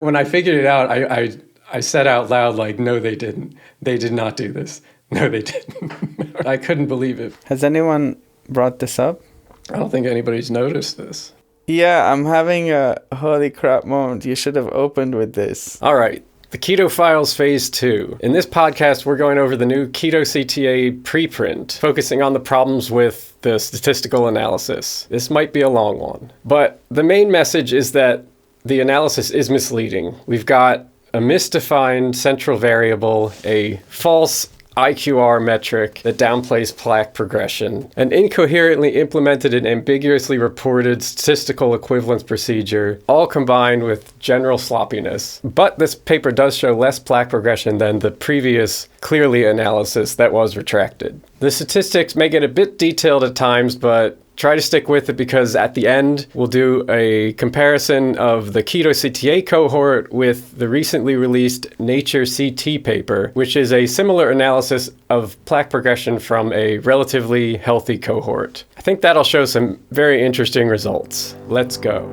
When I figured it out, I said out loud, like, no, they didn't. They did not do this. No, they didn't. I couldn't believe it. Has anyone brought this up? I don't think anybody's noticed this. Yeah, I'm having a holy crap moment. You should have opened with this. All right. The Keto Files Phase 2. In this podcast, we're going over the new Keto CTA Preprint, focusing on the problems with the statistical analysis. This might be a long one, but the main message is that the analysis is misleading. We've got a misdefined central variable, a false IQR metric that downplays plaque progression, an incoherently implemented and ambiguously reported statistical equivalence procedure, all combined with general sloppiness. But this paper does show less plaque progression than the previous clearly analysis that was retracted. The statistics may get a bit detailed at times, but try to stick with it because at the end, we'll do a comparison of the Keto CTA cohort with the recently released Nature CT paper, which is a similar analysis of plaque progression from a relatively healthy cohort. I think that'll show some very interesting results. Let's go.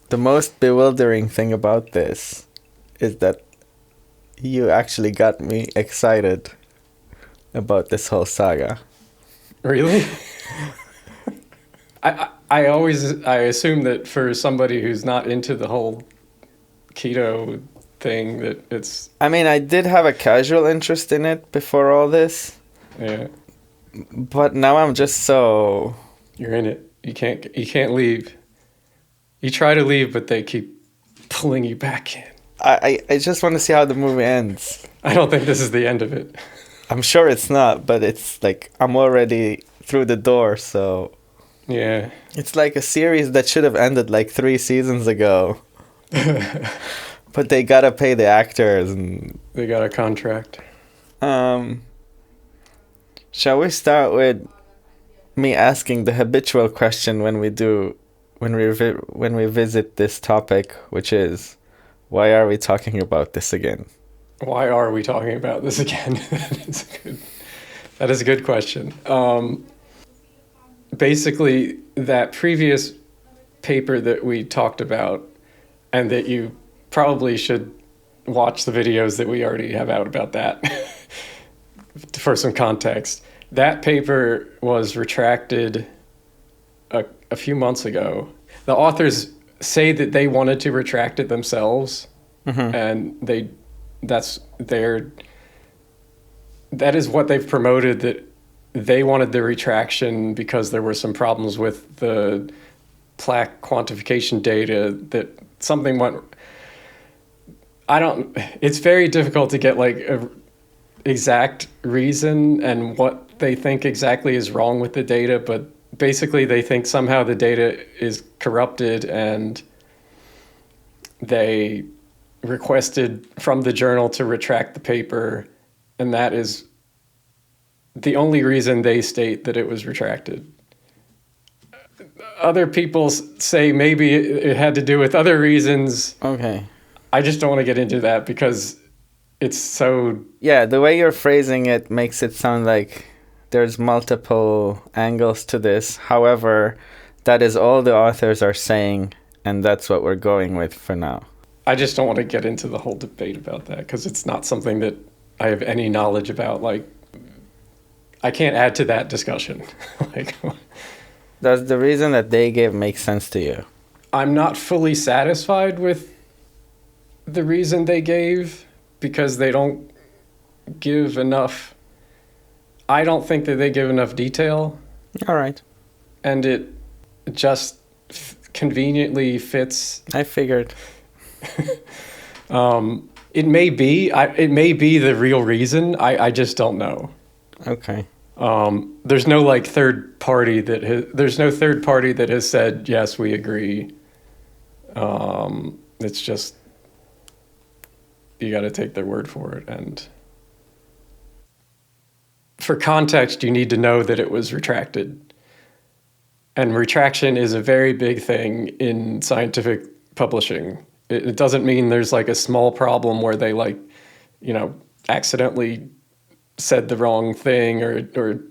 The most bewildering thing about this is that you actually got me excited about this whole saga. Really? I assume that for somebody who's not into the whole keto thing that it's... I mean, I did have a casual interest in it before all this. Yeah. But now I'm just so... You're in it. You can't leave. You try to leave, but they keep pulling you back in. I just want to see how the movie ends. I don't think this is the end of it. I'm sure it's not, but it's like I'm already through the door, so... Yeah. It's like a series that should have ended like 3 seasons ago. But they gotta pay the actors and... They got a contract. Shall we start with me asking the habitual question when we visit this topic, which is, why are we talking about this again? Why are we talking about this again? That is a good question. Basically, that previous paper that we talked about, and that you probably should watch the videos that we already have out about that for some context. That paper was retracted a few months ago. The authors say that they wanted to retract it themselves, and that is what they've promoted, that they wanted the retraction because there were some problems with the plaque quantification data, that something went... It's very difficult to get like a exact reason and what they think exactly is wrong with the data, but basically they think somehow the data is corrupted, and they requested from the journal to retract the paper, and that is the only reason they state that it was retracted. Other people say maybe it had to do with other reasons. Okay. I just don't want to get into that because it's so... Yeah, the way you're phrasing it makes it sound like there's multiple angles to this. However, that is all the authors are saying, and that's what we're going with for now. I just don't want to get into the whole debate about that because it's not something that I have any knowledge about. Like, I can't add to that discussion. Does the reason that they give make sense to you? I'm not fully satisfied with the reason they gave because they don't give enough... I don't think that they give enough detail. All right. And it just conveniently fits... I figured... It may be the real reason. I just don't know. Okay. There's no like third party that has said yes, we agree. It's just you got to take their word for it. And for context, you need to know that it was retracted. And retraction is a very big thing in scientific publishing. It doesn't mean there's like a small problem where they like, accidentally said the wrong thing or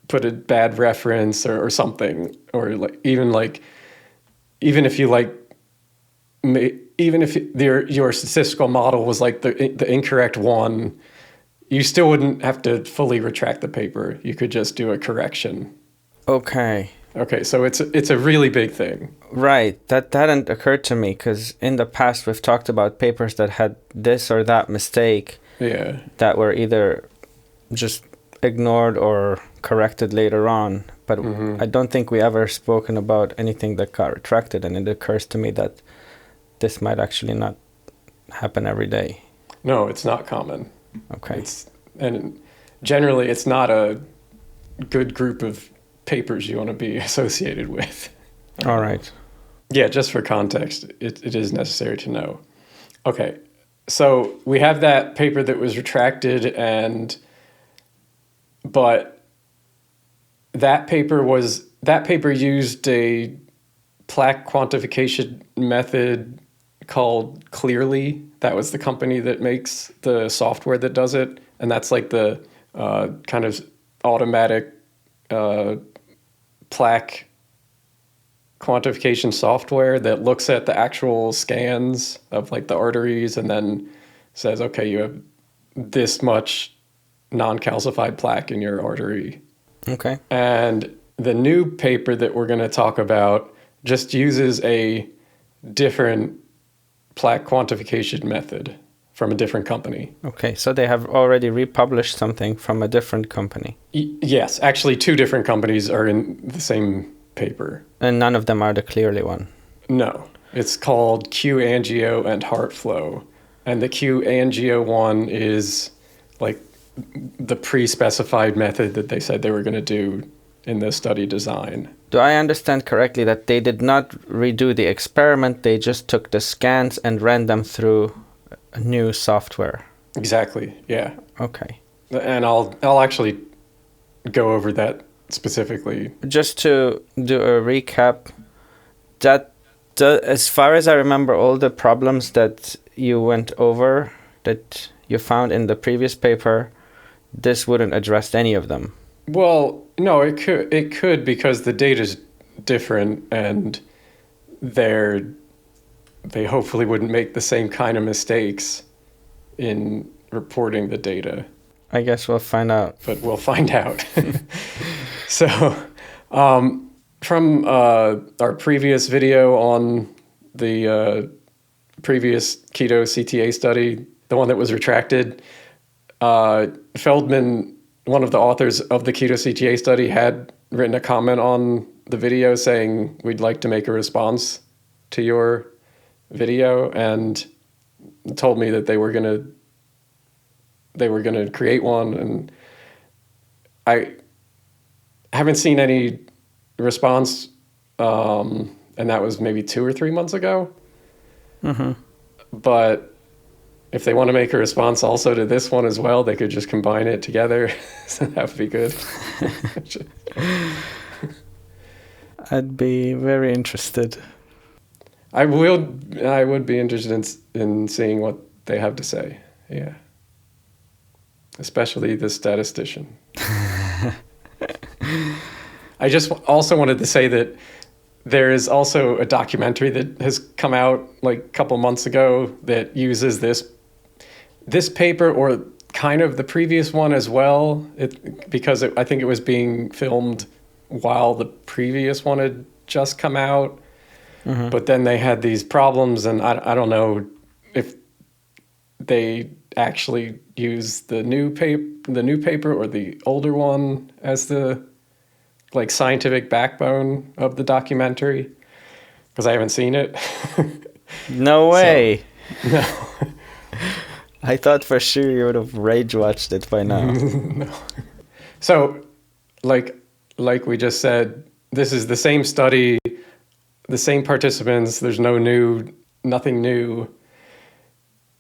put a bad reference or something, or like even like even if you like, even if your statistical model was like the incorrect one, you still wouldn't have to fully retract the paper. You could just do a correction. Okay. Okay, so it's a really big thing. Right. That hadn't occurred to me because in the past we've talked about papers that had this or that mistake. Yeah. That were either just ignored or corrected later on. But I don't think we ever spoken about anything that got retracted, and it occurs to me that this might actually not happen every day. No, it's not common. Okay. And generally, it's not a good group of papers you want to be associated with. All right. Yeah, just for context, it is necessary to know. Okay, so we have that paper that was retracted, but that paper used a plaque quantification method called Clearly. That was the company that makes the software that does it, and that's like the kind of automatic plaque quantification software that looks at the actual scans of like the arteries and then says, okay, you have this much non-calcified plaque in your artery. Okay. And the new paper that we're going to talk about just uses a different plaque quantification method from a different company. Okay, so they have already republished something from a different company. Yes, actually 2 different companies are in the same paper. And none of them are the Clearly one. No, it's called Q-angio and heart flow. And the Q-angio one is like the pre-specified method that they said they were going to do in the study design. Do I understand correctly that they did not redo the experiment, they just took the scans and ran them through a new software? Exactly, yeah. Okay. And I'll actually go over that specifically. Just to do a recap, as far as I remember, all the problems that you went over, that you found in the previous paper, this wouldn't address any of them. Well, no, it could because the data's different and they hopefully wouldn't make the same kind of mistakes in reporting the data. I guess we'll find out. But we'll find out. So, from our previous video on the previous Keto CTA study, the one that was retracted, Feldman, one of the authors of the Keto CTA study, had written a comment on the video saying, we'd like to make a response to your video, and told me that they were gonna create one, and I haven't seen any response, and that was maybe 2 or 3 months ago. Mm-hmm. But if they want to make a response also to this one as well, they could just combine it together. So that would be good. I'd be very interested. I would be interested in seeing what they have to say. Yeah. Especially the statistician. I just also wanted to say that there is also a documentary that has come out like a couple months ago that uses this paper, or kind of the previous one as well, because I think it was being filmed while the previous one had just come out. Mm-hmm. But then they had these problems, and I don't know if they actually use the new paper or the older one as the like scientific backbone of the documentary, because I haven't seen it. No way. So, no. I thought for sure you would have rage watched it by now. No. So, like we just said, this is the same study, the same participants. There's nothing new.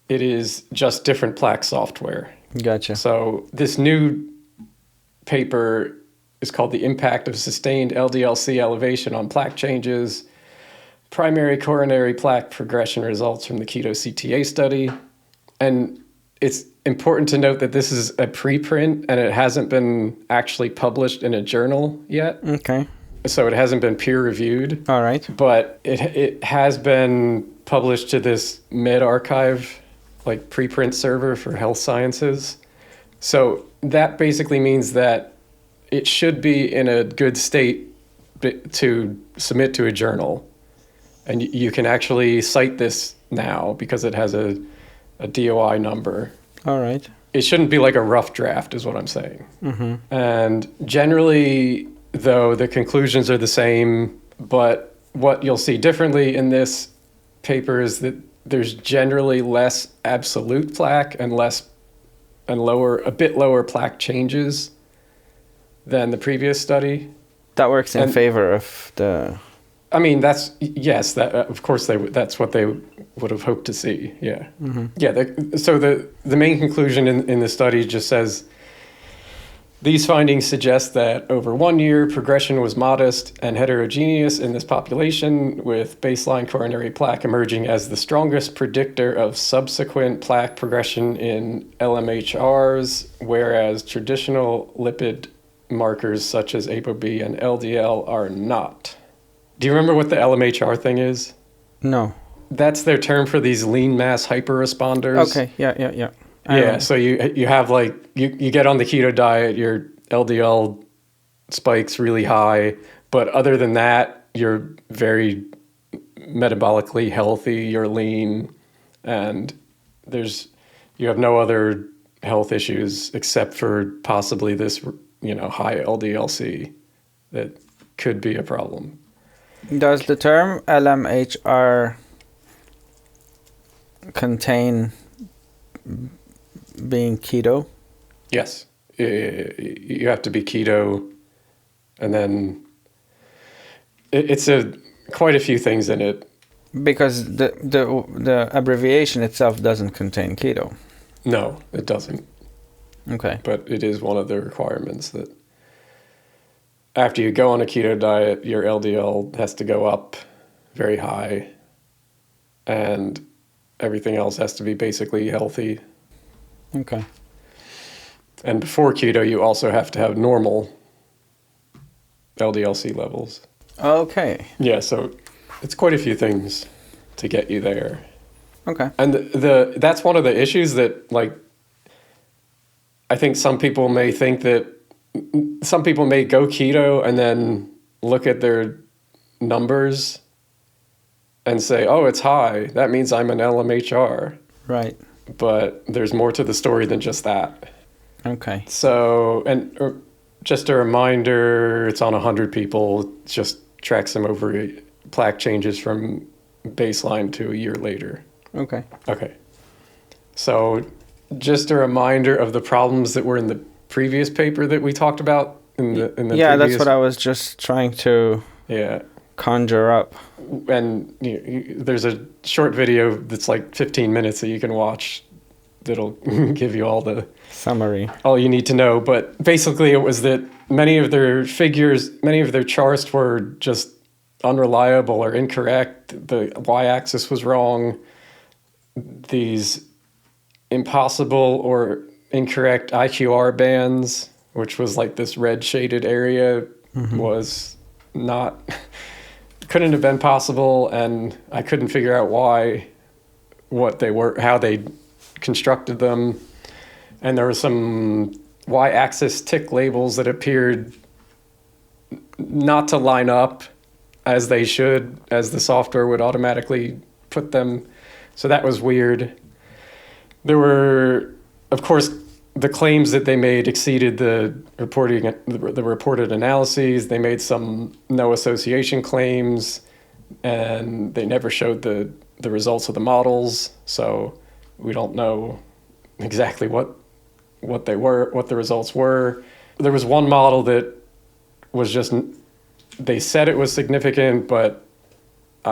It is just different plaque software. Gotcha. So this new paper is called The Impact of Sustained LDL-C Elevation on Plaque Changes, Primary Coronary Plaque Progression Results from the Keto CTA Study. And it's important to note that this is a preprint and it hasn't been actually published in a journal yet. Okay. so it hasn't been peer reviewed. All right. But it has been published to this med-archive, like preprint server for health sciences. So that basically means that it should be in a good state to submit to a journal. And you can actually cite this now because it has a DOI number. All right. It shouldn't be like a rough draft is what I'm saying. And generally, though, the conclusions are the same, but what you'll see differently in this paper is that there's generally less absolute plaque and a bit lower plaque changes than the previous study. That works in favor of the... I mean, that's what they would have hoped to see. Yeah. Yeah. So the main conclusion in the study just says, these findings suggest that over 1 year, progression was modest and heterogeneous in this population, with baseline coronary plaque emerging as the strongest predictor of subsequent plaque progression in LMHRs, whereas traditional lipid markers such as ApoB and LDL are not. Do you remember what the LMHR thing is? No. That's their term for these lean mass hyperresponders. Okay, yeah. Yeah, so you have like, you get on the keto diet, your LDL spikes really high, but other than that, you're very metabolically healthy, you're lean, and you have no other health issues except for possibly this, high LDL-C that could be a problem. Does the term LMHR contain being keto? Yes. You have to be keto, and then it's quite a few things in it. Because the abbreviation itself doesn't contain keto. No, it doesn't. Okay. But it is one of the requirements that after you go on a keto diet, your LDL has to go up very high, and everything else has to be basically healthy. Okay. And before keto, you also have to have normal LDL-C levels. Okay. Yeah, so it's quite a few things to get you there. Okay. And that's one of the issues that, like, I think some people may go keto and then look at their numbers and say, oh, it's high. That means I'm an LMHR. Right. But there's more to the story than just that. Okay. So, just a reminder, it's on 100 people. It just tracks them over plaque changes from baseline to a year later. Okay. Okay. So, just a reminder of the problems that were in the previous paper that we talked about in the yeah, previous... that's what I was just trying to conjure up. And there's a short video that's like 15 minutes that you can watch that'll give you all the summary, all you need to know. But basically it was that many of their charts were just unreliable or incorrect. The y-axis was wrong. These impossible or incorrect IQR bands, which was like this red shaded area, was not, couldn't have been possible, and I couldn't figure out what they were, how they constructed them. And there were some y-axis tick labels that appeared not to line up as they should, as the software would automatically put them. So that was weird. There were, of course, the claims that they made exceeded the reported analyses. They made some no association claims, and they never showed the results of the models. So we don't know exactly what the results were. There was one model that was just, they said it was significant, but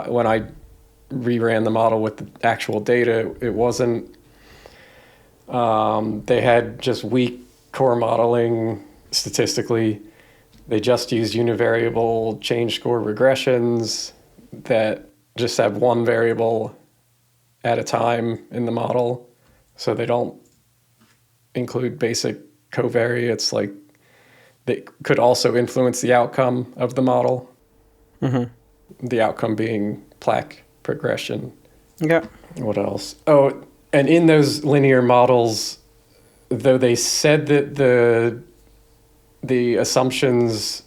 when I reran the model with the actual data, it wasn't. They had just weak core modeling statistically. They just used univariable change score regressions that just have one variable at a time in the model. So they don't include basic covariates like that could also influence the outcome of the model. The outcome being plaque progression. Yeah. What else? Oh, and in those linear models, though they said that the assumptions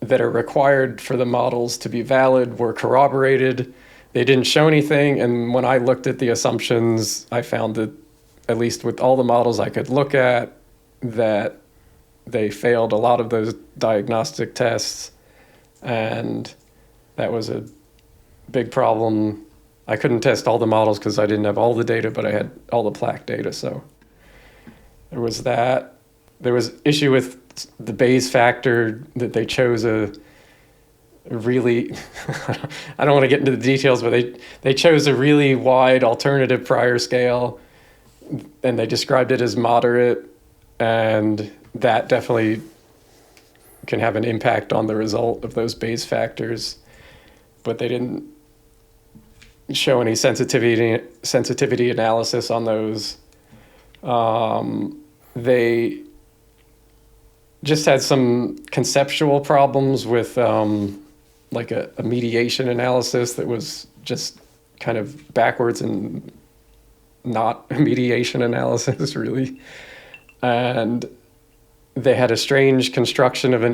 that are required for the models to be valid were corroborated, they didn't show anything. And when I looked at the assumptions, I found that, at least with all the models I could look at, that they failed a lot of those diagnostic tests. And that was a big problem. I couldn't test all the models because I didn't have all the data, but I had all the plaque data. So there was that. There was issue with the Bayes factor, that they chose a really, I don't want to get into the details, but they chose a really wide alternative prior scale, and they described it as moderate, and that definitely can have an impact on the result of those Bayes factors. But they didn't show any sensitivity analysis on those. They just had some conceptual problems with like a mediation analysis that was just kind of backwards and not a mediation analysis, really. And they had a strange construction of an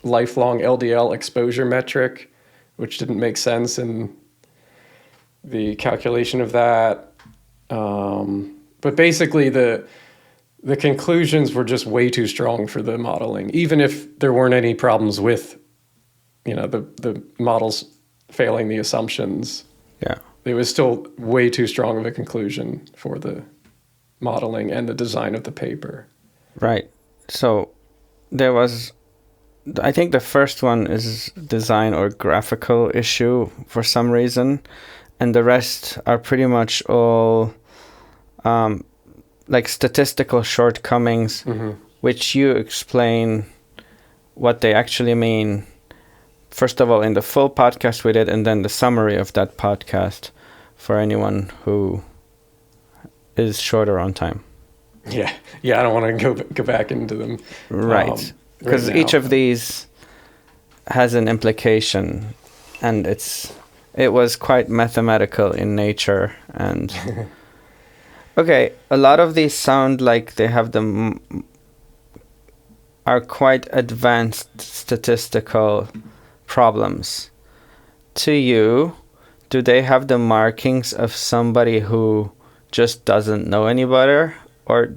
lifelong LDL exposure metric, which didn't make sense in the calculation of that. But basically, the conclusions were just way too strong for the modeling, even if there weren't any problems with, the models failing the assumptions. Yeah. It was still way too strong of a conclusion for the modeling and the design of the paper. Right. So there was, I think the first one is design or graphical issue for some reason, and the rest are pretty much all like statistical shortcomings, which you explain what they actually mean. First of all, in the full podcast we did, and then the summary of that podcast for anyone who is shorter on time. Yeah, I don't want to go back into them. Right, because each of these has an implication, and it was quite mathematical in nature. And okay, a lot of these sound like they have are quite advanced statistical problems. To you, do they have the markings of somebody who just doesn't know any better? Or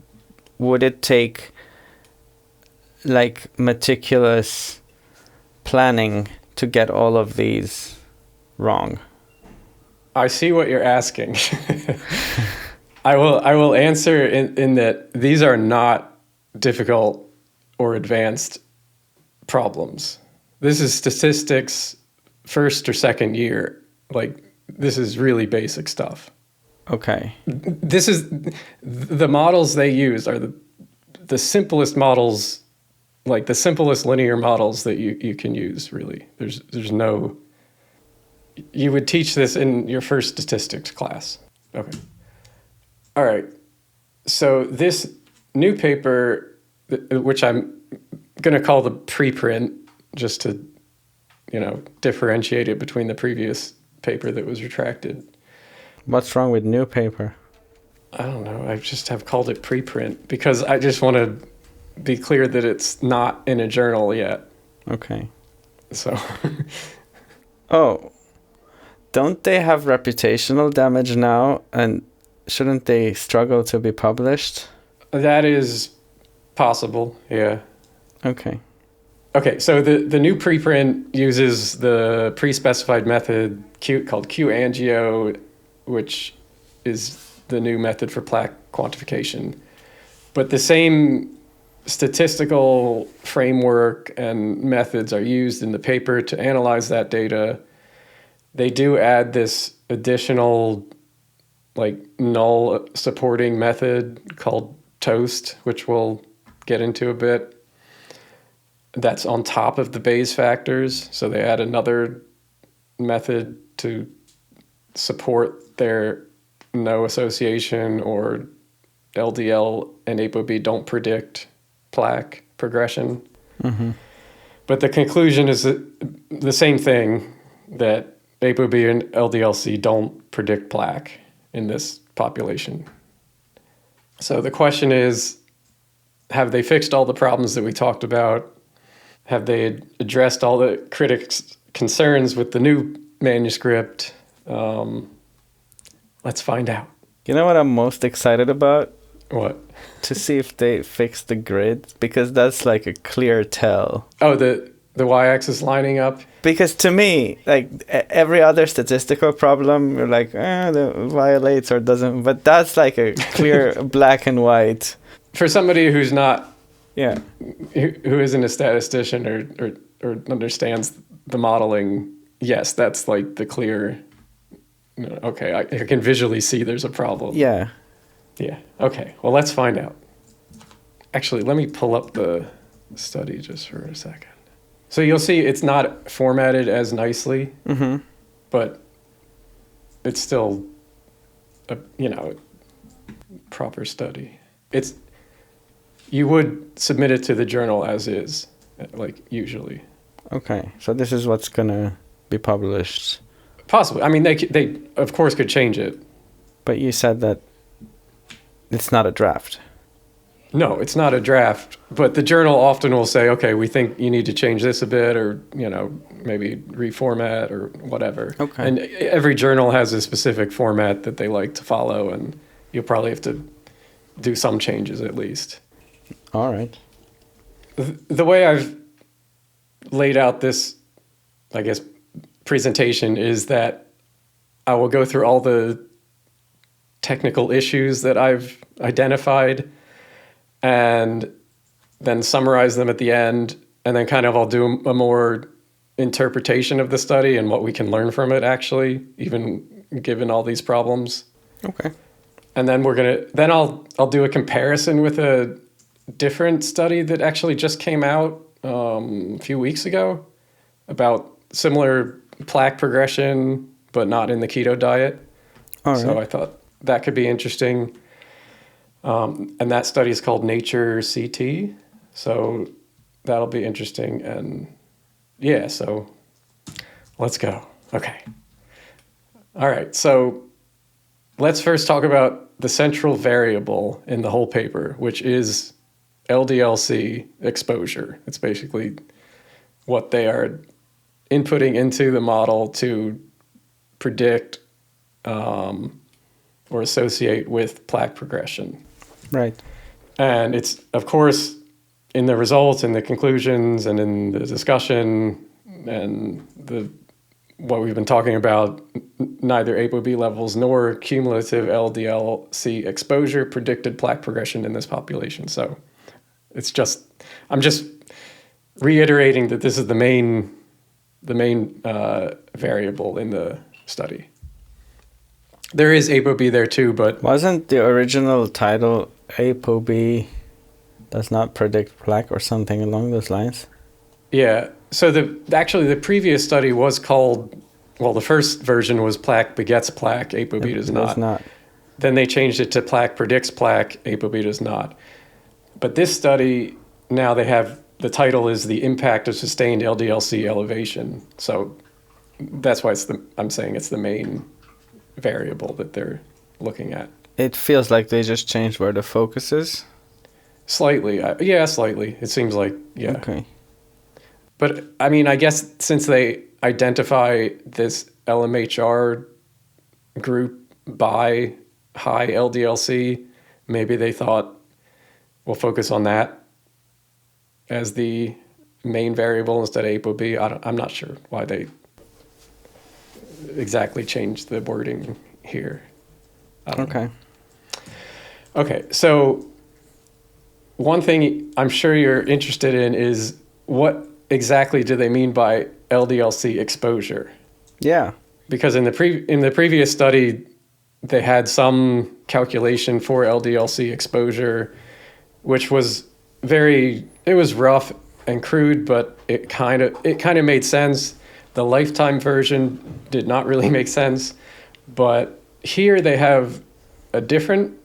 would it take like meticulous planning to get all of these wrong? I see what you're asking. I will answer in that these are not difficult or advanced problems. This is statistics first or second year. Like, this is really basic stuff. Okay. This is the models they use are the simplest models, like the simplest linear models that you can use, really. There's no, you would teach this in your first statistics class. Okay. All right. So this new paper, which I'm going to call the preprint, just to, differentiate it between the previous paper that was retracted. What's wrong with new paper? I don't know. I just have called it preprint because I just want to be clear that it's not in a journal yet. Okay. So. Oh, don't they have reputational damage now? And shouldn't they struggle to be published? That is possible, yeah. Okay. Okay, so the new preprint uses the pre-specified method called QAngio, which is the new method for plaque quantification. But the same statistical framework and methods are used in the paper to analyze that data. They do add this additional null supporting method called TOST, which we'll get into a bit. That's on top of the Bayes factors. So they add another method to support their no association or LDL and ApoB don't predict plaque progression. Mm-hmm. But the conclusion is the same thing, that ApoB and LDL-C don't predict plaque in this population. So the question is, have they fixed all the problems that we talked about? Have they addressed all the critics' concerns with the new manuscript? Let's find out. You know what I'm most excited about? What? To see if they fix the grid, because that's like a clear tell. Oh, the y-axis lining up? Because to me, like every other statistical problem, you're like, that violates or doesn't. But that's like a clear black and white. For somebody who's not, Yeah. who isn't a statistician or understands the modeling, yes, that's like the clear, okay, I can visually see there's a problem. Yeah. Yeah. Okay. Well, let's find out. Actually, let me pull up the study just for a second. So you'll see it's not formatted as nicely, Mm-hmm. but it's still a proper study. You would submit it to the journal as is, like usually. Okay. So this is what's gonna be published. Possibly. I mean, they of course could change it. But you said that it's not a draft. No, it's not a draft, but the journal often will say, okay, we think you need to change this a bit, or, maybe reformat or whatever. Okay. And every journal has a specific format that they like to follow, and you'll probably have to do some changes at least. All right. The way I've laid out this, I guess, presentation is that I will go through all the technical issues that I've identified and then summarize them at the end, and then kind of I'll do a more interpretation of the study and what we can learn from it, actually, even given all these problems. Okay. And then I'll do a comparison with a different study that actually just came out a few weeks ago about similar plaque progression, but not in the keto diet. All right. So I thought that could be interesting. And that study is called Nature CT. So that'll be interesting. And yeah, so let's go. Okay. All right. So let's first talk about the central variable in the whole paper, which is LDL-C exposure. It's basically what they are inputting into the model to predict or associate with plaque progression. Right. And it's, of course, in the results and the conclusions and in the discussion and what we've been talking about, neither ApoB levels nor cumulative LDL-C exposure predicted plaque progression in this population. So I'm just reiterating that this is the main variable in the study. There is ApoB there too, but Wasn't the original title ApoB does not predict plaque or something along those lines? yeah. So the previous study was called, well, the first version was plaque begets plaque, ApoB does not. Then they changed it to plaque predicts plaque, ApoB does not. But this study, now they have, the title is the impact of sustained LDL-C elevation. So that's why I'm saying it's the main variable that they're looking at. It feels like they just changed where the focus is. Slightly. Yeah, slightly. It seems like, yeah. Okay. But, I mean, I guess since they identify this LMHR group by high LDL-C, maybe they thought we'll focus on that as the main variable instead of ApoB. I'm not sure why they exactly changed the wording here. Okay. Okay, so one thing I'm sure you're interested in is what exactly do they mean by LDL-C exposure? Yeah. Because in the previous study, they had some calculation for LDL-C exposure, which was it was rough and crude, but it kind of made sense. The lifetime version did not really make sense, but here they have a different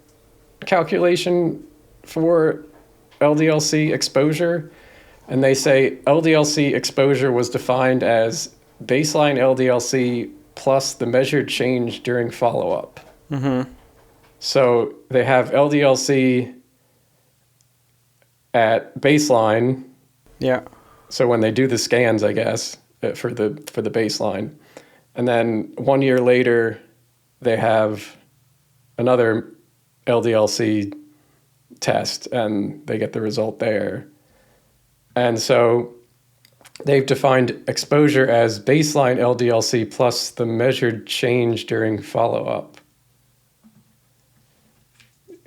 calculation for LDL-C exposure, and they say LDL-C exposure was defined as baseline LDL-C plus the measured change during follow-up. So they have LDL-C at baseline. Yeah. So when they do the scans, I guess, for the baseline. And then 1 year later, they have another LDL-C test, and they get the result there. And so they've defined exposure as baseline LDL-C plus the measured change during follow-up.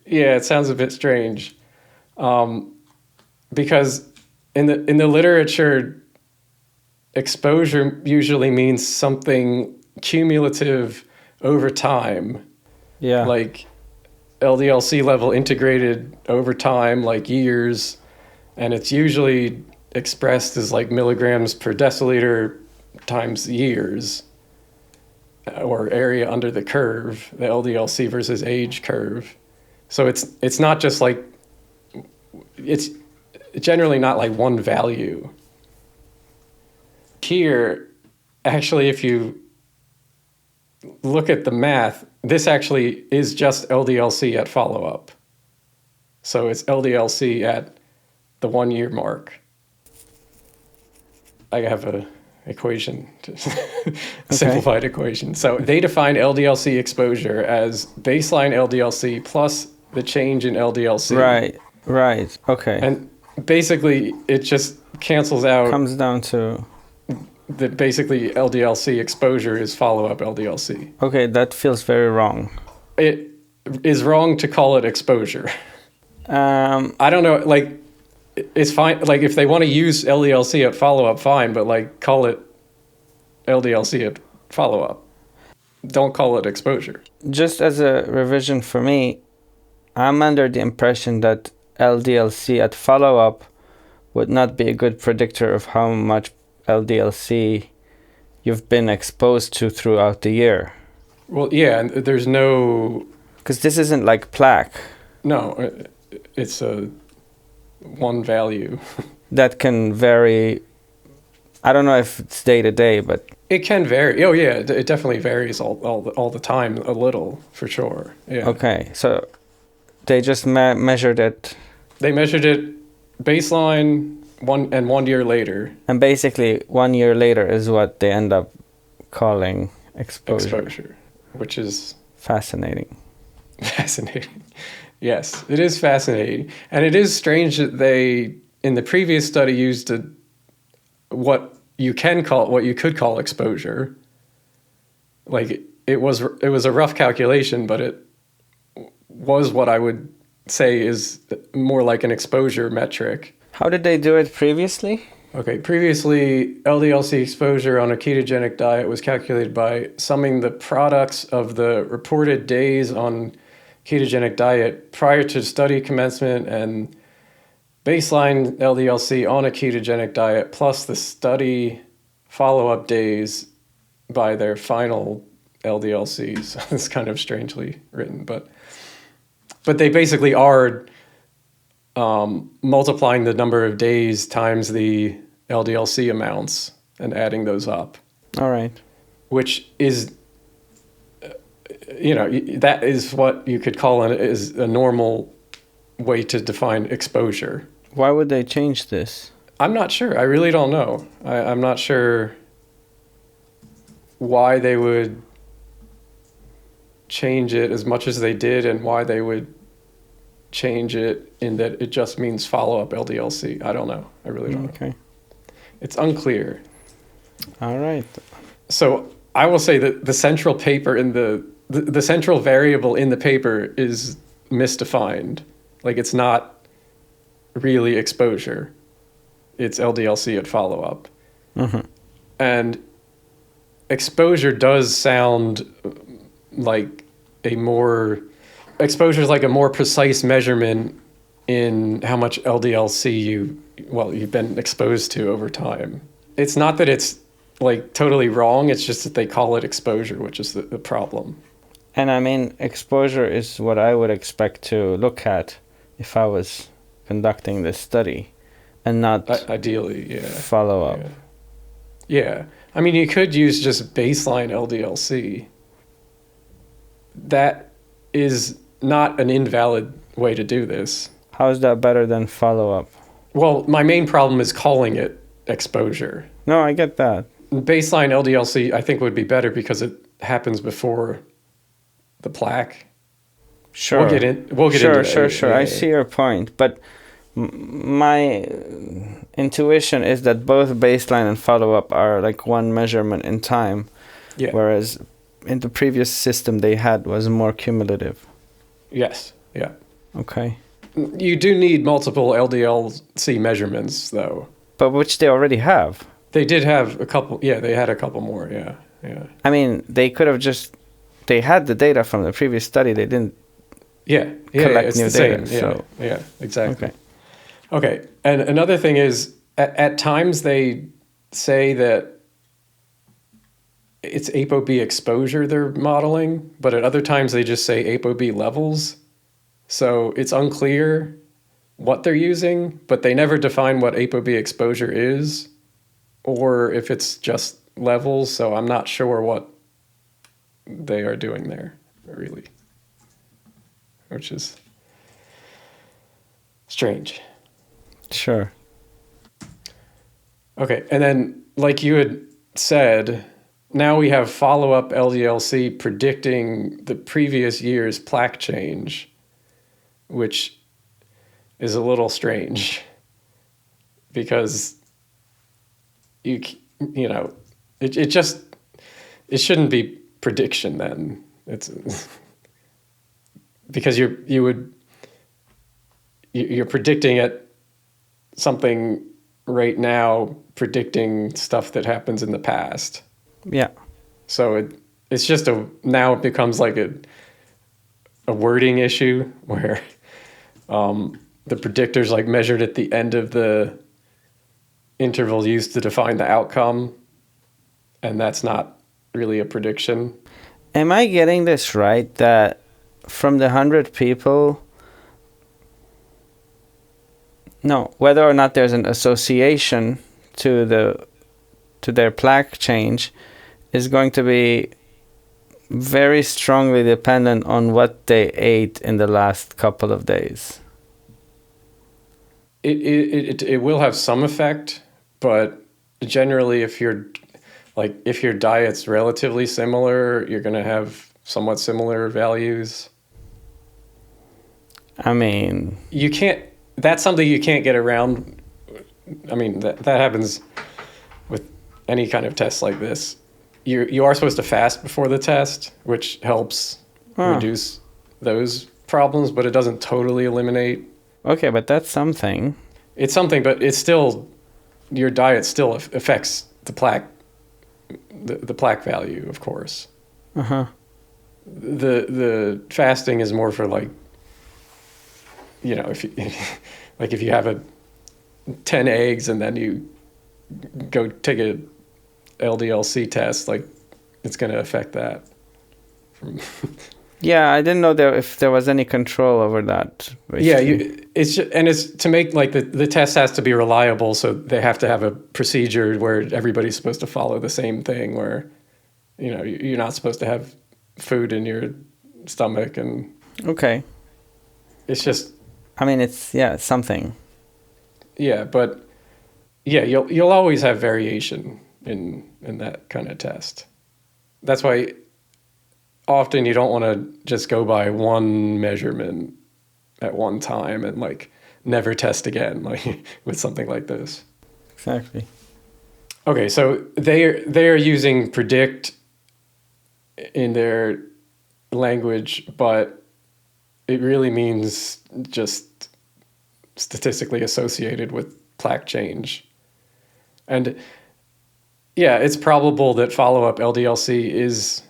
Yeah, it sounds a bit strange, because in the literature, exposure usually means something cumulative over time. Yeah. Like LDL-C level integrated over time, like years, and it's usually expressed as like milligrams per deciliter times years, or area under the curve, the LDL-C versus age curve. So it's not just like, it's generally not like one value. Here, actually, if you look at the math, this actually is just LDL-C at follow-up. So it's LDL-C at the 1 year mark. I have a equation, simplified equation. So they define LDL-C exposure as baseline LDL-C plus the change in LDL-C. Right. Okay. And basically, it just cancels out. Comes down to that basically LDL-C exposure is follow-up LDL-C. Okay, that feels very wrong. It is wrong to call it exposure. I don't know, like, it's fine. Like, if they want to use LDL-C at follow-up, fine, but, like, call it LDL-C at follow-up. Don't call it exposure. Just as a revision for me, I'm under the impression that LDL-C at follow-up would not be a good predictor of how much LDL-C you've been exposed to throughout the year. Well, yeah, and there's no... Because this isn't like plaque. No, it's a one value. That can vary. I don't know if it's day to day, but... It can vary. Oh, yeah, it definitely varies all the time, a little, for sure. Yeah. Okay, so they just measured it... They measured it baseline 1 year later. And basically 1 year later is what they end up calling exposure. Which is... Fascinating. Fascinating. Yes, it is fascinating. And it is strange that they, in the previous study, used what you could call exposure. Like, it was a rough calculation, but it was what I would say is more like an exposure metric. How did they do it previously? Okay, previously, LDL-C exposure on a ketogenic diet was calculated by summing the products of the reported days on ketogenic diet prior to study commencement and baseline LDL-C on a ketogenic diet plus the study follow-up days by their final LDL-C. So it's kind of strangely written, but they basically are multiplying the number of days times the LDL-C amounts and adding those up. All right. Which is, that is what you could call is a normal way to define exposure. Why would they change this? I'm not sure. I really don't know. I'm not sure why they would change it as much as they did and why they would change it in that it just means follow-up LDL-C. I don't know. I really don't know. Okay. It's unclear. All right. So I will say that the central paper in the central variable in the paper is misdefined. Like, it's not really exposure. It's LDL-C at follow-up. Mm-hmm. And exposure does sound like exposure is like a more precise measurement in how much LDL-C you've been exposed to over time. It's not that it's like totally wrong, it's just that they call it exposure, which is the problem. And I mean, exposure is what I would expect to look at if I was conducting this study and not ideally, yeah. follow up. Yeah. I mean, you could use just baseline LDL-C. That is not an invalid way to do this. How is that better than follow up? Well, my main problem is calling it exposure. No, I get that. Baseline LDL-C, I think, would be better because it happens before the plaque. Sure. We'll get into that. Sure. I see your point. But my intuition is that both baseline and follow-up are like one measurement in time. Yeah. Whereas in the previous system they had was more cumulative. Yes. Yeah. Okay. You do need multiple LDL-C measurements, though. But which they already have. They did have a couple. Yeah, they had a couple more. Yeah. I mean, they could have they had the data from the previous study. They didn't collect it's new the data. Same. So. Yeah, exactly. Okay. And another thing is, at times they say that it's ApoB exposure they're modeling, but at other times they just say ApoB levels. So it's unclear what they're using, but they never define what ApoB exposure is or if it's just levels. So I'm not sure what they are doing there, really, which is strange. Sure. Okay, and then like you had said, now we have follow-up LDL-C predicting the previous year's plaque change, which is a little strange because it shouldn't be prediction then. It's because you're predicting it something right now, predicting stuff that happens in the past. Yeah. So it's just now it becomes like a wording issue where the predictor's like measured at the end of the interval used to define the outcome, and that's not really a prediction. Am I getting this right that from the 100 people, whether or not there's an association to their plaque change is going to be very strongly dependent on what they ate in the last couple of days? It will have some effect, but generally if your diet's relatively similar, you're going to have somewhat similar values. I mean, that's something you can't get around. I mean, that happens with any kind of test like this. You are supposed to fast before the test, which helps reduce those problems, but it doesn't totally eliminate. Okay, but that's something. It's something, but it's still, your diet still affects the plaque value, of course. Uh-huh. The fasting is more for if you have 10 eggs and then you go take a LDL-C test, it's going to affect that. Yeah, I didn't know if there was any control over that. Basically. Yeah, it's to make the test has to be reliable, so they have to have a procedure where everybody's supposed to follow the same thing. Where, you're not supposed to have food in your stomach, and okay, it's just. I mean, it's something. Yeah, but you'll always have variation in that kind of test. That's why often you don't want to just go by one measurement at one time and never test again with something like this. Exactly. Okay, so they are using predict in their language, but it really means just statistically associated with plaque change. And yeah, it's probable that follow-up LDL-C is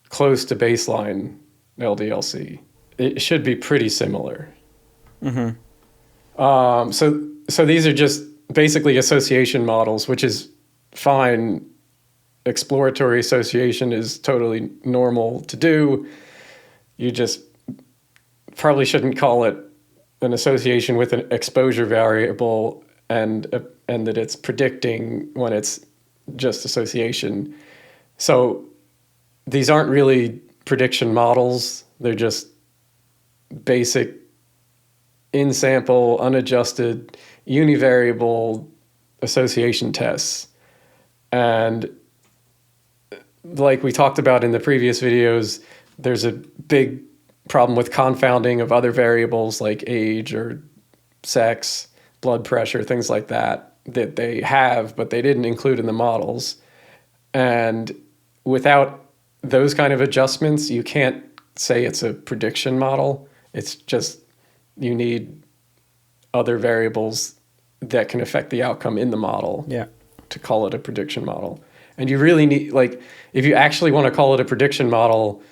close to baseline LDL-C. It should be pretty similar. Mm-hmm. So these are just basically association models, which is fine. Exploratory association is totally normal to do. You just probably shouldn't call it an association with an exposure variable and that it's predicting when it's just association. So these aren't really prediction models. They're just basic in-sample, unadjusted, univariable association tests. And like we talked about in the previous videos, there's a big problem with confounding of other variables like age or sex, blood pressure, things like that they have, but they didn't include in the models. And without those kind of adjustments, you can't say it's a prediction model. It's just you need other variables that can affect the outcome in the model to call it a prediction model. And you really need, like, if you actually want to call it a prediction model,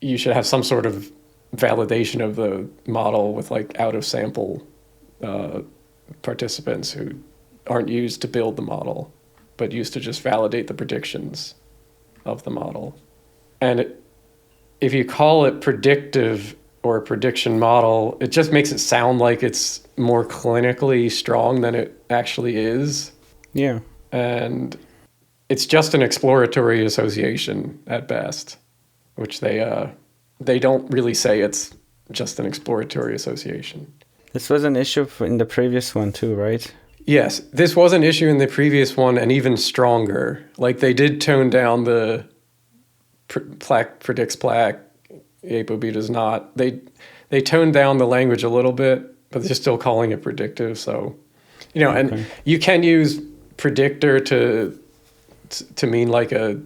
you should have some sort of validation of the model with like out of sample participants who aren't used to build the model, but used to just validate the predictions of the model. And if you call it predictive or a prediction model, it just makes it sound like it's more clinically strong than it actually is. Yeah. And it's just an exploratory association at best, which they don't really say it's just an exploratory association. This was an issue in the previous one too, right? Yes, this was an issue in the previous one and even stronger. Like they did tone down the plaque predicts plaque, ApoB does not. They toned down the language a little bit, but they're still calling it predictive. So, and you can use predictor to mean like the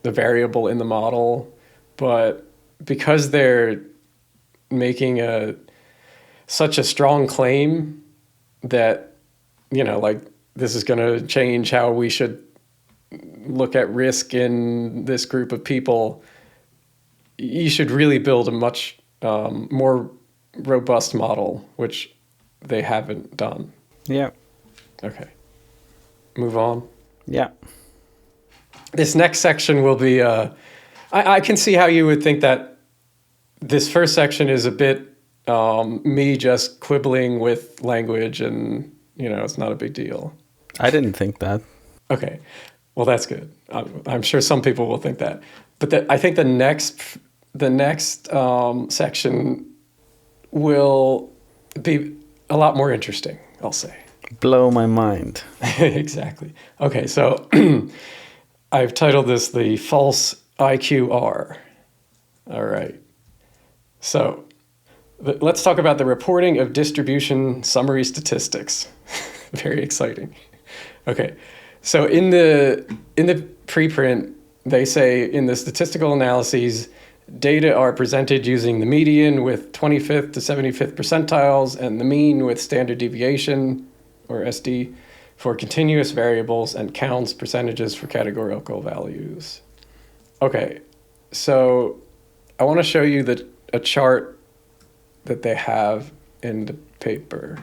variable in the model, but because they're making such a strong claim that, like this is going to change how we should look at risk in this group of people, you should really build a much more robust model, which they haven't done. Yeah. Okay. Move on. Yeah. This next section will be, I can see how you would think that this first section is a bit me just quibbling with language and, it's not a big deal. I didn't think that. Okay. Well, that's good. I'm sure some people will think that. But I think the next section will be a lot more interesting, I'll say. Blow my mind. Exactly. Okay, so I've titled this the False IQR. All right. So let's talk about the reporting of distribution summary statistics. Very exciting. Okay. So in the preprint, they say in the statistical analyses, data are presented using the median with 25th to 75th percentiles and the mean with standard deviation, or SD, for continuous variables and counts percentages for categorical values. Okay, so I want to show you a chart that they have in the paper.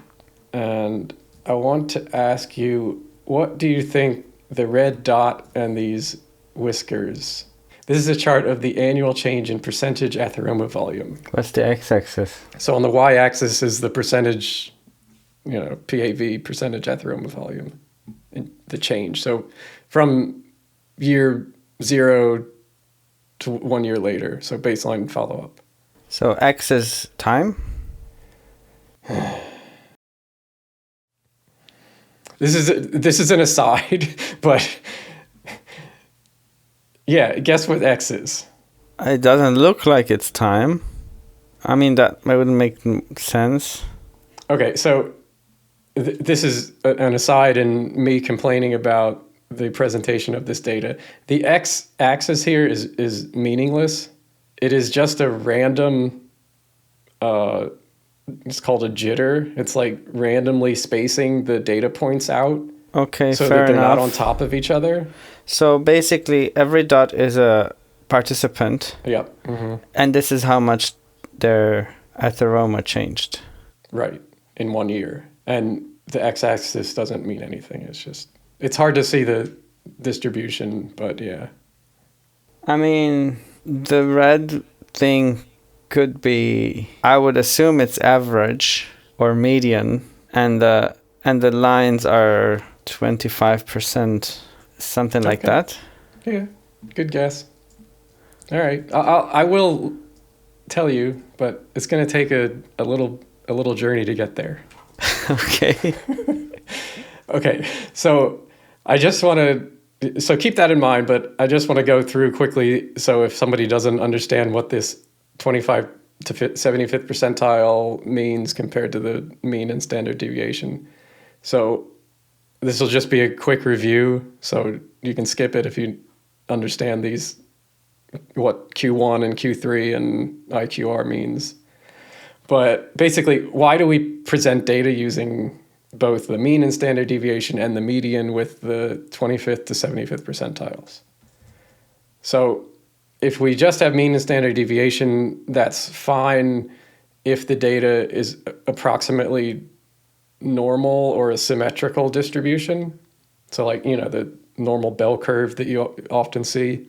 And I want to ask you, what do you think the red dot and these whiskers? This is a chart of the annual change in percentage atheroma volume. What's the x-axis? So on the y-axis is the percentage, PAV, percentage atheroma volume, the change. So from year 0 to 1 year later, so baseline follow-up. So x is time? This is an aside, but yeah, guess what x is? It doesn't look like it's time. I mean, that wouldn't make sense. Okay, so this is an aside in me complaining about the presentation of this data. The x-axis here is meaningless. It is just a random, it's called a jitter. It's like randomly spacing the data points out. Okay, so fair that they're enough. not on top of each other. So basically, every dot is a participant. Yep. Mm-hmm. And this is how much their atheroma changed. Right, in 1 year. And the x-axis doesn't mean anything. It's hard to see the distribution, but yeah. I mean, the red thing could be, I would assume it's average. or median, and the lines are 25%, something like that. Yeah, good guess. All right, I will tell you, but it's going to take a little journey to get there. Okay. Okay, so I just want to, so keep that in mind, but I just want to go through quickly. So if somebody doesn't understand what this 25 to 75th percentile means compared to the mean and standard deviation. So this will just be a quick review. So you can skip it if you understand these, what Q1 and Q3 and IQR means. But basically, why do we present data using both the mean and standard deviation and the median with the 25th to 75th percentiles? So if we just have mean and standard deviation, that's fine if the data is approximately normal or a symmetrical distribution. So like, the normal bell curve that you often see.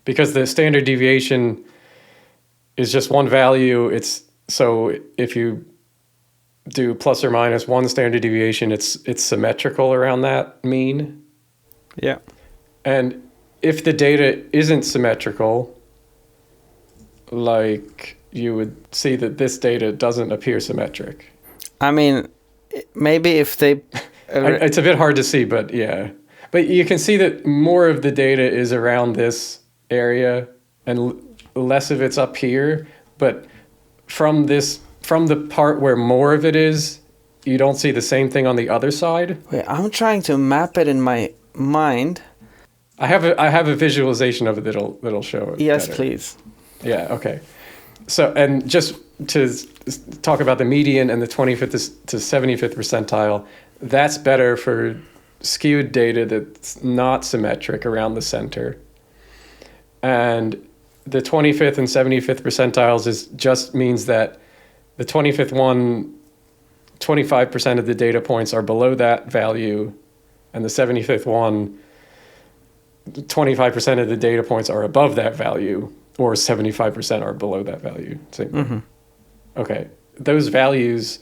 Because the standard deviation is just one value. So if you do plus or minus one standard deviation, it's symmetrical around that mean. Yeah. And if the data isn't symmetrical, like you would see that this data doesn't appear symmetric. I mean, maybe if they... It's a bit hard to see, but yeah. But you can see that more of the data is around this area and less of it's up here. But from the part where more of it is, you don't see the same thing on the other side. Wait, I'm trying to map it in my mind. I have a visualization of it that'll show it. Yes, better. please. Yeah, okay. So, and just to talk about the median and the 25th to 75th percentile, that's better for skewed data that's not symmetric around the center. And the 25th and 75th percentiles just means that the 25th one, 25% of the data points are below that value, and the 75th one, 25% of the data points are above that value, or 75% are below that value. Same thing. Mm-hmm. Okay. Those values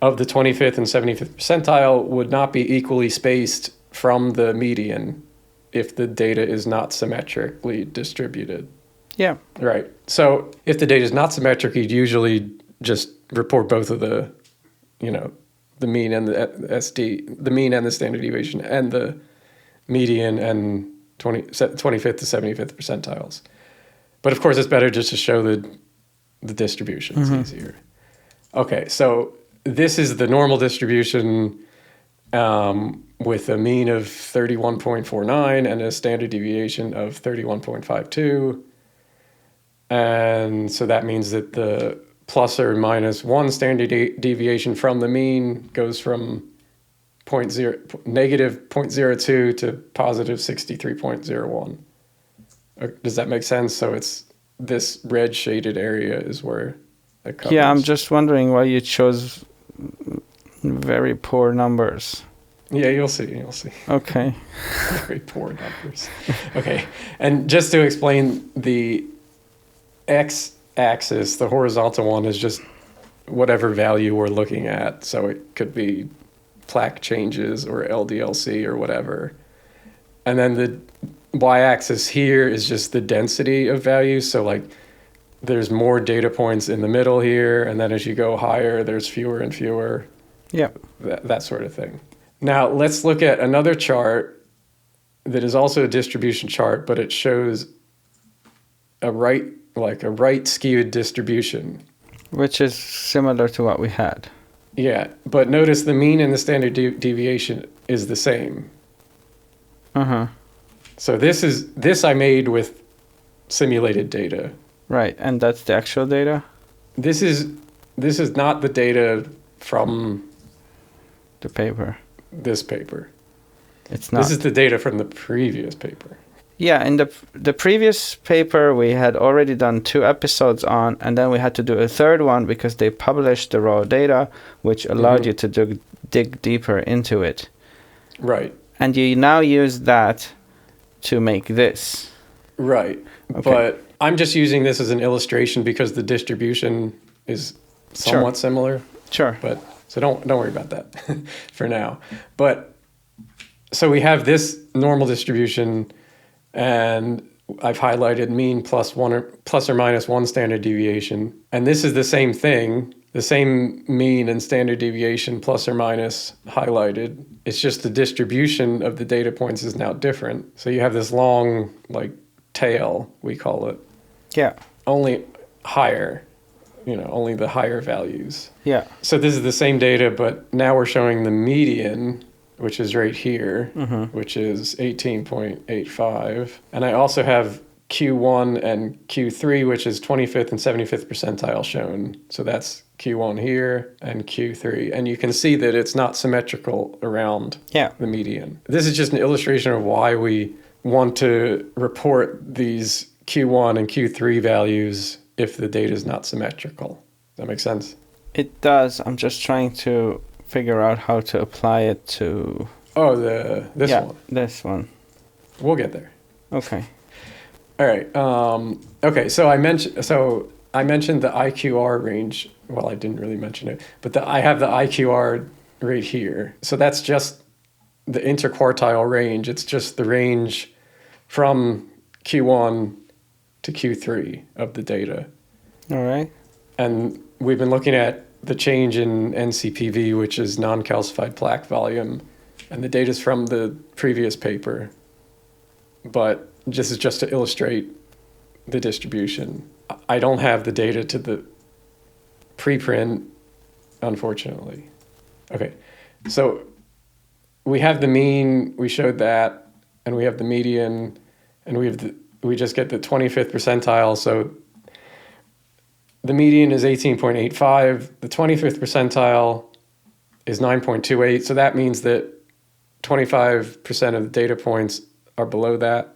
of the 25th and 75th percentile would not be equally spaced from the median if the data is not symmetrically distributed. Yeah. Right. So if the data is not symmetric, you'd usually just report both of the mean and the mean and the standard deviation and the median and 25th to 75th percentiles. But of course, it's better just to show the distribution. It's easier. Okay, so this is the normal distribution with a mean of 31.49 and a standard deviation of 31.52. And so that means that the plus or minus one standard deviation from the mean goes from negative 0.02 to positive 63.01. Does that make sense? So it's this red shaded area is where it covers. Yeah, I'm just wondering why you chose very poor numbers. Yeah, you'll see. Okay. Very poor numbers. Okay, and just to explain, the x-axis, the horizontal one, is just whatever value we're looking at. So it could be plaque changes or LDL-C or whatever. And then the y-axis here is just the density of values. So like there's more data points in the middle here, and then as you go higher, there's fewer and fewer. Yeah. That sort of thing. Now let's look at another chart that is also a distribution chart, but it shows a right skewed distribution. Which is similar to what we had. Yeah, but notice the mean and the standard deviation is the same. Uh-huh. So this I made with simulated data. Right, and that's the actual data? This is not the data from the paper. This paper. It's not. This is the data from the previous paper. Yeah, in the previous paper we had already done 2 episodes on, and then we had to do a third one because they published the raw data, which allowed you to dig deeper into it. Right. And you now use that to make this. Right. Okay. But I'm just using this as an illustration because the distribution is somewhat similar. Sure. But so don't worry about that for now. But so we have this normal distribution, and I've highlighted mean plus or minus 1 standard deviation. And this is the same thing, the same mean and standard deviation plus or minus highlighted. It's just the distribution of the data points is now different. So you have this long, like, tail, we call it. Yeah. Only higher, only the higher values. Yeah. So this is the same data, but now we're showing the median, which is right here, which is 18.85. And I also have Q1 and Q3, which is 25th and 75th percentile shown. So that's Q1 here and Q3. And you can see that it's not symmetrical around the median. This is just an illustration of why we want to report these Q1 and Q3 values if the data is not symmetrical. Does that make sense? It does. I'm just trying to figure out how to apply it to... Oh, this one. This one. We'll get there. Okay. All right. Okay. So I mentioned the IQR range. Well, I didn't really mention it, but I have the IQR right here. So that's just the interquartile range. It's just the range from Q1 to Q3 of the data. All right. And we've been looking at the change in NCPV, which is non-calcified plaque volume, and the data's from the previous paper. But this is just to illustrate the distribution. I don't have the data to the preprint, unfortunately. Okay, so we have the mean, we showed that, and we have the median, and we just get the 25th percentile. So the median is 18.85. The 25th percentile is 9.28. So that means that 25% of the data points are below that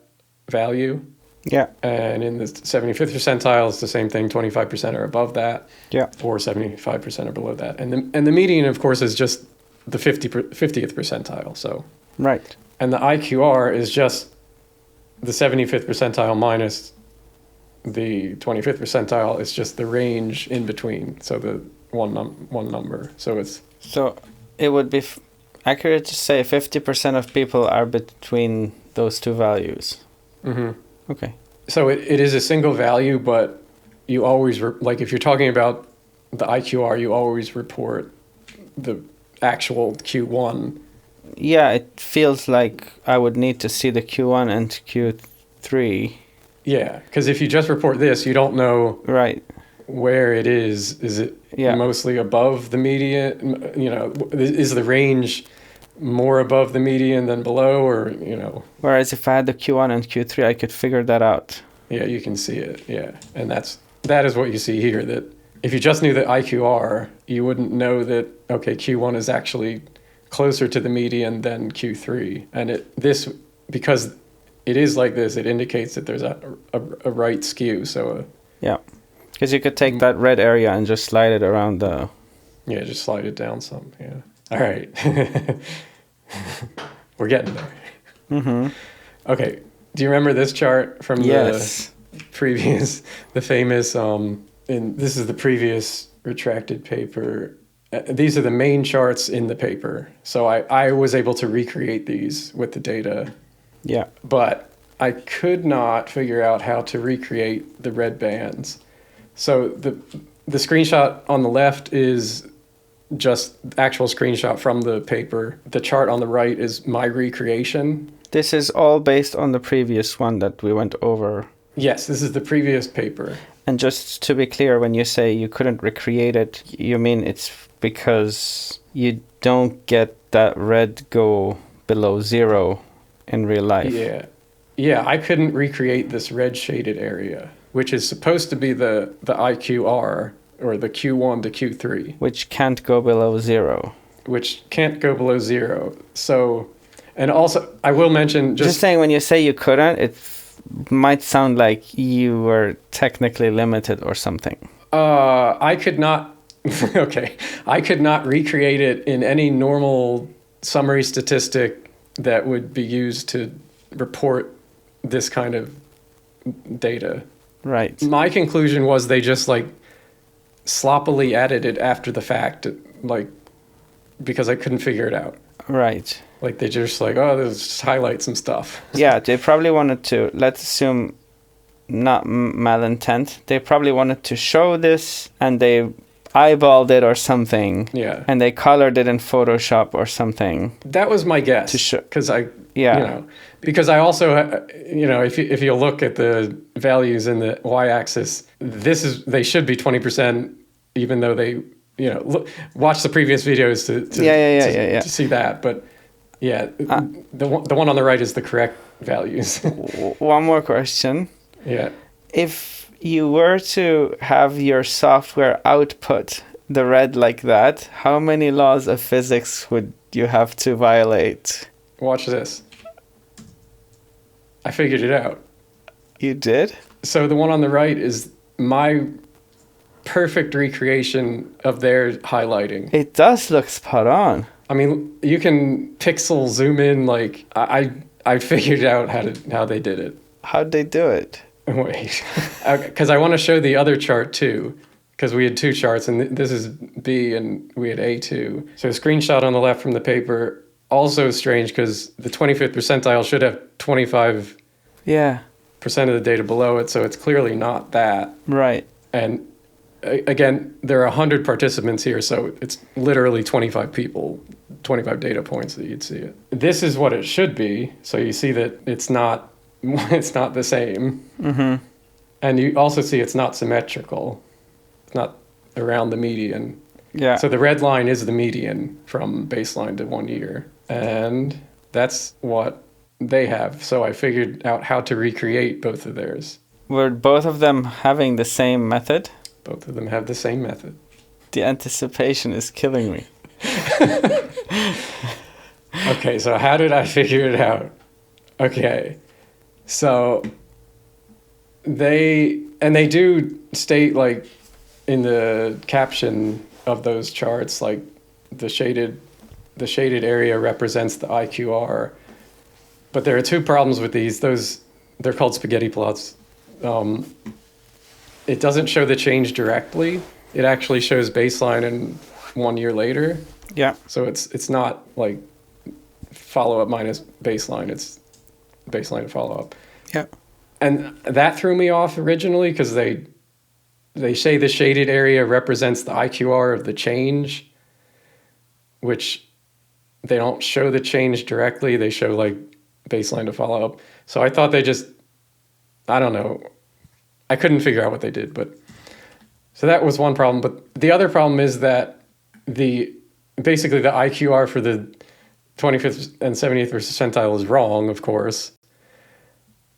value. Yeah. And in the 75th percentile, it's the same thing. 25% are above that. Yeah. Or 75% are below that. And the median, of course, is just the 50th percentile. So. Right. And the IQR is just the 75th percentile minus the 25th percentile. Is just the range in between. So the one number. So it would be accurate to say 50% of people are between those two values. Mm-hmm. Okay. So it is a single value, but you always, like if you're talking about the IQR, you always report the actual Q1. Yeah, it feels like I would need to see the Q1 and Q3. Yeah, because if you just report this, you don't know where it is. Is it mostly above the median? Is the range more above the median than below, or Whereas if I had the Q1 and Q3, I could figure that out. Yeah, you can see it. Yeah, and that is what you see here. That if you just knew the IQR, you wouldn't know that Q1 is actually closer to the median than Q3, and because it is like this, it indicates that there's a right skew. So because you could take that red area and just slide it around the. Yeah, just slide it down some. Yeah. All right. We're getting there. Mm-hmm. Okay. Do you remember this chart from the previous, the famous, this is the previous retracted paper. These are the main charts in the paper. So I was able to recreate these with the data. Yeah. But I could not figure out how to recreate the red bands. So the screenshot on the left is just actual screenshot from the paper. The chart on the right is my recreation. This is all based on the previous one that we went over. Yes, this is the previous paper. And just to be clear, when you say you couldn't recreate it, you mean it's because you don't get that red go below 0 in real life. Yeah, I couldn't recreate this red shaded area, which is supposed to be the IQR, or the Q1 to Q3. Which can't go below 0. Which can't go below 0. So, and also, I will mention just saying, when you say you couldn't, it might sound like you were technically limited or something. I could not, I could not recreate it in any normal summary statistic that would be used to report this kind of data. Right. My conclusion was they just sloppily added it after the fact, like, because I couldn't figure it out. Right. Like, they just like, oh, there's just highlight some stuff. Yeah, they probably wanted to, let's assume, not malintent. They probably wanted to show this, and they eyeballed it or something. Yeah. And they colored it in Photoshop or something. That was my guess. To show, because I, yeah. you know, because I also, you know, if you look at the values in the y-axis, they should be 20%, even though they, you know, watch the previous videos to see that. But yeah, the one on the right is the correct values. One more question. Yeah. If you were to have your software output the red like that, how many laws of physics would you have to violate? Watch this. I figured it out. You did? So the one on the right is my perfect recreation of their highlighting. It does look spot on. I mean, you can pixel zoom in. Like I figured out how they did it. How'd they do it? Wait, because I want to show the other chart too. Because we had two charts, and this is B, and we had A2. So a screenshot on the left from the paper, also strange because the 25th percentile should have 25% of the data below it, so it's clearly not that. Right. And again, there are 100 participants here, so it's literally 25 people, 25 data points that you'd see it. This is what it should be, so you see that it's not the same. Mm-hmm. And you also see it's not symmetrical. Not around the median. Yeah. So the red line is the median from baseline to 1 year. And that's what they have. So I figured out how to recreate both of theirs. Were both of them having the same method? Both of them have the same method. The anticipation is killing me. Okay, so how did I figure it out? Okay. So they do state, like, in the caption of those charts, like the shaded area represents the IQR. But there are two problems with these. They're called spaghetti plots. It doesn't show the change directly. It actually shows baseline and 1 year later. Yeah. So it's not like follow-up minus baseline. It's baseline and follow-up. Yeah. And that threw me off originally because they say the shaded area represents the IQR of the change, which they don't show the change directly. They show like baseline to follow up. So I thought I don't know. I couldn't figure out what they did, so that was one problem. But the other problem is that basically the IQR for the 25th and 70th percentile is wrong, of course.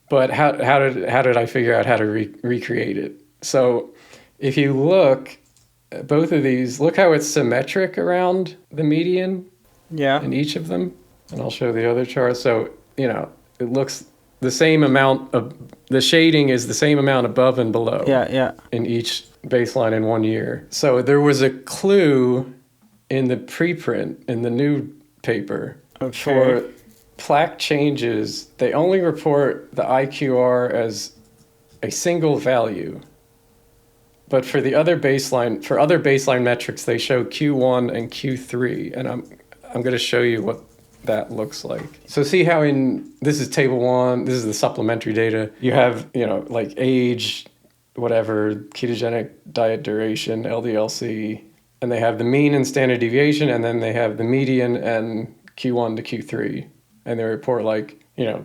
But how did I figure out how to recreate it? So if you look at both of these, look how it's symmetric around the median. Yeah. In each of them. And I'll show the other chart. So, you know, it looks the same amount of, the shading is the same amount above and below. Yeah. In each baseline in 1 year. So there was a clue in the preprint, in the new paper, for plaque changes. They only report the IQR as a single value. But for other baseline metrics, they show Q1 and Q3, and I'm going to show you what that looks like. So see how this is table 1, this is the supplementary data. You have, you know, like age, whatever, ketogenic diet duration, LDL-C, and they have the mean and standard deviation, and then they have the median and Q1 to Q3. And they report, like, you know,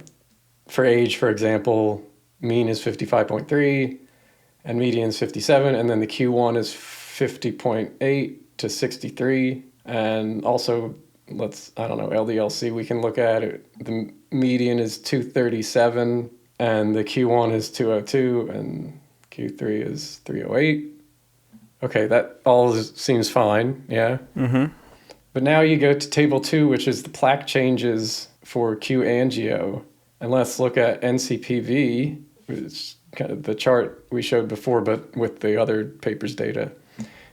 for age, for example, mean is 55.3 and median is 57, and then the Q1 is 50.8 to 63. And also, LDL-C we can look at it. The median is 237, and the Q1 is 202, and Q3 is 308. Okay, that all seems fine, yeah? Mm-hmm. But now you go to table 2, which is the plaque changes for Q angio. And let's look at NCPV, which is kind of the chart we showed before, but with the other paper's data.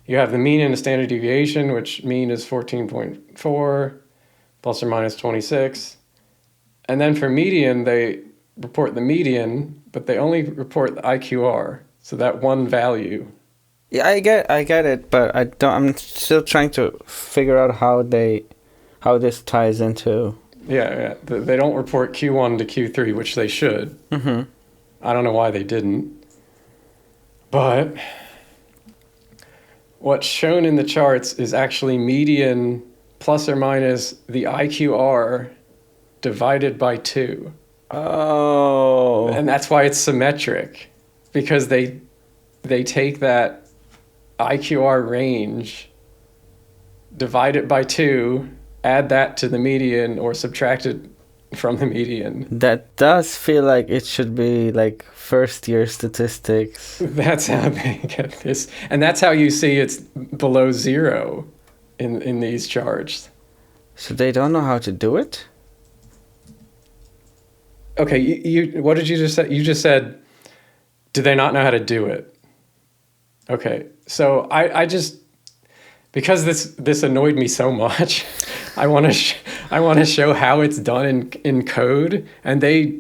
You have the mean and the standard deviation, which mean is 14.4, plus or minus 26. And then for median, they report the median, but they only report the IQR. So that one value Yeah, I get it, but I'm still trying to figure out how this ties into. Yeah. They don't report Q1 to Q3, which they should. Mm-hmm. I don't know why they didn't. But what's shown in the charts is actually median plus or minus the IQR divided by 2. Oh. And that's why it's symmetric, because they take that IQR range, divide it by 2, add that to the median or subtract it from the median. That does feel like it should be like first year statistics. That's how they get this. And that's how you see it's below 0 in these charts. So they don't know how to do it? Okay, you what did you just say? You just said, do they not know how to do it? Okay, so I just, because this annoyed me so much, I want to show how it's done in code, and they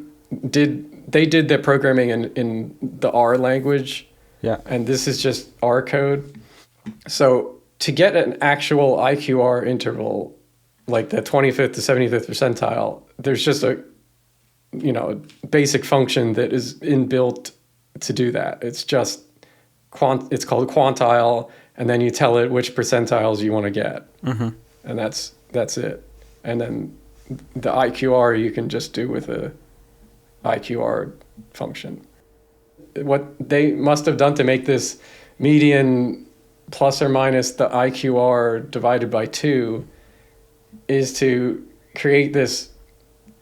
did the programming in the R language. Yeah. And this is just R code. So to get an actual IQR interval, like the 25th to 75th percentile, there's just a basic function that is inbuilt to do that. It's just it's called quantile, and then you tell it which percentiles you want to get. Mm-hmm. And that's it. And then the IQR you can just do with a IQR function. What they must have done to make this median plus or minus the IQR divided by 2 is to create this,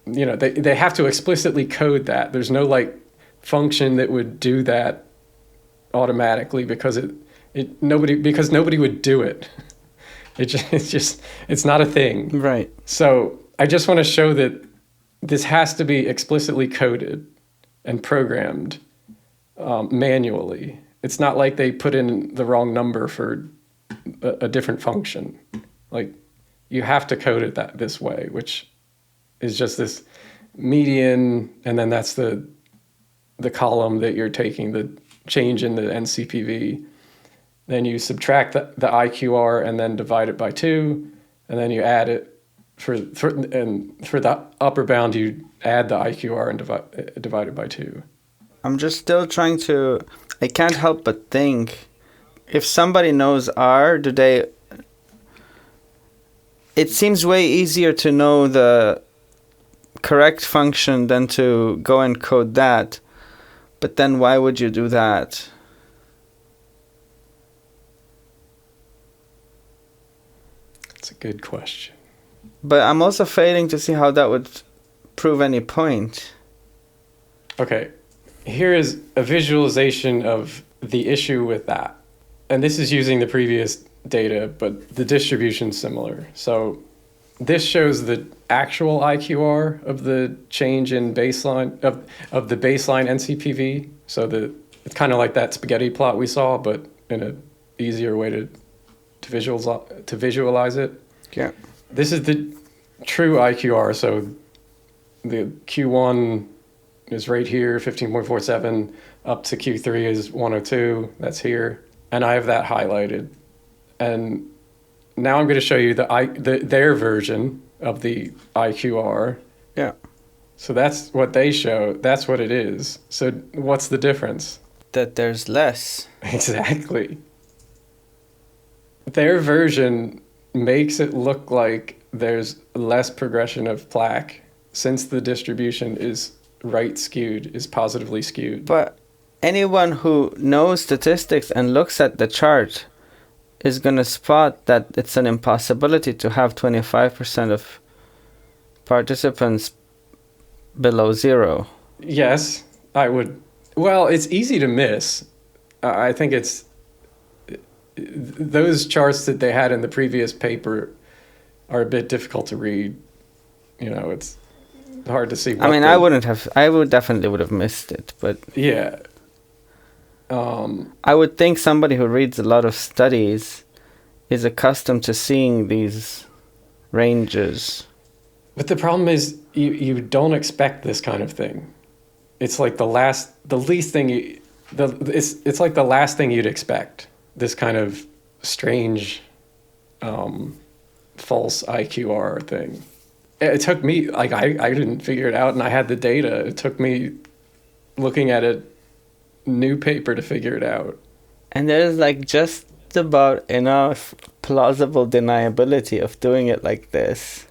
they have to explicitly code that. There's no like function that would do that automatically, because nobody would do it. It's not a thing. Right. So I just want to show that this has to be explicitly coded and programmed manually. It's not like they put in the wrong number for a different function. Like, you have to code it this way, which is just this median, and then that's the column that you're taking the change in the NCPV. Then you subtract the IQR and then divide it by 2, and then you add it for the upper bound you add the IQR and divide it by 2. I'm just still trying to. I can't help but think, if somebody knows R, it seems way easier to know the correct function than to go and code that. But then why would you do that? That's a good question. But I'm also failing to see how that would prove any point. Okay, here is a visualization of the issue with that. And this is using the previous data, but the distribution's similar. So this shows the actual IQR of the change in baseline of the baseline NCPV. So it's kind of like that spaghetti plot we saw, but in an easier way to visualize it. Yeah. This is the true IQR. So the Q1 is right here, 15.47, up to Q3 is 102. That's here, and I have that highlighted. And now I'm going to show you their version of the IQR. Yeah. So that's what they show. That's what it is. So what's the difference? That there's less. Exactly. Their version makes it look like there's less progression of plaque, since the distribution is right skewed, is positively skewed. But anyone who knows statistics and looks at the chart is going to spot that it's an impossibility to have 25% of participants below 0. Yes, I would. Well, it's easy to miss. I think it's those charts that they had in the previous paper are a bit difficult to read. It's hard to see. I mean, I would definitely would have missed it, but yeah. I would think somebody who reads a lot of studies is accustomed to seeing these ranges. But the problem is you don't expect this kind of thing. It's like it's like the last thing you'd expect. this kind of strange false IQR thing. It took me, like, I didn't figure it out, and I had the data. It took me looking at a new paper to figure it out. And there's like just about enough plausible deniability of doing it like this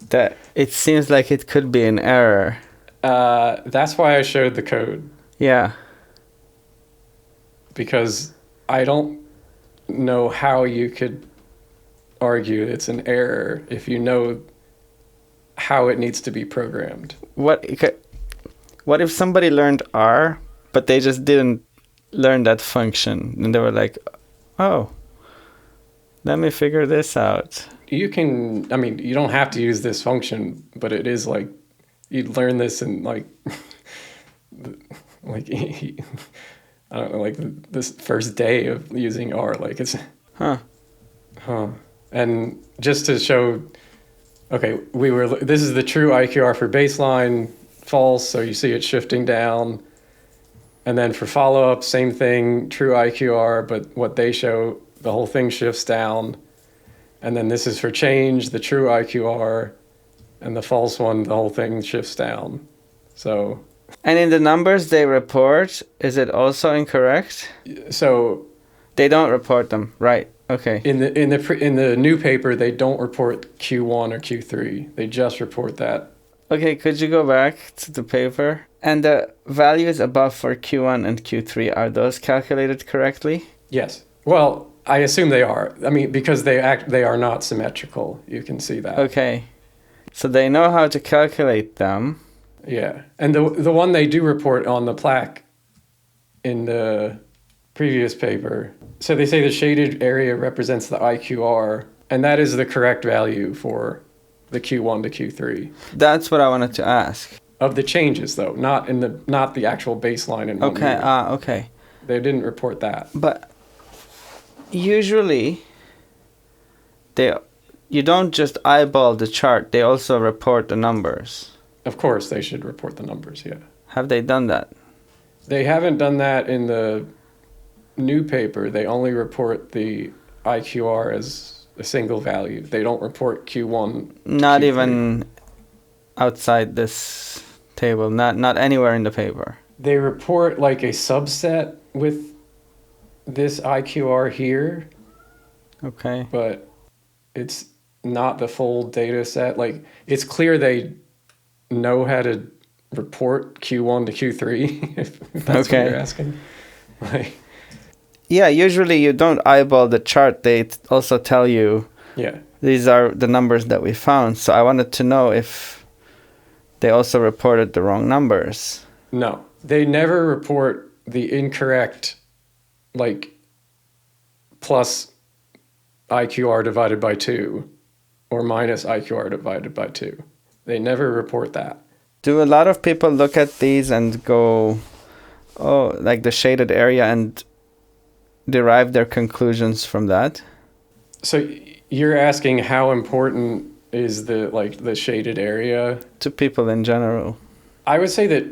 that it seems like it could be an error. That's why I showed the code. Yeah. Because I don't know how you could argue it's an error if you know how it needs to be programmed. What if somebody learned R, but they just didn't learn that function, and they were like, oh, let me figure this out. You can, I mean, you don't have to use this function, but it is like, you'd learn this in like, like, I don't know, like this first day of using R, like it's, Huh. And just to show, okay, this is the true IQR for baseline, false, so you see it shifting down. And then for follow-up, same thing, true IQR, but what they show, the whole thing shifts down. And then this is for change, the true IQR, and the false one, the whole thing shifts down. So. And in the numbers they report, is it also incorrect? So. They don't report them, right? Okay. In the new paper, they don't report Q1 or Q3. They just report that. Okay, could you go back to the paper? And the values above for Q1 and Q3, are those calculated correctly? Yes. Well, I assume they are. I mean, because they are not symmetrical. You can see that. Okay. So they know how to calculate them. Yeah. And the one they do report on the plaque in the previous paper, so they say the shaded area represents the IQR, and that is the correct value for the Q1 to Q3. That's what I wanted to ask. Of the changes, though, not the actual baseline in 1 Okay, year. Okay. They didn't report that. But usually, you don't just eyeball the chart, they also report the numbers. Of course, they should report the numbers, yeah. Have they done that? They haven't done that in the new paper. They only report the IQR as a single value. They don't report Q1. Not Q3. Even outside this table, not anywhere in the paper. They report like a subset with this IQR here. Okay. But it's not the full data set. Like, it's clear they know how to report Q1 to Q3, if that's what you're asking. Like, yeah, usually you don't eyeball the chart. They also tell you, yeah, these are the numbers that we found. So I wanted to know if they also reported the wrong numbers. No, they never report the incorrect, like, plus IQR divided by 2 or minus IQR divided by 2. They never report that. Do a lot of people look at these and go, oh, like the shaded area, and derive their conclusions from that? So you're asking how important is the shaded area? To people in general. I would say that,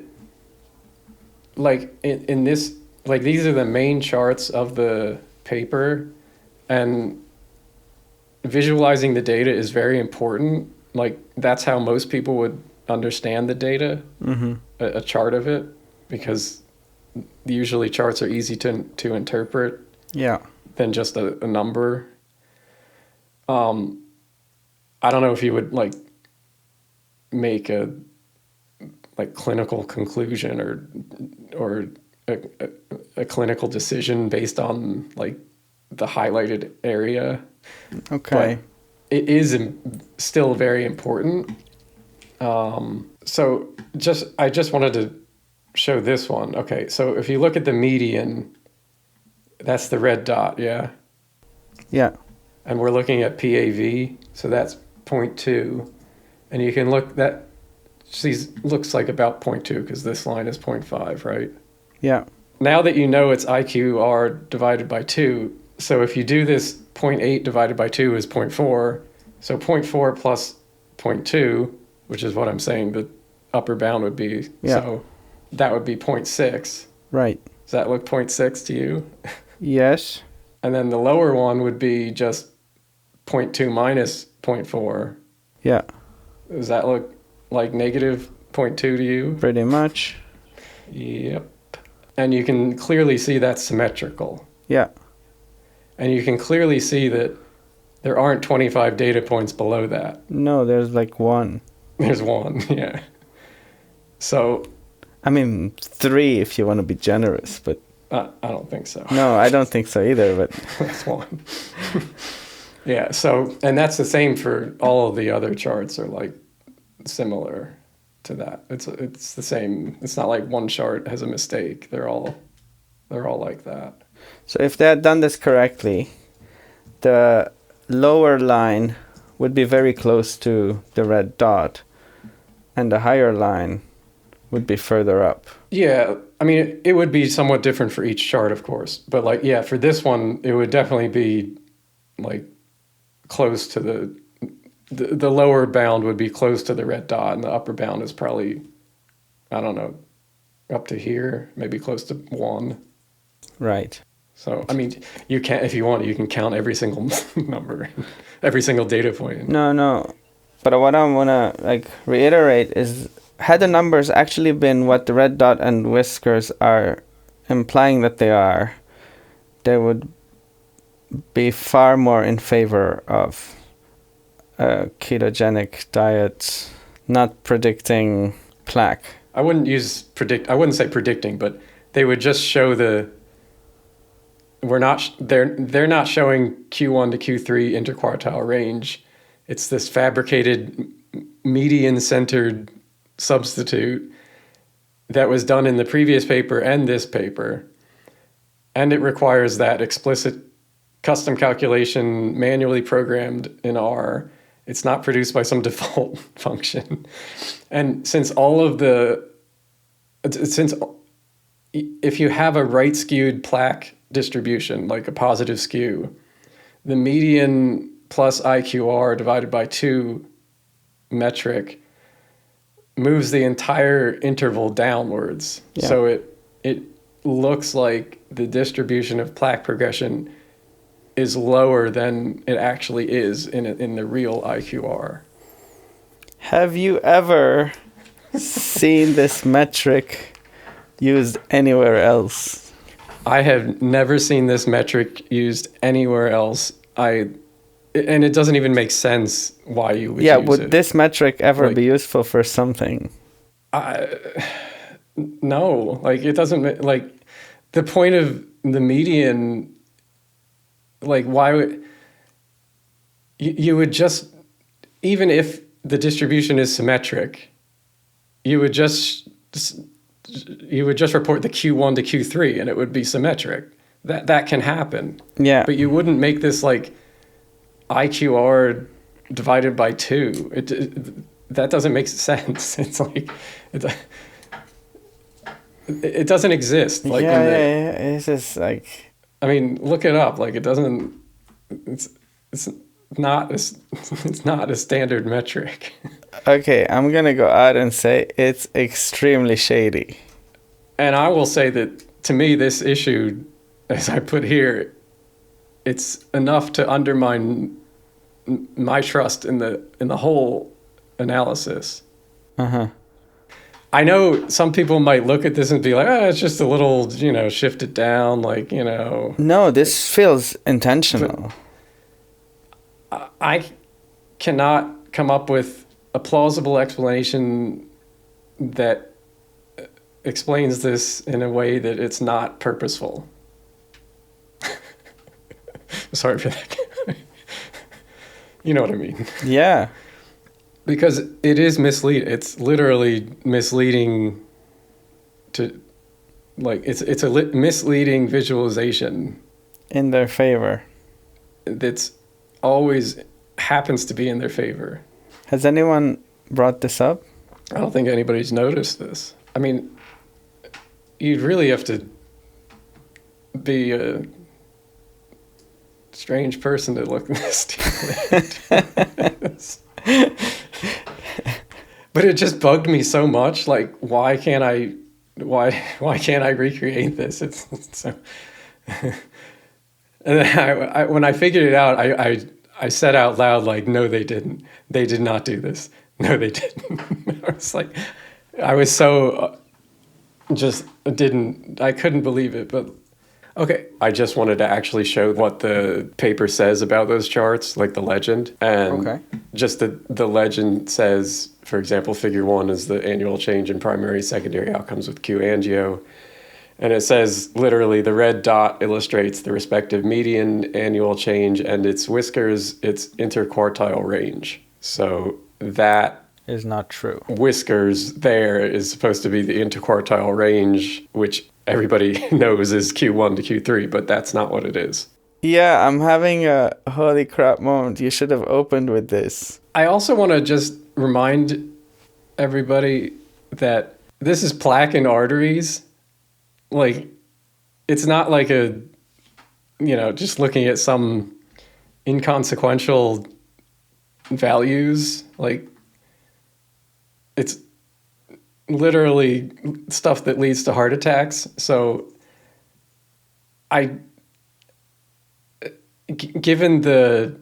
like, in this, like, these are the main charts of the paper, and visualizing the data is very important. Like, that's how most people would understand the data, a chart of it, because usually charts are easy to interpret than just a number. I don't know if you would, like, make a clinical conclusion or a clinical decision based on, like, the highlighted area. Okay. But it is still very important. So I just wanted to show this one. Okay, so if you look at the median, that's the red dot, yeah? Yeah. And we're looking at PAV, so that's 0.2. And you can look, that looks like about 0.2 because this line is 0.5, right? Yeah. Now that you know it's IQR divided by 2, so if you do this, 0.8 divided by 2 is 0.4. So 0.4 plus 0.2, which is what I'm saying the upper bound would be. Yeah. So that would be 0.6. Right. Does that look 0.6 to you? Yes. And then the lower one would be just 0.2 minus 0.4. Yeah, Does that look like negative 0.2 to you? pretty much. Yep. And you can clearly see that's symmetrical. Yeah. And you can clearly see that there aren't 25 data points below that. No, there's like one. There's one, yeah. So, I mean, 3 if you want to be generous, but I don't think so. no, I don't think so either, but That's one. Yeah, so, and that's the same for all of the other charts are like similar to that. It's the same. It's not like one chart has a mistake. They're all like that. so if they had done this correctly, the lower line would be very close to the red dot, and the higher line would be further up. Yeah, I mean, it would be somewhat different for each chart, of course. But like, yeah, for this one, it would definitely be like close to the lower bound would be close to the red dot, and the upper bound is probably, I don't know, up to here, maybe close to 1. Right. So, I mean, you can, if you want, you can count every single number, every single data point. No. But what I want to reiterate is, had the numbers actually been what the red dot and whiskers are implying that they are, they would be far more in favor of a ketogenic diet, not predicting plaque. I wouldn't say predicting, but they would just show they're not showing Q1 to Q3 interquartile range. It's this fabricated median-centered substitute that was done in the previous paper and this paper. And it requires that explicit custom calculation manually programmed in R. It's not produced by some default function. And since if you have a right skewed plaque distribution, like a positive skew, the median plus IQR divided by 2 metric moves the entire interval downwards. Yeah. So it looks like the distribution of plaque progression is lower than it actually is in the real IQR. Have you ever seen this metric used anywhere else? I have never seen this metric used anywhere else. And it doesn't even make sense why you would use it. Would this metric ever be useful for something? No, like it doesn't, like the point of the median, like why would you would just, even if the distribution is symmetric, you would just report the Q1 to Q3 and it would be symmetric. That can happen. Yeah. But you wouldn't make this like IQR divided by 2. That doesn't make sense. It's like it doesn't exist. Like It's just like, I mean, look it up. Like it doesn't. It's not a standard metric. okay, I'm gonna go out and say it's extremely shady. And I will say that to me, this issue, as I put here, it's enough to undermine my trust in the whole analysis. Uh-huh. I know some people might look at this and be like, it's just a little, shifted down, like, No, this feels intentional. I cannot come up with a plausible explanation that explains this in a way that it's not purposeful. Sorry for that. You know what I mean? Yeah. Because it is misleading. It's literally misleading to, like, it's a misleading visualization. In their favor. That's always happens to be in their favor. Has anyone brought this up? I don't think anybody's noticed this. I mean, you'd really have to be a strange person to look this stupid. But it just bugged me so much. Like, why can't I recreate this? It's so And then when I figured it out, I said out loud, like, no, they didn't. They did not do this. No, they didn't. I was like, I was so I couldn't believe it. But okay, I just wanted to actually show what the paper says about those charts, like the legend. And just the legend says, for example, figure 1 is the annual change in primary secondary outcomes with Q angio. And it says literally the red dot illustrates the respective median annual change and its whiskers, its interquartile range. So that is not true. Whiskers there is supposed to be the interquartile range, which everybody knows is Q1 to Q3, but that's not what it is. Yeah, I'm having a holy crap moment. You should have opened with this. I also want to just remind everybody that this is plaque and arteries. Like, it's not like just looking at some inconsequential values. Like, it's literally stuff that leads to heart attacks. So given the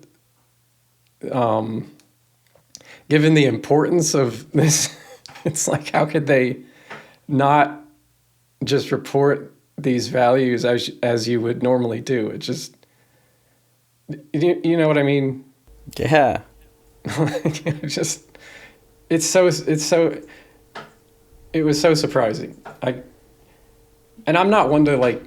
importance of this, it's like, how could they not just report these values as you would normally do? It just, you know what I mean? Yeah. It was so surprising. And I'm not one to like,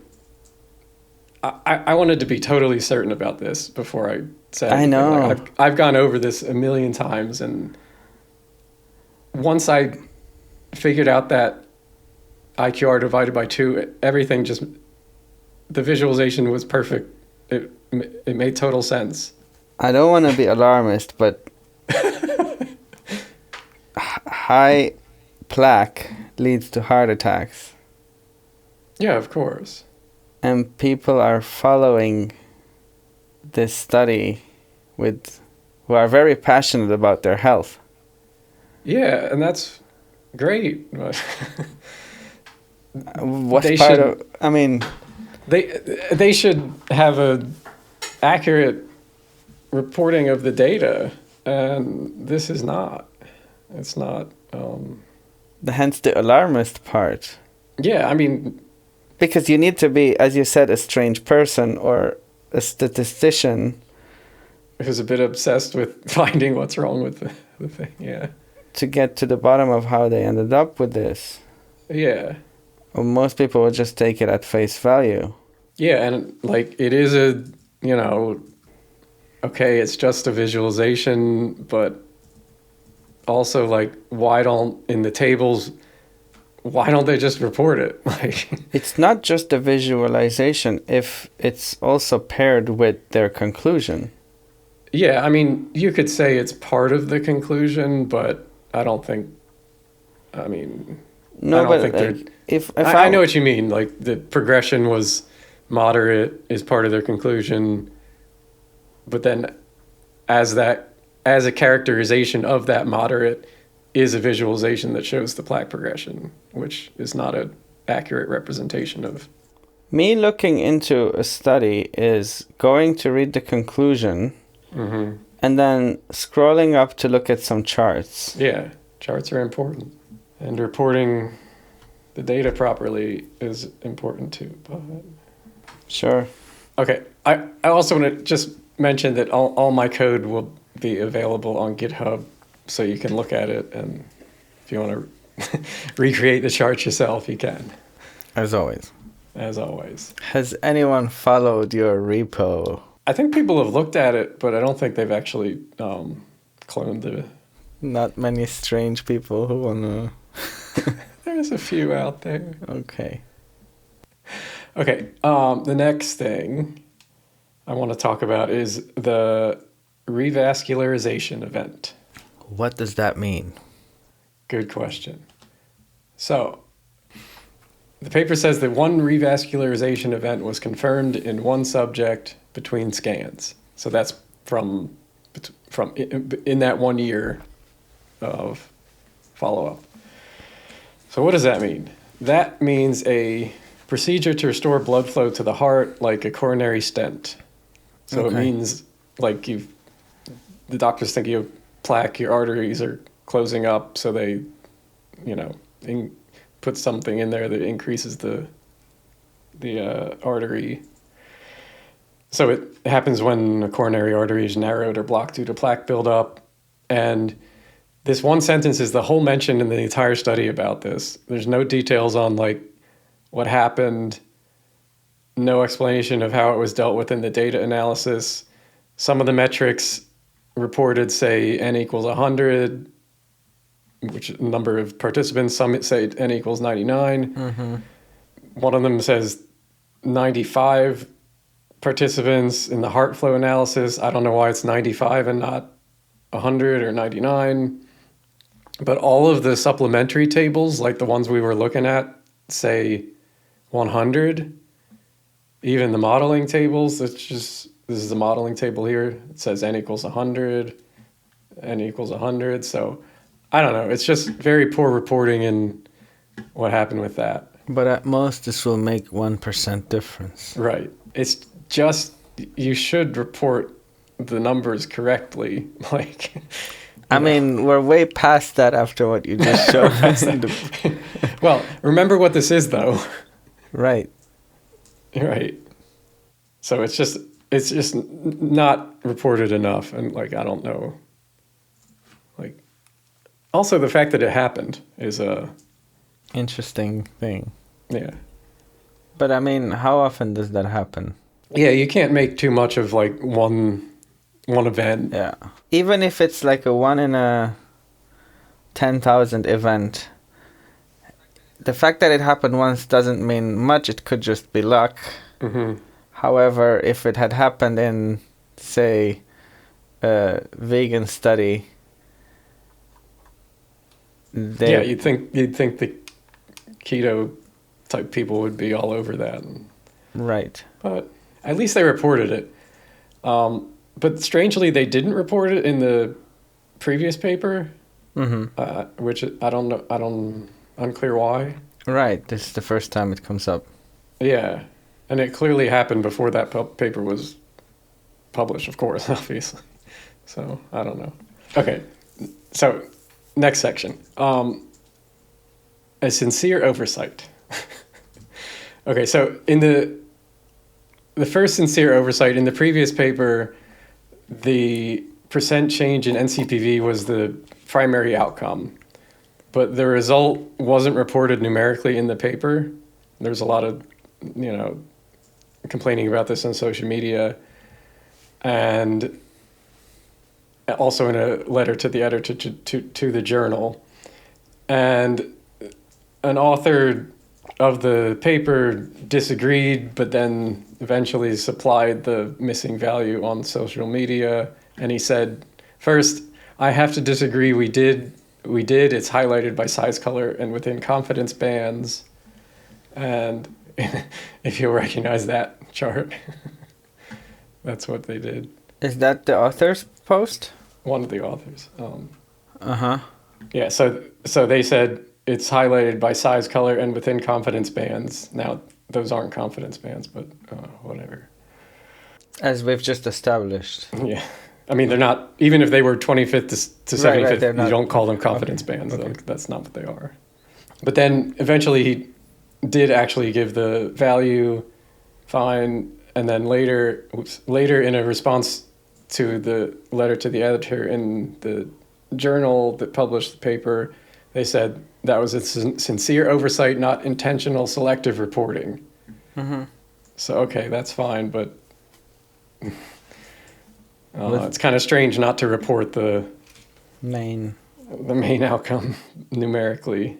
I wanted to be totally certain about this before I said anything. I know. Like, I've gone over this a million times, and once I figured out that IQR divided by 2, everything just, the visualization was perfect. It made total sense. I don't want to be alarmist, but high plaque leads to heart attacks. Yeah, of course. And people are following this study who are very passionate about their health. Yeah, and that's great. They should have a accurate reporting of the data, and this is not. It's not. Hence the alarmist part. Yeah, I mean, because you need to be, as you said, a strange person or a statistician who's a bit obsessed with finding what's wrong with the thing. Yeah. To get to the bottom of how they ended up with this. Yeah. Well, most people would just take it at face value. Yeah, and like it is okay, it's just a visualization, but also like why don't they just report it? Like, it's not just a visualization if it's also paired with their conclusion. Yeah, I mean, you could say it's part of the conclusion, but I don't think. I mean, no, I don't think if I know what you mean. Like the progression was moderate is part of their conclusion, but then as a characterization of that moderate is a visualization that shows the plaque progression, which is not an accurate representation of. Me looking into a study is going to read the conclusion. Mm-hmm. And then scrolling up to look at some charts. Yeah, charts are important. And reporting the data properly is important too. But... Sure. Okay, I also want to just mention that all my code will be available on GitHub, so you can look at it, and if you want to recreate the chart yourself, you can. As always. As always. Has anyone followed your repo? I think people have looked at it, but I don't think they've actually cloned the... Not many strange people who want to... There's a few out there. Okay. Okay, the next thing I want to talk about is the Revascularization Event. What does that mean? Good question. So, the paper says that one revascularization event was confirmed in one subject between scans. So that's from in that 1 year of follow-up. So what does that mean? That means a procedure to restore blood flow to the heart, like a coronary stent, So it means like the doctors think you have plaque, your arteries are closing up, so they, put something in there that increases the artery. So it happens when a coronary artery is narrowed or blocked due to plaque buildup. And this one sentence is the whole mention in the entire study about this. There's no details on like what happened, no explanation of how it was dealt with in the data analysis. Some of the metrics reported say n equals 100, which number of participants. Some say n equals 99. Mm-hmm. One of them says 95 participants in the heart flow analysis. I don't know why it's 95 and not 100 or 99. But all of the supplementary tables, like the ones we were looking at, say 100. Even the modeling tables, this is the modeling table here. It says n equals 100, n equals 100. So I don't know. It's just very poor reporting in what happened with that. But at most, this will make 1% difference. Right. It's just, you should report the numbers correctly. Like, I mean, we're way past that after what you just showed us. Well, remember what this is, though. Right. Right. So it's just not reported enough. And like, I don't know. Like, also the fact that it happened is a interesting thing. Yeah. But I mean, how often does that happen? Yeah, you can't make too much of like one event. Yeah. Even if it's like a 1 in a 10,000 event, the fact that it happened once doesn't mean much. It could just be luck. Mm-hmm. However, if it had happened in, say, a vegan study, you'd think the keto type people would be all over that. Right. But at least they reported it. But strangely, they didn't report it in the previous paper, which I don't know. Unclear why. Right. This is the first time it comes up. Yeah. And it clearly happened before that paper was published, of course, obviously. So, I don't know. Okay. So, next section. A sincere oversight. Okay, so in the first sincere oversight, in the previous paper, the percent change in NCPV was the primary outcome. But the result wasn't reported numerically in the paper. There's a lot of, complaining about this on social media. And also in a letter to the editor to the journal. And an author of the paper disagreed, but then eventually supplied the missing value on social media. And he said, first, I have to disagree. We did. It's highlighted by size, color, and within confidence bands. And if you'll recognize that chart, that's what they did. Is that the author's post? One of the authors. Uh-huh. Yeah, so they said it's highlighted by size, color, and within confidence bands. Now, those aren't confidence bands, but whatever. As we've just established. Yeah. I mean, they're not, even if they were 25th to 75th, right, you don't call them confidence bands. Okay. That's not what they are. But then eventually he did actually give the value, fine, and then later in a response to the letter to the editor in the journal that published the paper, they said that was a sincere oversight, not intentional selective reporting. Mm-hmm. So, okay, that's fine, but it's kind of strange not to report the main outcome numerically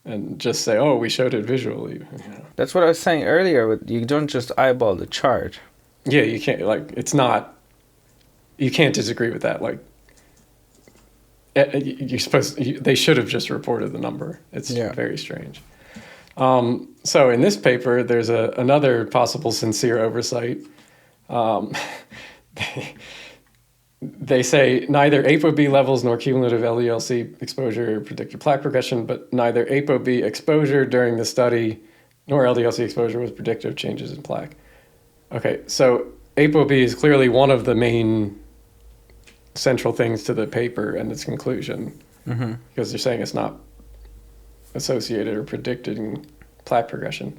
and just say, oh, we showed it visually. That's what I was saying earlier. You don't just eyeball the chart. Yeah, you can't, you can't disagree with that. Like, they should have just reported the number. It's very strange. So in this paper, there's another possible sincere oversight. They say neither ApoB levels nor cumulative LDL-C exposure predicted plaque progression, but neither ApoB exposure during the study nor LDL-C exposure was predictive of changes in plaque. Okay, so ApoB is clearly one of the main central things to the paper and its conclusion, because they're saying it's not associated or predicting plaque progression.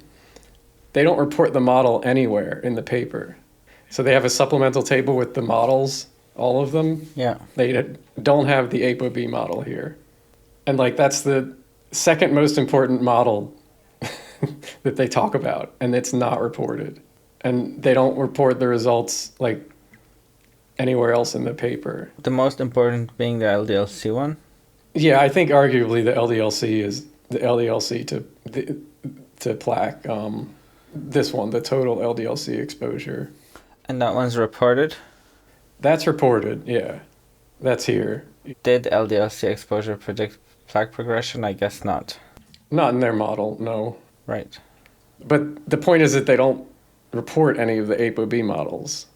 They don't report the model anywhere in the paper. So they have a supplemental table with the models, all of them. Yeah. They don't have the ApoB model here. And like that's the second most important model that they talk about, and it's not reported. And they don't report the results like anywhere else in the paper. The most important being the LDL-C one? Yeah, I think arguably the LDL-C is the LDL-C to plaque. This one, the total LDL-C exposure. And that one's reported? That's reported, yeah. That's here. Did LDL-C exposure predict plaque progression? I guess not. Not in their model, no. Right. But the point is that they don't report any of the ApoB models.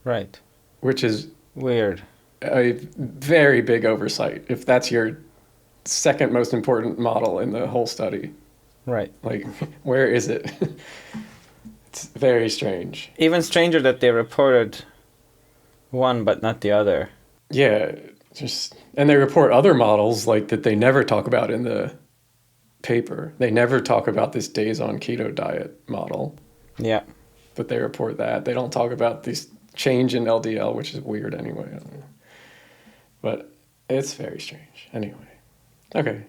Right. Which is weird. A very big oversight if that's your second most important model in the whole study. Right. Like, where is it? It's very strange. Even stranger that they reported one but not the other. Yeah, and they report other models like that they never talk about in the paper. They never talk about this days on keto diet model. Yeah. But they report that. They don't talk about this change in LDL, which is weird anyway. But it's very strange. Anyway. Okay.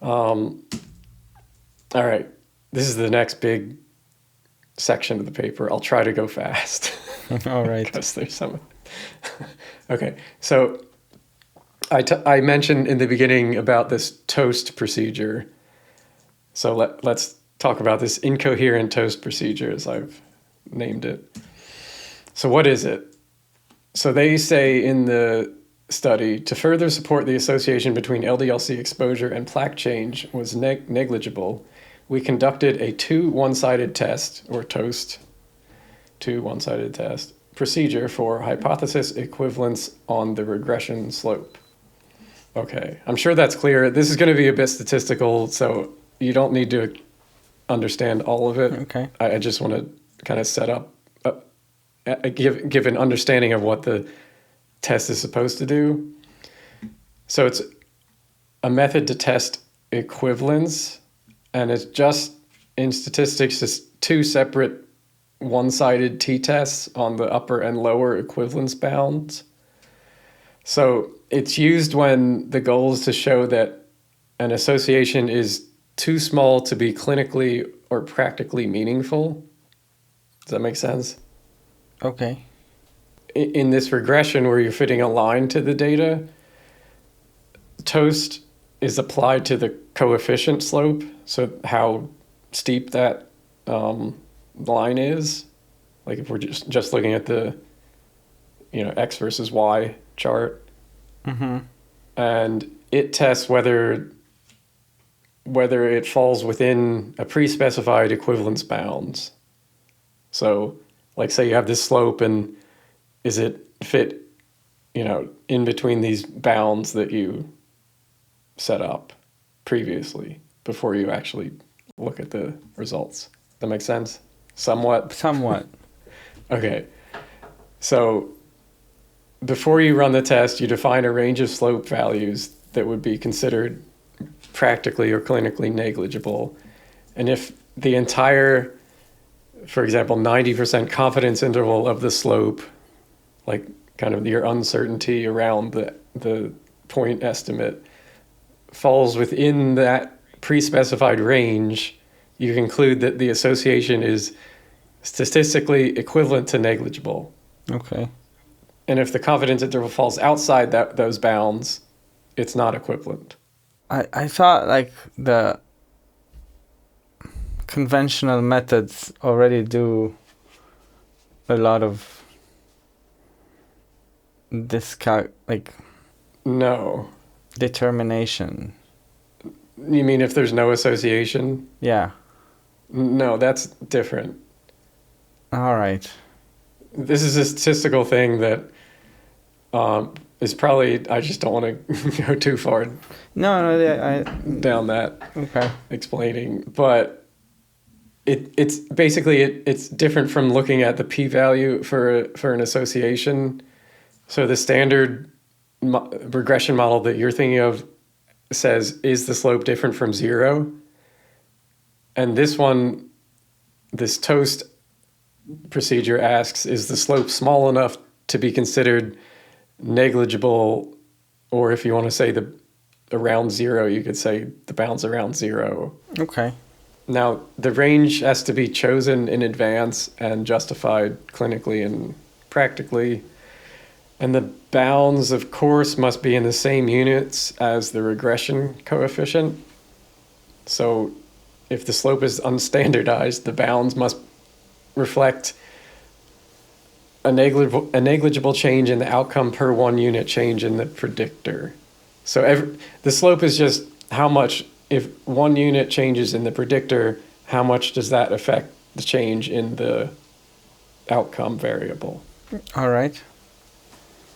All right. This is the next big section of the paper. I'll try to go fast. All right. Because there's some. Okay. So I mentioned in the beginning about this TOST procedure. So let's talk about this incoherent TOST procedure, as I've named it. So what is it? So they say in the study, to further support the association between LDL-C exposure and plaque change was negligible, we conducted a two one-sided test, or TOST, two one-sided test, procedure for hypothesis equivalence on the regression slope. Okay, I'm sure that's clear. This is going to be a bit statistical, so you don't need to understand all of it. Okay. I just want to kind of set up, give an understanding of what the test is supposed to do. So it's a method to test equivalence, and it's just in statistics, it's two separate one-sided t-tests on the upper and lower equivalence bounds. So it's used when the goal is to show that an association is too small to be clinically or practically meaningful. Does that make sense? Okay. In this regression where you're fitting a line to the data, TOST is applied to the coefficient slope, so how steep that line is. Like if we're just looking at the X versus Y chart. Mm-hmm. And it tests whether it falls within a pre-specified equivalence bounds. So like say you have this slope, and is it fit, in between these bounds that you set up previously before you actually look at the results? Does that make sense? Somewhat? Somewhat. Okay. So before you run the test, you define a range of slope values that would be considered practically or clinically negligible. And if the entire, for example, 90% confidence interval of the slope, like kind of your uncertainty around the point estimate, falls within that pre-specified range, you conclude that the association is statistically equivalent to negligible. Okay. And if the confidence interval falls outside those bounds, it's not equivalent. I thought like the conventional methods already do a lot of this No. determination. You mean if there's no association? Yeah. No, that's different. All right. This is a statistical thing that is probably, I just don't want to go too far No, down that okay. explaining. But it's basically it's different from looking at the p-value for an association. So the standard regression model that you're thinking of says, is the slope different from 0? And this one, this TOST procedure asks, is the slope small enough to be considered negligible? Or if you want to say around 0, you could say the bound's around 0. Okay. Now, the range has to be chosen in advance and justified clinically and practically. And the bounds, of course, must be in the same units as the regression coefficient. So if the slope is unstandardized, the bounds must reflect a negligible change in the outcome per 1 unit change in the predictor. So the slope is just how much, if 1 unit changes in the predictor, how much does that affect the change in the outcome variable? All right.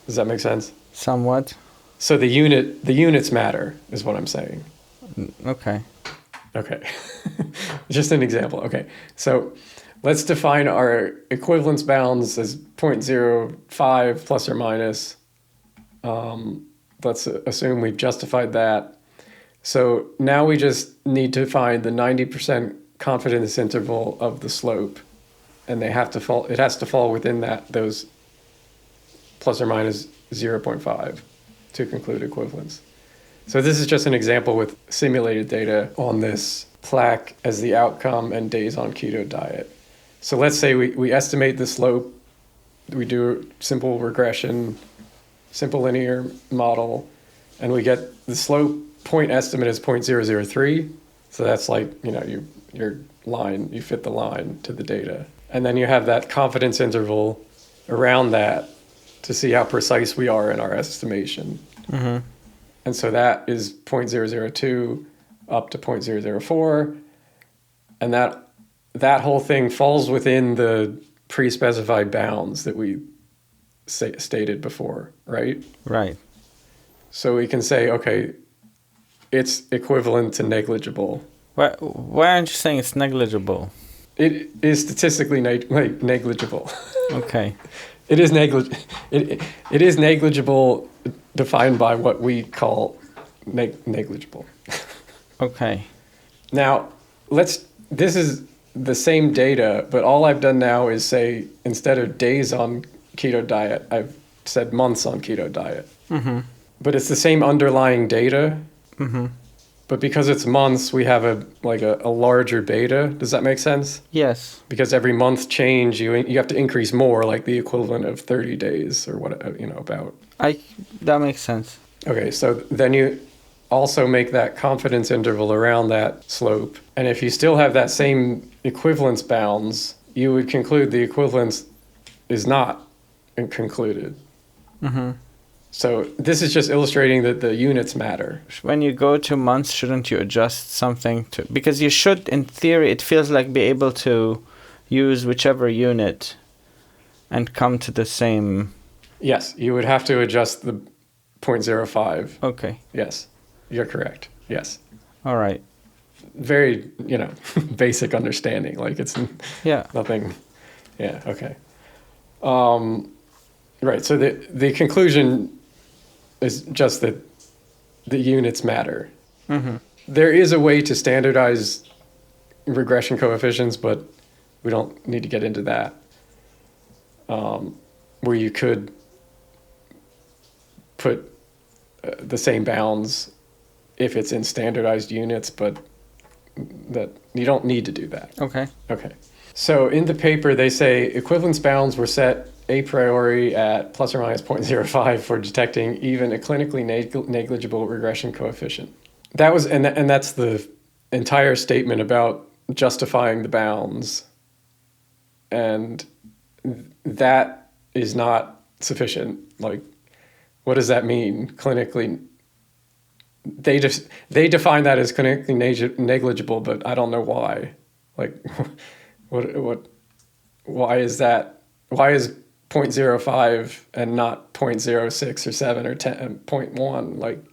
Does that make sense? Somewhat. So the units matter, is what I'm saying. Okay. Okay. Just an example. Okay. So let's define our equivalence bounds as 0.05 plus or minus. Let's assume we've justified that. So now we just need to find the 90% confidence interval of the slope, and it has to fall within those plus or minus 0.5 to conclude equivalence. So this is just an example with simulated data on this plaque as the outcome and days on keto diet. So let's say we estimate the slope, we do simple regression, simple linear model, and we get the slope point estimate is 0.003. So that's like, your line, you fit the line to the data. And then you have that confidence interval around that to see how precise we are in our estimation. Mm-hmm. And so that is 0.002 up to 0.004. And that whole thing falls within the pre-specified bounds that we stated before, right? Right. So we can say, okay, it's equivalent to negligible. Why aren't you saying it's negligible? It is statistically negligible. Okay. It is it is negligible, defined by what we call negligible. Okay. Now, this is the same data, but all I've done now is say, instead of days on keto diet, I've said months on keto diet. Mm-hmm. But it's the same underlying data. Mm-hmm. But because it's months, we have a larger beta. Does that make sense? Yes. Because every month change, you have to increase more, like the equivalent of 30 days or what, about. That makes sense. Okay, so then you also make that confidence interval around that slope. And if you still have that same equivalence bounds, you would conclude the equivalence is not concluded. Mm-hmm. So this is just illustrating that the units matter. When you go to months, shouldn't you adjust something to... Because you should, in theory, it feels like be able to use whichever unit and come to the same... Yes, you would have to adjust the 0.05. Okay. Yes, you're correct. Yes. All right. Very, basic understanding. Like it's nothing. Yeah, okay. Right, so the conclusion is just that the units matter. Mm-hmm. There is a way to standardize regression coefficients, but we don't need to get into that, where you could put the same bounds if it's in standardized units, but that you don't need to do that. Okay. Okay. So in the paper, they say equivalence bounds were set a priori at plus or minus 0.05 for detecting even a clinically negligible regression coefficient. And that's the entire statement about justifying the bounds. And that is not sufficient. Like, what does that mean? Clinically, they define that as clinically negligible, but I don't know why. Like, why is that? Why is 0.05 and not 0.06 or 7 or 0.1? Like,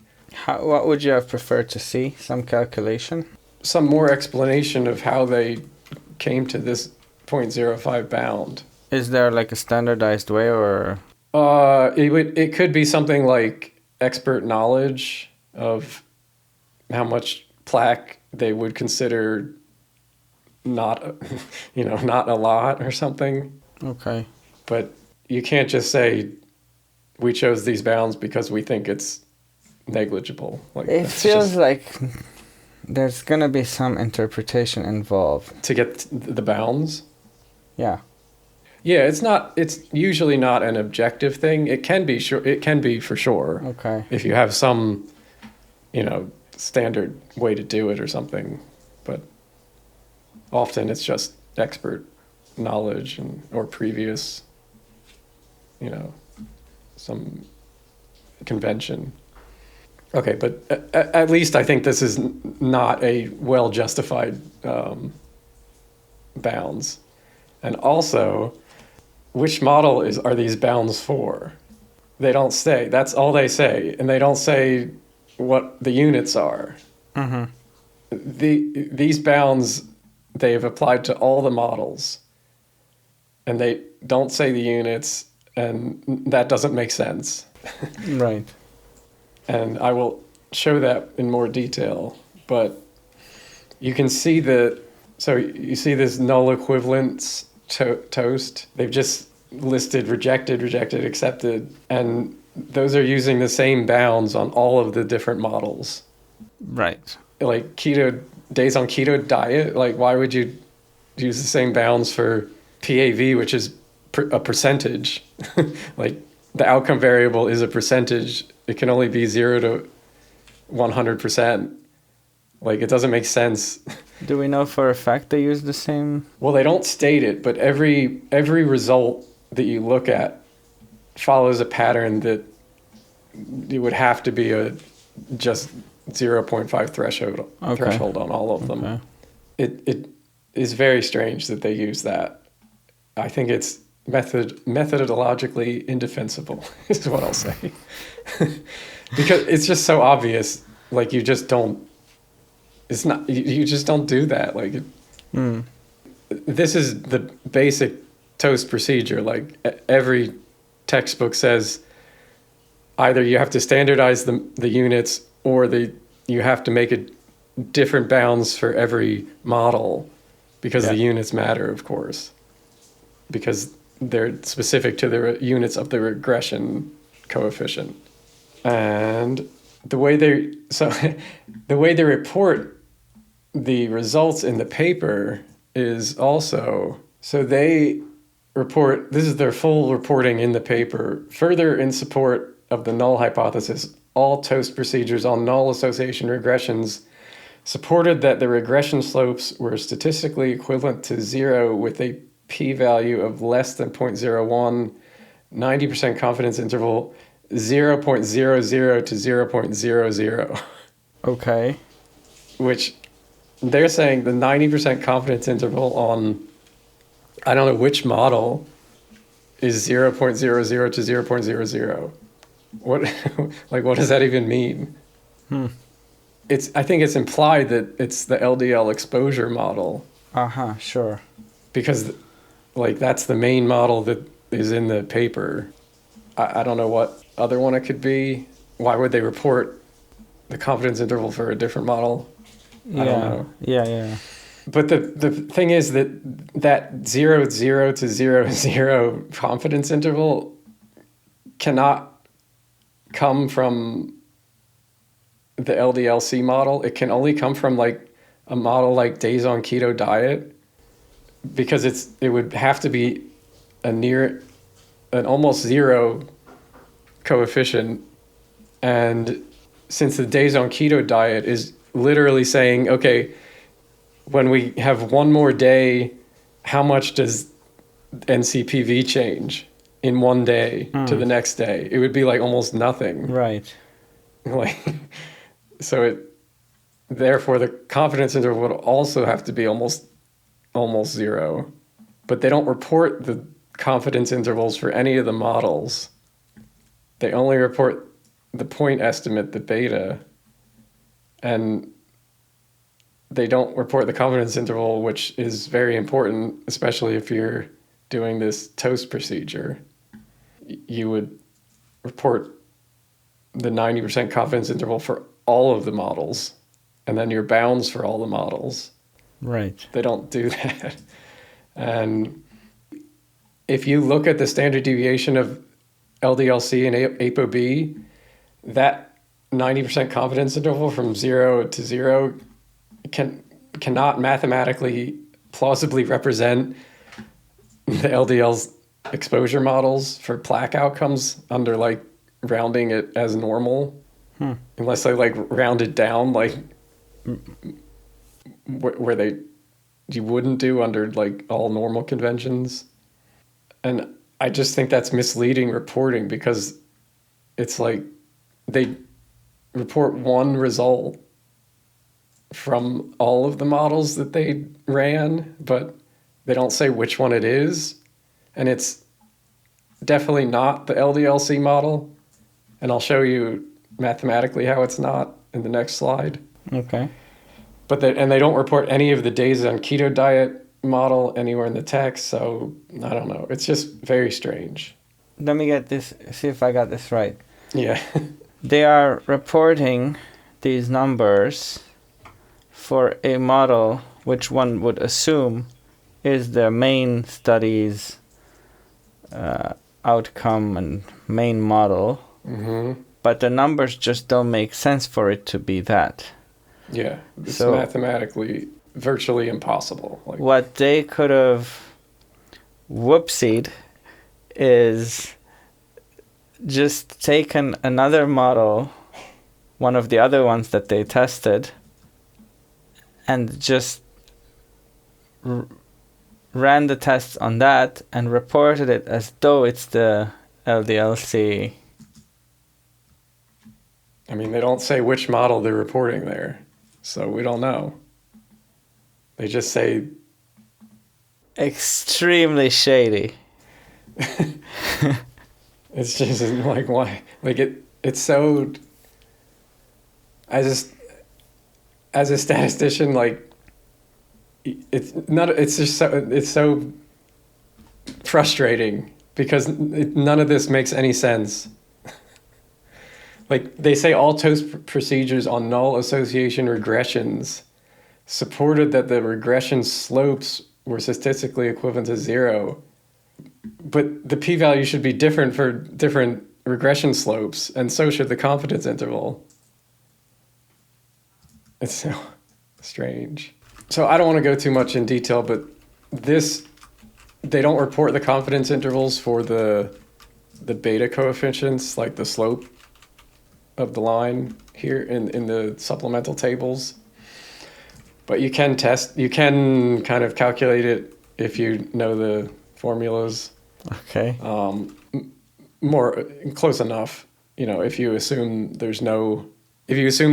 what would you have preferred to see? Some calculation? Some more explanation of how they came to this 0.05 bound. Is there like a standardized way, or? It could be something like expert knowledge of how much plaque they would consider not, not a lot or something. Okay. But you can't just say we chose these bounds because we think it's negligible. Like, It feels like there's gonna be some interpretation involved. to get the bounds. Yeah. Yeah, it's usually not an objective thing. It can be for sure. Okay. If you have some, standard way to do it or something, but often it's just expert knowledge or previous, some convention. Okay, but at least I think this is not a well-justified bounds. And also, which model are these bounds for? They don't say. That's all they say. And they don't say what the units are. Mm-hmm. These bounds, they've applied to all the models. And they don't say the units, and that doesn't make sense. Right. And I will show that in more detail. But you can see so you see this null equivalence TOST. They've just listed rejected, accepted, and those are using the same bounds on all of the different models. Right. Like days on keto diet, like why would you use the same bounds for PAV, which is a percentage? Like the outcome variable is a percentage. It can only be 0 to 100%. Like it doesn't make sense. Do we know for a fact they use the same? Well, they don't state it, but every result that you look at follows a pattern that it would have to be a just 0.5 threshold on all of them. Okay. It is very strange that they use that. I think it's methodologically indefensible is what I'll say. Because it's just so obvious. Like you just don't. It's not. You just don't do that. Like. This is the basic TOST procedure. Like every textbook says, either you have to standardize the units or you have to make it different bounds for every model because the units matter, of course, because they're specific to the units of the regression coefficient. And the way they report the results in the paper is also, so they report, this is their full reporting in the paper, further in support of the null hypothesis, all TOST procedures on null association regressions supported that the regression slopes were statistically equivalent to 0 with a p-value of less than 0.01, 90% confidence interval 0.00 to 0.00. Okay. Which they're saying the 90% confidence interval on, I don't know which model, is 0.00 to 0.00. What does that even mean? I think it's implied that it's the LDL exposure model. Sure. Because that's the main model that is in the paper. I don't know what other one it could be. Why would they report the confidence interval for a different model? I don't know. Yeah. But the thing is that 0 to 0 confidence interval cannot come from the LDL-C model. It can only come from a model like days on keto diet, because it would have to be an almost 0 coefficient. And since the days on keto diet is literally saying, okay, when we have one more day, how much does NCPV change in one day to the next day? It would be almost nothing. Right. So therefore the confidence interval would also have to be almost 0. But they don't report the confidence intervals for any of the models. They only report the point estimate, the beta. And they don't report the confidence interval, which is very important, especially if you're doing this TOST procedure. You would report the 90% confidence interval for all of the models, and then your bounds for all the models. Right. They don't do that. And if you look at the standard deviation of LDL-C and ApoB, that 90% confidence interval from 0 to 0 cannot mathematically plausibly represent the LDL's exposure models for plaque outcomes under like rounding it as normal, unless they like round it down like where you wouldn't do under like all normal conventions. And I just think that's misleading reporting, because it's like they report one result from all of the models that they ran, but they don't say which one it is. And it's definitely not the LDL-C model. And I'll show you mathematically how it's not in the next slide. Okay. But they don't report any of the days on keto diet model anywhere in the text. So I don't know. It's just very strange. Let me get this, see if I got this right. Yeah. They are reporting these numbers for a model which one would assume is their main study's outcome and main model. Mm-hmm. But the numbers just don't make sense for it to be that. Yeah, it's mathematically virtually impossible. Like, what they could have whoopsied is just taken another model, one of the other ones that they tested, and just ran the tests on that and reported it as though it's the LDL-C. I mean, they don't say which model they're reporting there, so we don't know. They just say... Extremely shady. It's just like, why? Like, it's so... As a statistician, like, it's so frustrating, because none of this makes any sense. Like, they say all TOST procedures on null association regressions supported that the regression slopes were statistically equivalent to 0. But the p-value should be different for different regression slopes, and so should the confidence interval. It's so strange. So I don't want to go too much in detail, but they don't report the confidence intervals for the beta coefficients, like the slope of the line here in the supplemental tables. But you can kind of calculate it if you know the formulas. Okay. More close enough. You know, if you assume the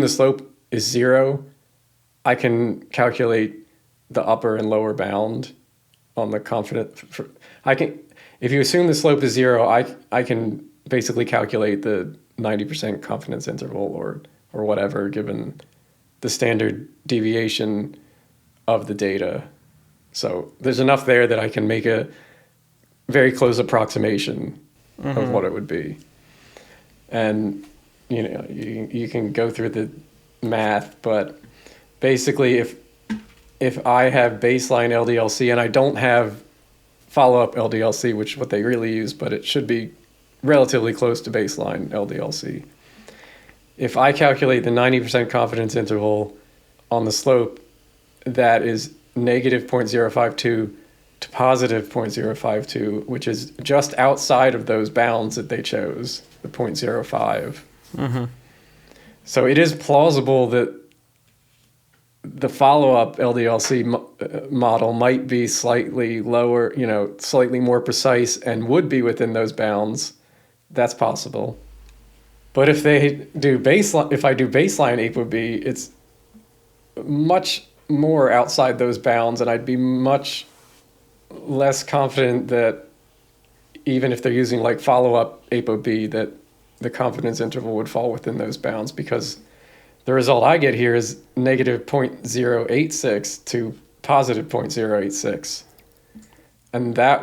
slope is 0, I can calculate the upper and lower bound on the confidence. If you assume the slope is 0, I can basically calculate the 90% confidence interval or whatever, given the standard deviation of the data. So there's enough there that I can make a very close approximation of what it would be. And, you know, you can go through the math, but basically if I have baseline LDL-C and I don't have follow-up LDL-C, which is what they really use, but it should be relatively close to baseline LDL-C. If I calculate the 90% confidence interval on the slope, that is negative 0.052 to positive 0.052, which is just outside of those bounds that they chose, the 0.05. Mm-hmm. So it is plausible that the follow-up LDL-C model might be slightly lower, you know, slightly more precise and would be within those bounds. That's possible. But if I do baseline ApoB, it's much more outside those bounds, and I'd be much less confident that even if they're using like follow-up ApoB, that the confidence interval would fall within those bounds, because the result I get here is negative 0.086 to positive 0.086. And that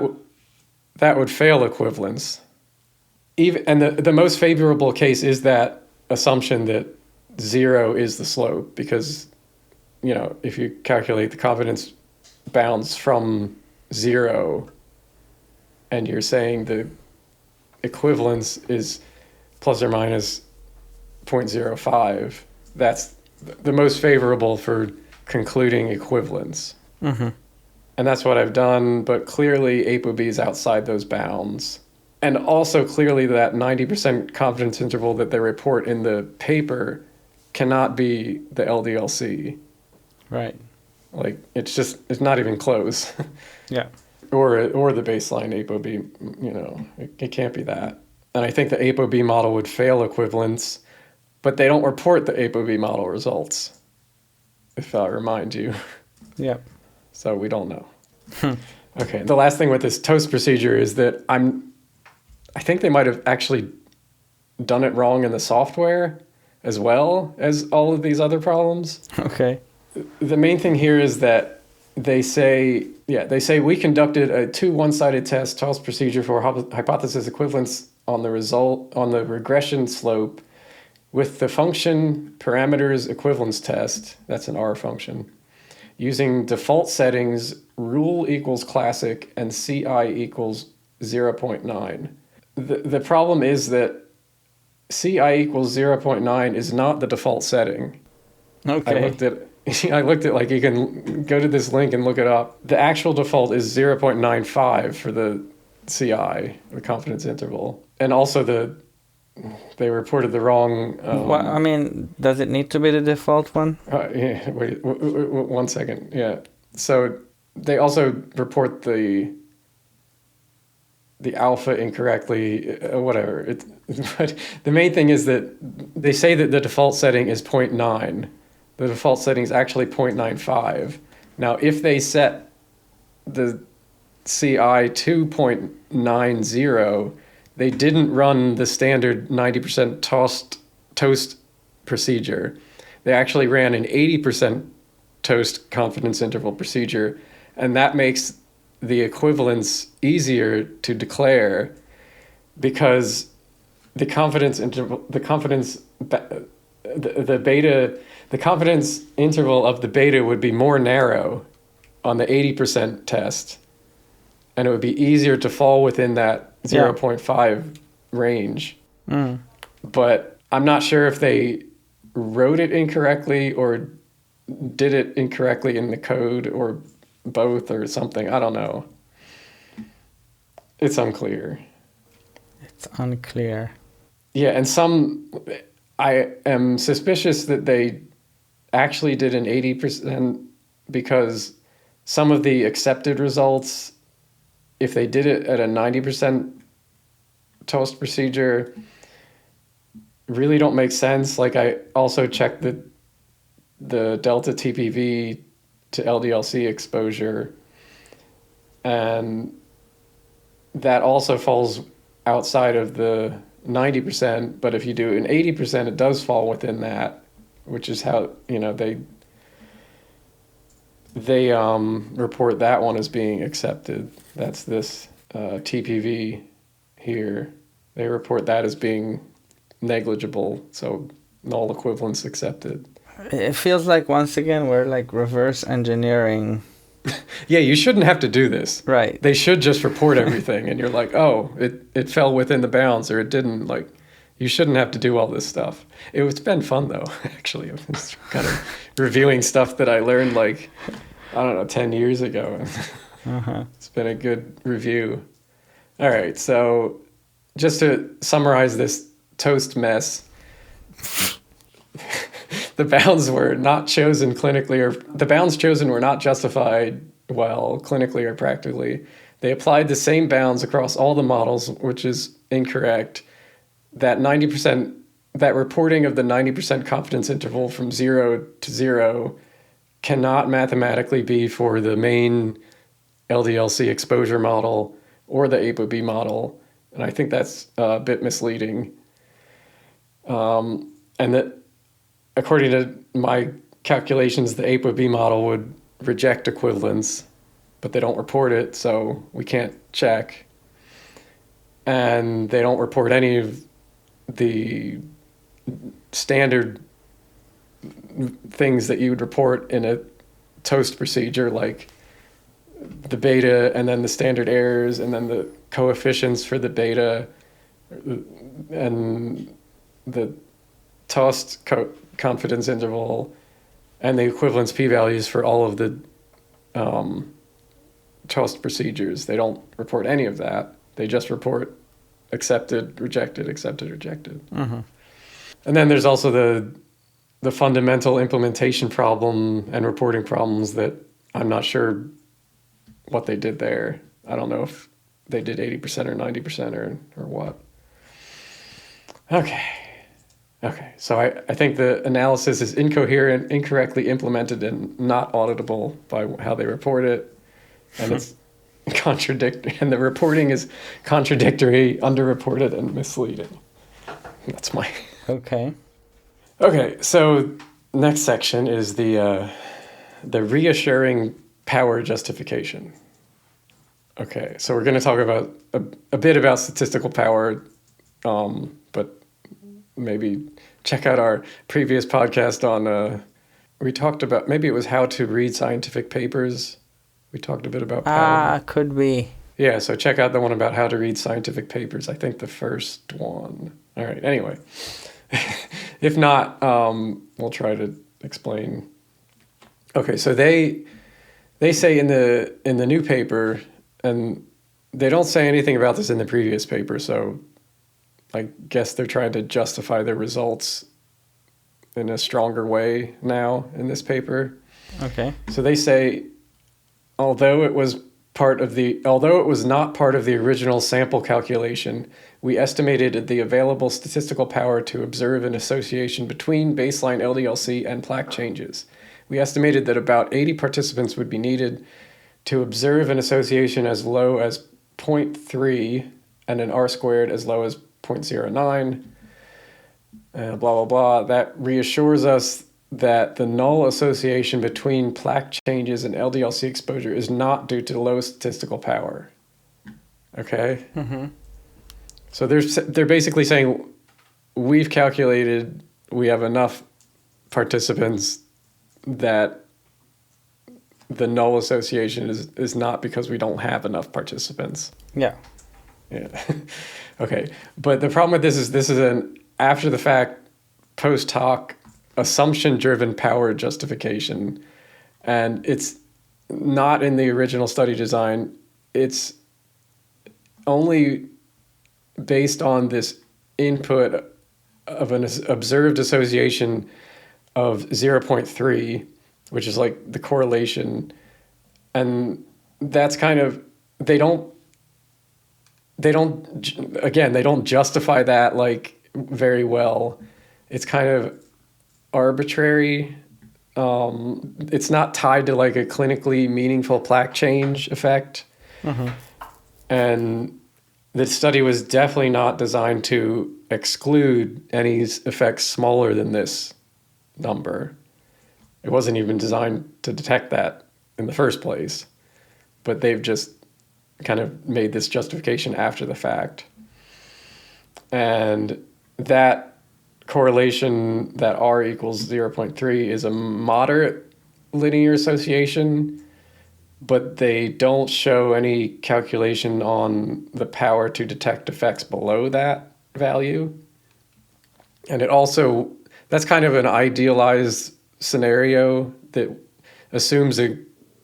would fail equivalence. And the most favorable case is that assumption that 0 is the slope, because, if you calculate the confidence bounds from 0 and you're saying the equivalence is plus or minus 0.05, that's the most favorable for concluding equivalence. Mm-hmm. And that's what I've done, but clearly ApoB is outside those bounds. And also clearly that 90% confidence interval that they report in the paper cannot be the LDL-C. Right. Like, it's not even close. Yeah. Or the baseline ApoB, it can't be that. And I think the ApoB model would fail equivalence, but they don't report the ApoB model results, if I remind you. Yeah. So we don't know. Okay, the last thing with this TOST procedure is that I think they might have actually done it wrong in the software as well as all of these other problems. Okay. The main thing here is that they say we conducted a 2 one-sided test TOST procedure for hypothesis equivalence on the regression slope with the function parameters equivalence test, that's an R function, using default settings rule equals classic and CI equals 0.9. The problem is that CI equals 0.9 is not the default setting. Okay. I looked at, like, you can go to this link and look it up. The actual default is 0.95 for the CI, the confidence interval. And also they reported the wrong... does it need to be the default one? Wait, 1 second. Yeah. So they also report the alpha incorrectly, whatever. But the main thing is that they say that the default setting is 0.9. The default setting is actually 0.95. Now, if they set the CI to 0.90, they didn't run the standard 90% TOST procedure. They actually ran an 80% TOST confidence interval procedure, and that makes the equivalence easier to declare because the confidence interval, the confidence interval of the beta would be more narrow on the 80% test, and it would be easier to fall within that 0.5 range. Mm. But I'm not sure if they wrote it incorrectly or did it incorrectly in the code or both or something. I don't know. It's unclear. It's unclear. Yeah, and I am suspicious that they actually did an 80% because some of the accepted results, if they did it at a 90% TOST procedure, really don't make sense. Like, I also checked the delta TPV to LDL-C exposure, and that also falls outside of the 90%, but if you do an 80%, it does fall within that, which is how, they report that one as being accepted. That's this TPV here. They report that as being negligible, so null equivalence accepted. It feels like, once again, we're like reverse engineering. Yeah, you shouldn't have to do this. Right. They should just report everything, and you're like, oh, it fell within the bounds, or it didn't. Like, you shouldn't have to do all this stuff. It's been fun, though, actually. I was kind of reviewing stuff that I learned, 10 years ago. Uh-huh. It's been a good review. All right, so just to summarize this TOST mess, the bounds were not chosen clinically, or the bounds chosen were not justified well clinically or practically. They applied the same bounds across all the models, which is incorrect. That reporting of the 90% confidence interval from 0 to 0 cannot mathematically be for the main LDL-C exposure model or the ApoB model. And I think that's a bit misleading. And that according to my calculations, the ApoB model would reject equivalence, but they don't report it, so we can't check. And they don't report any of the standard things that you would report in a TOST procedure, like the beta and then the standard errors and then the coefficients for the beta and the TOST confidence interval and the equivalence p-values for all of the TOST procedures. They don't report any of that. They just report accepted, rejected, accepted, rejected. Mm-hmm. And then there's also the fundamental implementation problem and reporting problems that I'm not sure what they did there. I don't know if they did 80% or 90% or what. Okay, so I think the analysis is incoherent, incorrectly implemented, and not auditable by how they report it. And it's contradictory, and the reporting is contradictory, underreported, and misleading. That's my... Okay. Okay, so next section is the reassuring power justification. Okay, so we're going to talk about a bit about statistical power, but maybe check out our previous podcast on, we talked about, maybe it was how to read scientific papers. We talked a bit about power. Could be. Yeah, so check out the one about how to read scientific papers. I think the first one. All right, anyway. If not, we'll try to explain. Okay, so they say in the new paper, and they don't say anything about this in the previous paper, so I guess they're trying to justify their results in a stronger way now in this paper. Okay. So they say, although it was not part of the original sample calculation, we estimated the available statistical power to observe an association between baseline LDL-C and plaque changes. We estimated that about 80 participants would be needed to observe an association as low as 0.3 and an R-squared as low as 0.09. Blah, blah, blah. That reassures us that the null association between plaque changes and LDL-C exposure is not due to low statistical power. Okay? Mm-hmm. So they're basically saying we've calculated we have enough participants that the null association is not because we don't have enough participants. Yeah. Yeah. Okay. But the problem with this is an after the fact, post hoc, assumption driven power justification. And it's not in the original study design. It's only based on this input of an observed association of 0.3, which is like the correlation. And that's kind of, they don't justify that like very well. It's kind of arbitrary. It's not tied to like a clinically meaningful plaque change effect. Mm-hmm. And the study was definitely not designed to exclude any effects smaller than this number. It wasn't even designed to detect that in the first place. But they've just kind of made this justification after the fact. And that correlation, that R equals 0.3, is a moderate linear association, but they don't show any calculation on the power to detect effects below that value. And it also, that's kind of an idealized scenario that assumes a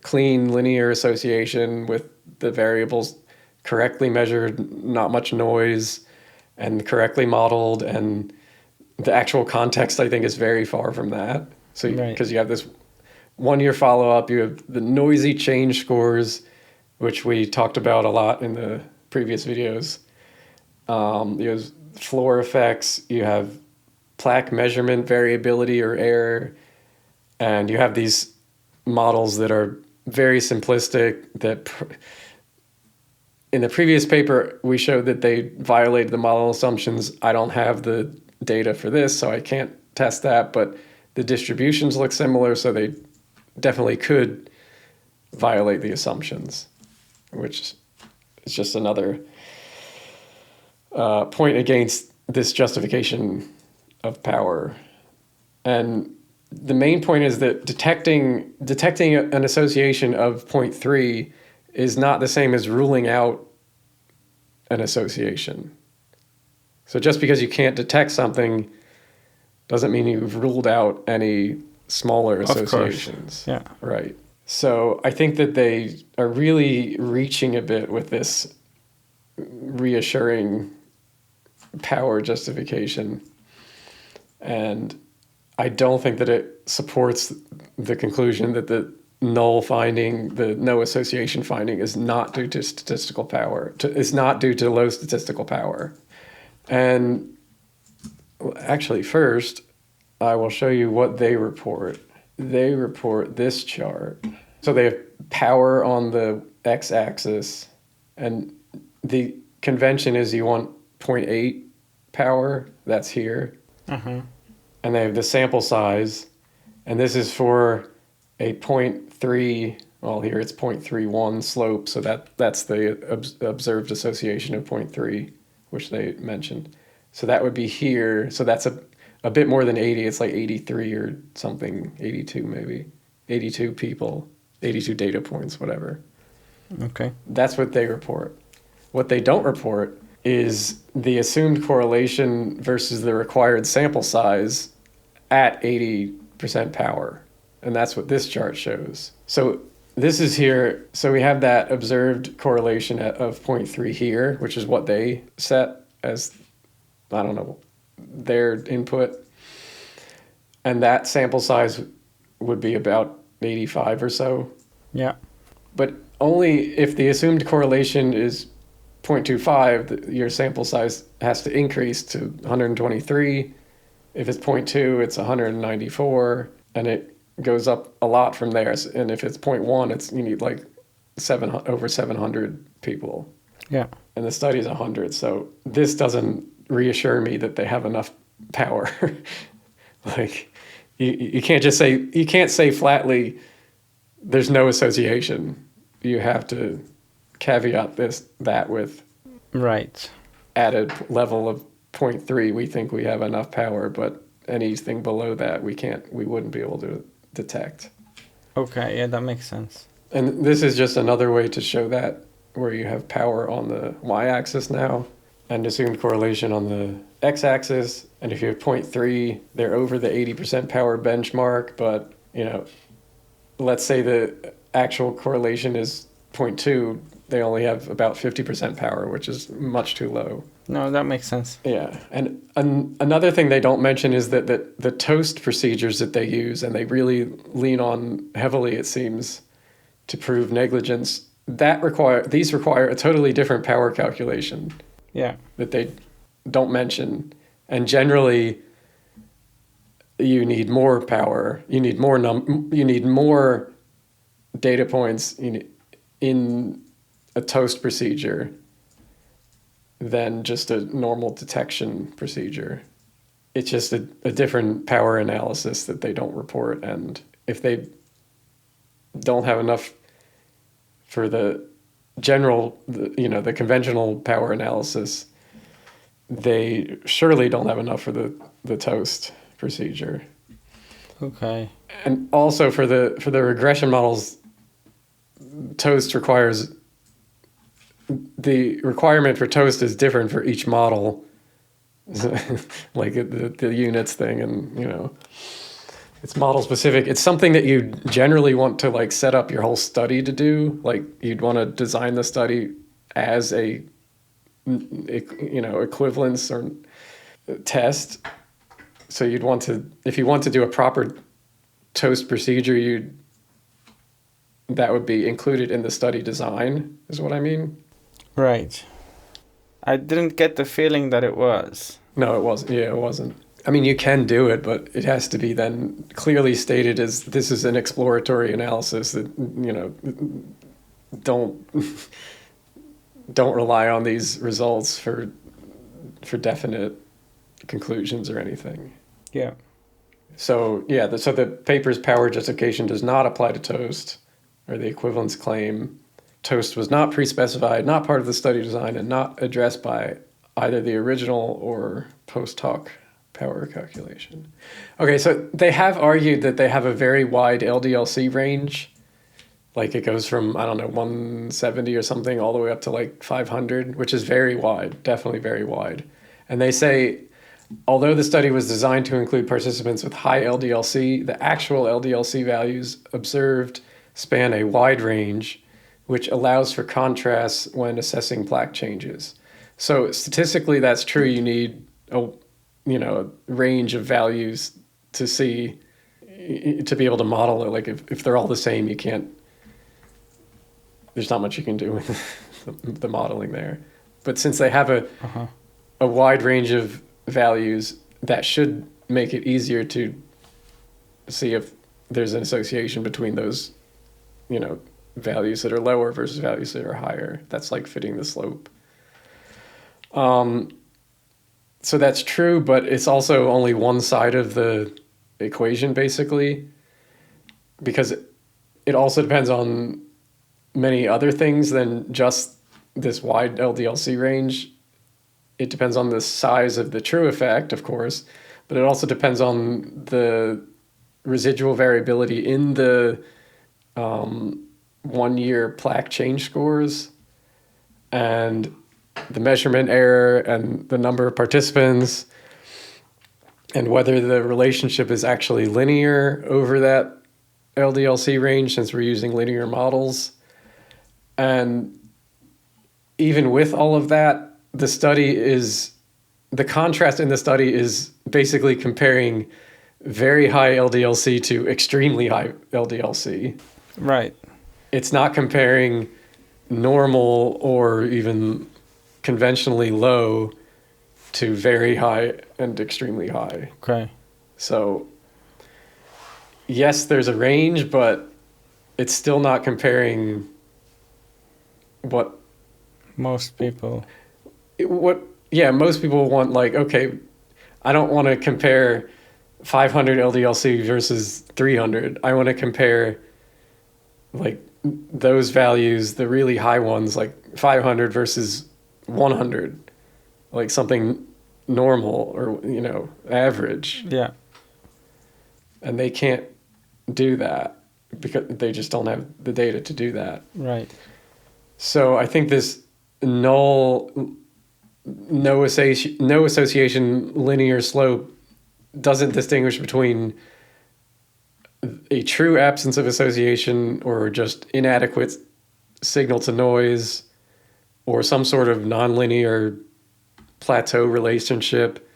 clean linear association with the variables correctly measured, not much noise, and correctly modeled. And the actual context, I think, is very far from that. So, because you have this 1 year follow-up, you have the noisy change scores, which we talked about a lot in the previous videos. You have floor effects, you have plaque measurement variability or error, and you have these models that are very simplistic. That in the previous paper, we showed that they violated the model assumptions. I don't have the data for this, so I can't test that, but The distributions look similar, so they definitely could violate the assumptions, which is just another point against this justification of power. And the main point is that detecting an association of 0.3 is not the same as ruling out an association. So just because you can't detect something doesn't mean you've ruled out any smaller associations. Yeah. Right. So I think that they are really reaching a bit with this reassuring power justification. And I don't think that it supports the conclusion that the null finding, the no association finding, is not due to statistical power. It's not due to low statistical power. And actually, first, I will show you what they report. They report this chart. So they have power on the x-axis, and the convention is you want 0.8 power. That's here. And they have the sample size, and this is for a 0.3, well, here it's 0.31 slope, so that's the observed association of 0.3, which they mentioned. So that would be here. So that's a bit more than 80. It's like 83 or something, 82 maybe. 82 people, 82 data points, whatever. Okay. That's what they report. What they don't report is the assumed correlation versus the required sample size at 80% power. And that's what this chart shows. So this is here. So we have that observed correlation of 0.3 here, which is what they set as, I don't know, their input. And that sample size would be about 85 or so. Yeah. But only if the assumed correlation is 0.25, your sample size has to increase to 123. If it's 0.2, it's 194, and it goes up a lot from there. And if it's 0.1, you need like over 700 people. Yeah. And the study is 100. So this doesn't reassure me that they have enough power. Like you can't just say, you can't say flatly, there's no association. You have to caveat that with Right. added level of 0.3. We think we have enough power, but anything below that we wouldn't be able to detect. Okay, yeah, that makes sense. And this is just another way to show that, where you have power on the y-axis now and assumed correlation on the x-axis. And if you have 0.3, they're over the 80% power benchmark, but let's say the actual correlation is 0.2, they only have about 50% power, which is much too low. No, that makes sense. Yeah. And another thing they don't mention is that the TOST procedures that they use, and they really lean on heavily, it seems, to prove negligence, these require a totally different power calculation. Yeah. That they don't mention. And generally, you need more power. You need more data points in a TOST procedure than just a normal detection procedure. It's just a different power analysis that they don't report. And if they don't have enough for the conventional power analysis, they surely don't have enough for the TOST procedure. Okay. And also for the regression models, TOST requires, the requirement for TOST is different for each model, like the units thing, and it's model specific. It's something that you generally want to like set up your whole study to do. Like you'd want to design the study as a equivalence or test. So you'd want to, if you want to do a proper TOST procedure, that would be included in the study design, is what I mean. Right. I didn't get the feeling that it was. No, it wasn't. Yeah, it wasn't. I mean, you can do it, but it has to be then clearly stated as this is an exploratory analysis that, don't rely on these results for definite conclusions or anything. Yeah. So yeah, so the paper's power justification does not apply to TOST, or the equivalence claim. TOST was not pre-specified, not part of the study design, and not addressed by either the original or post-hoc power calculation. Okay, so they have argued that they have a very wide LDL-C range. Like it goes from, I don't know, 170 or something all the way up to like 500, which is very wide, definitely very wide. And they say, although the study was designed to include participants with high LDL-C, the actual LDL-C values observed span a wide range, which allows for contrast when assessing plaque changes. So statistically, that's true. You need a range of values to see, to be able to model it. Like if they're all the same, you can't, there's not much you can do with the modeling there. But since they have a wide range of values, that should make it easier to see if there's an association between those, values that are lower versus values that are higher. That's like fitting the slope. So that's true, but it's also only one side of the equation, basically, because it also depends on many other things than just this wide LDL-C range. It depends on the size of the true effect, of course, but it also depends on the residual variability in the 1-year plaque change scores, and the measurement error, and the number of participants, and whether the relationship is actually linear over that LDL-C range, since we're using linear models. And even with all of that, the contrast in the study is basically comparing very high LDL-C to extremely high LDL-C. Right. It's not comparing normal or even conventionally low to very high and extremely high. Okay. So yes, there's a range, but it's still not comparing what most people want. Like, okay, I don't want to compare 500 LDL-C versus 300. I want to compare like those values, the really high ones, like 500 versus 100, like something normal or average. Yeah. And they can't do that because they just don't have the data to do that. Right. So I think this null, no association linear slope doesn't distinguish between a true absence of association or just inadequate signal to noise or some sort of nonlinear plateau relationship,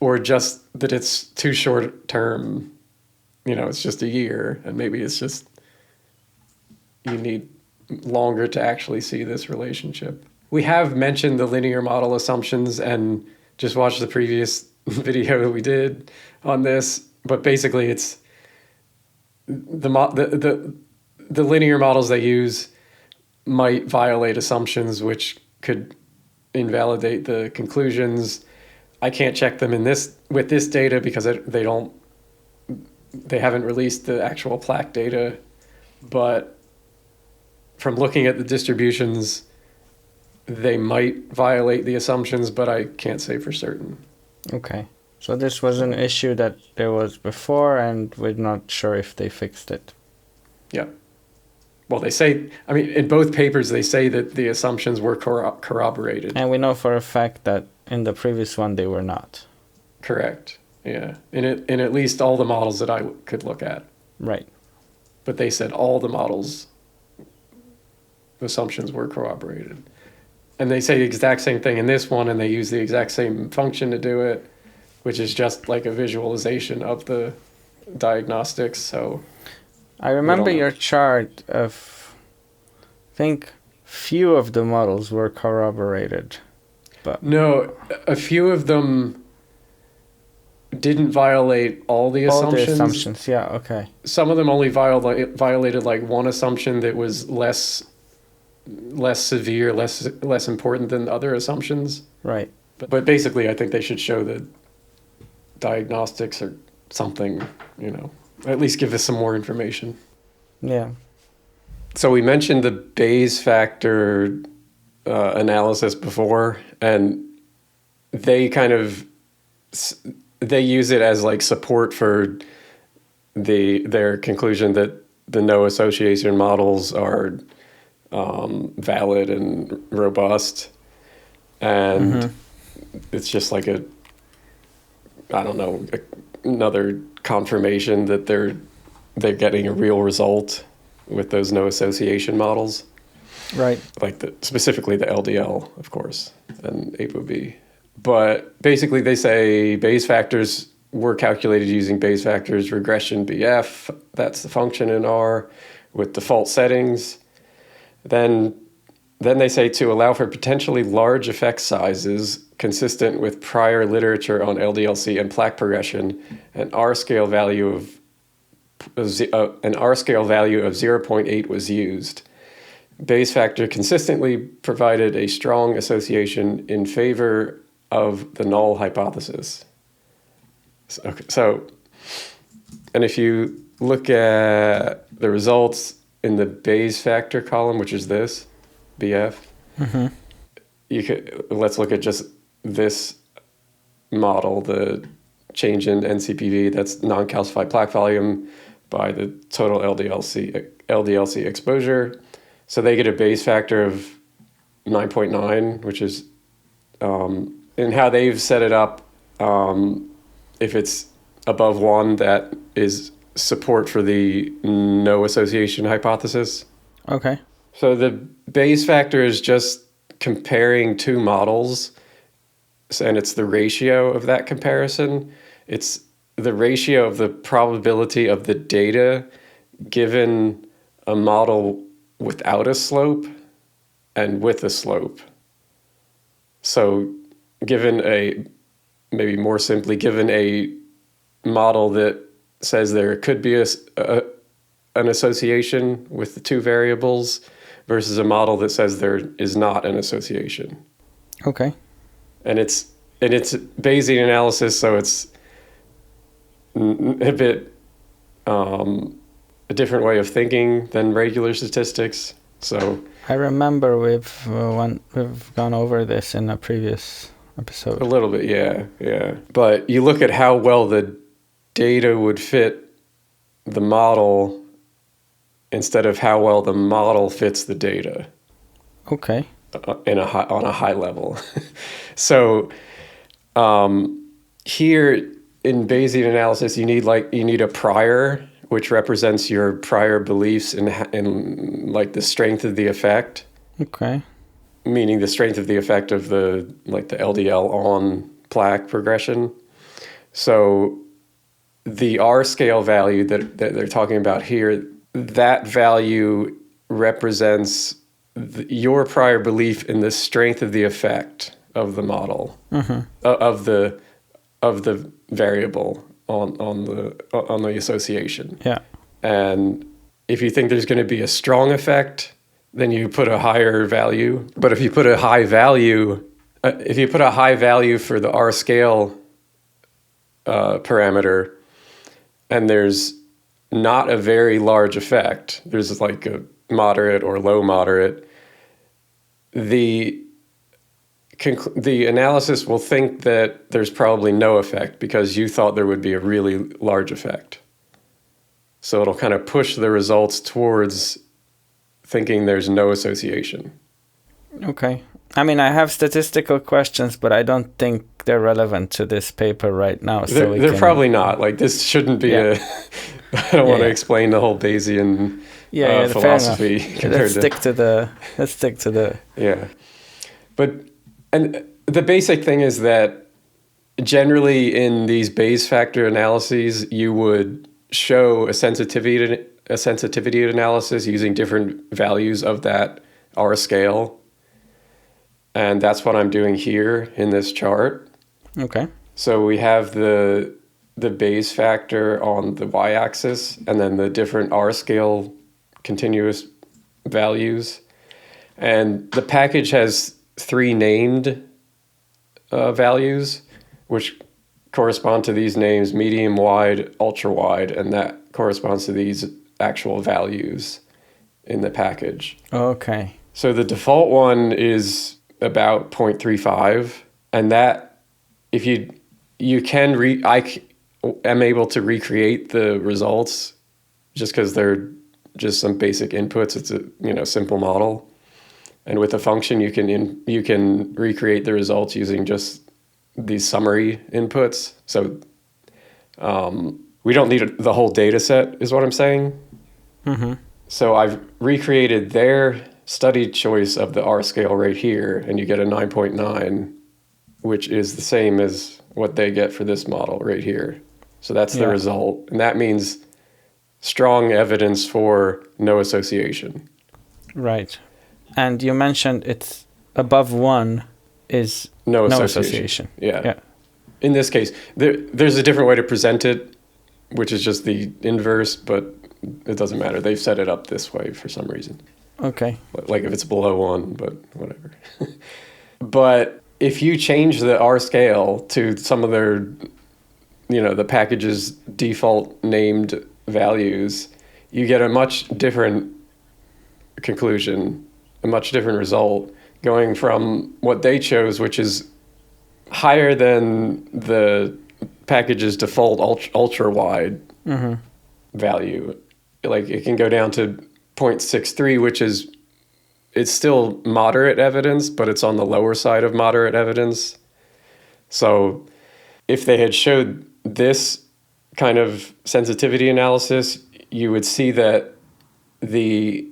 or just that it's too short term. It's just a year, and maybe it's just you need longer to actually see this relationship. We have mentioned the linear model assumptions, and just watch the previous video that we did on this. But basically, it's the linear models they use might violate assumptions, which could invalidate the conclusions. I can't check them with this data because they haven't released the actual plaque data, but from looking at the distributions, they might violate the assumptions, but I can't say for certain. Okay. So this was an issue that there was before, and we're not sure if they fixed it. Yeah. Well, they say, in both papers, they say that the assumptions were corroborated. And we know for a fact that in the previous one, they were not. Correct. Yeah. In at least all the models that I could look at. Right. But they said all the models' assumptions were corroborated. And they say the exact same thing in this one, and they use the exact same function to do it, which is just like a visualization of the diagnostics. So I remember your chart of, I think, few of the models were corroborated. But no, a few of them didn't violate all the assumptions. All the assumptions, yeah, okay. Some of them only violated like one assumption that was less severe, less important than other assumptions. Right. But basically, I think they should show that diagnostics are something, at least give us some more information. Yeah. So we mentioned the Bayes factor analysis before, and they they use it as like support for their conclusion that the no association models are valid and robust, and it's just like another confirmation that they're getting a real result with those no association models. Right. Like specifically the LDL, of course, and ApoB. But basically they say Bayes factors were calculated using Bayes factors regression BF, that's the function in R, with default settings. Then they say to allow for potentially large effect sizes consistent with prior literature on LDL-C and plaque progression, an R scale value of 0.8 was used. Bayes factor consistently provided a strong association in favor of the null hypothesis. So, and if you look at the results in the Bayes factor column, which is this, BF, let's look at just this model, the change in NCPV, that's non-calcified plaque volume by the total LDL-C exposure. So they get a Bayes factor of 9.9, which is, and how they've set it up, if it's above 1, that is support for the no association hypothesis. Okay. So the Bayes factor is just comparing two models, and it's the ratio of that comparison. It's the ratio of the probability of the data given a model without a slope and with a slope. So maybe more simply, given a model that says there could be an association with the two variables versus a model that says there is not an association. Okay. And it's Bayesian analysis, so it's a bit a different way of thinking than regular statistics. So I remember we've gone over this in a previous episode. A little bit, yeah. But you look at how well the data would fit the model instead of how well the model fits the data. Okay. On a high level. So here in Bayesian analysis, you need a prior, which represents your prior beliefs in like the strength of the effect. Okay. Meaning the strength of the effect of the LDL on plaque progression. So the R scale value that they're talking about here, that value represents your prior belief in the strength of the effect of the model, of the variable on the association. Yeah. And if you think there's going to be a strong effect, then you put a higher value. But if you put a high value for the R scale parameter, and there's not a very large effect, there's like a moderate or low moderate, the analysis will think that there's probably no effect because you thought there would be a really large effect. So it'll kind of push the results towards thinking there's no association. Okay. I mean, I have statistical questions, but I don't think they're relevant to this paper right now. So They're probably not. Like, this shouldn't be I don't want to explain the whole Bayesian philosophy. Let's stick to the. Yeah. And the basic thing is that generally in these Bayes factor analyses, you would show a sensitivity analysis using different values of that R scale. And that's what I'm doing here in this chart. Okay. So we have the Bayes factor on the y-axis and then the different R scale continuous values. And the package has 3 named values, which correspond to these names, medium wide, ultra wide, and that corresponds to these actual values in the package. Okay. So the default one is about 0.35, and that if you can I am able to recreate the results just because they're just some basic inputs. It's a simple model, and with a function you can recreate the results using just these summary inputs. So we don't need the whole data set, is what I'm saying. Mm-hmm. So I've recreated their study choice of the R scale right here, and you get a 9.9, which is the same as what they get for this model right here. So that's the result. And that means strong evidence for no association. Right. And you mentioned it's above 1 is no association. Yeah. Yeah. In this case, there's a different way to present it, which is just the inverse, but it doesn't matter. They've set it up this way for some reason. Okay. Like if it's below 1, but whatever. But if you change the R scale to some of their, the package's default named values, you get a much different conclusion, a much different result, going from what they chose, which is higher than the package's default ultra wide value. Like it can go down to 0.63, which it's still moderate evidence, but it's on the lower side of moderate evidence. So if they had showed this kind of sensitivity analysis, you would see that the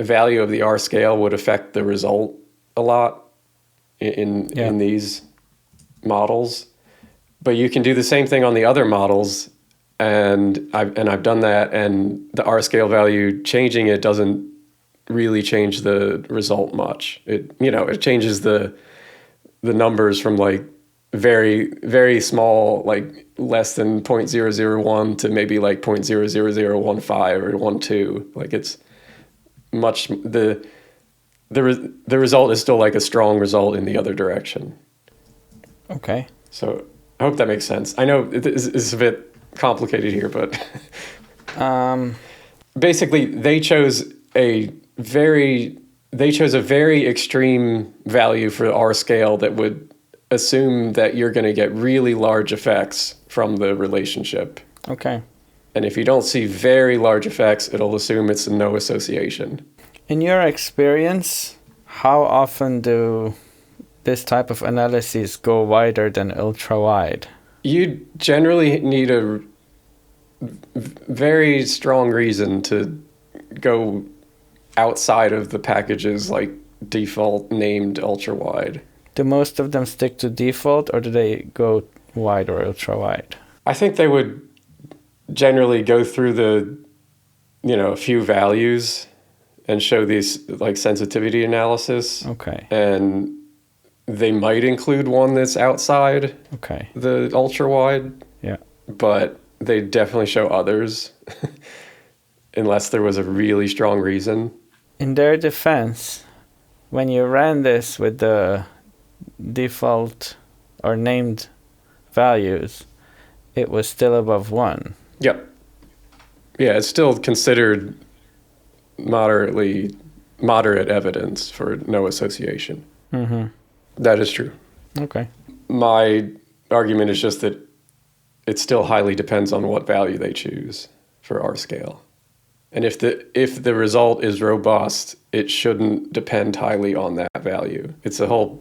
value of the R scale would affect the result a lot in these models. But you can do the same thing on the other models, and I've done that, and the R scale value, changing it doesn't really change the result much. It changes the numbers from like very, very small, like less than 0.001 to maybe like 0.00015 or 12. Like it's much, the result is still like a strong result in the other direction. Okay. So I hope that makes sense. I know it's a bit complicated here, but basically they chose a very extreme value for the R scale that would assume that you're going to get really large effects from the relationship. Okay. And if you don't see very large effects, it'll assume it's no association. In your experience, how often do this type of analyses go wider than ultra-wide? You generally need a very strong reason to go outside of the package's like default named ultra-wide. Do most of them stick to default, or do they go wide or ultra-wide? I think they would generally go through the, a few values and show these like sensitivity analysis. Okay. And they might include one that's outside the ultra-wide. Yeah. But they definitely show others unless there was a really strong reason. In their defense, when you ran this with the default or named values, it was still above 1. Yep. Yeah, it's still considered moderate evidence for no association. Mm-hmm. That is true. Okay. My argument is just that it still highly depends on what value they choose for R scale. And if the result is robust, it shouldn't depend highly on that value. It's a whole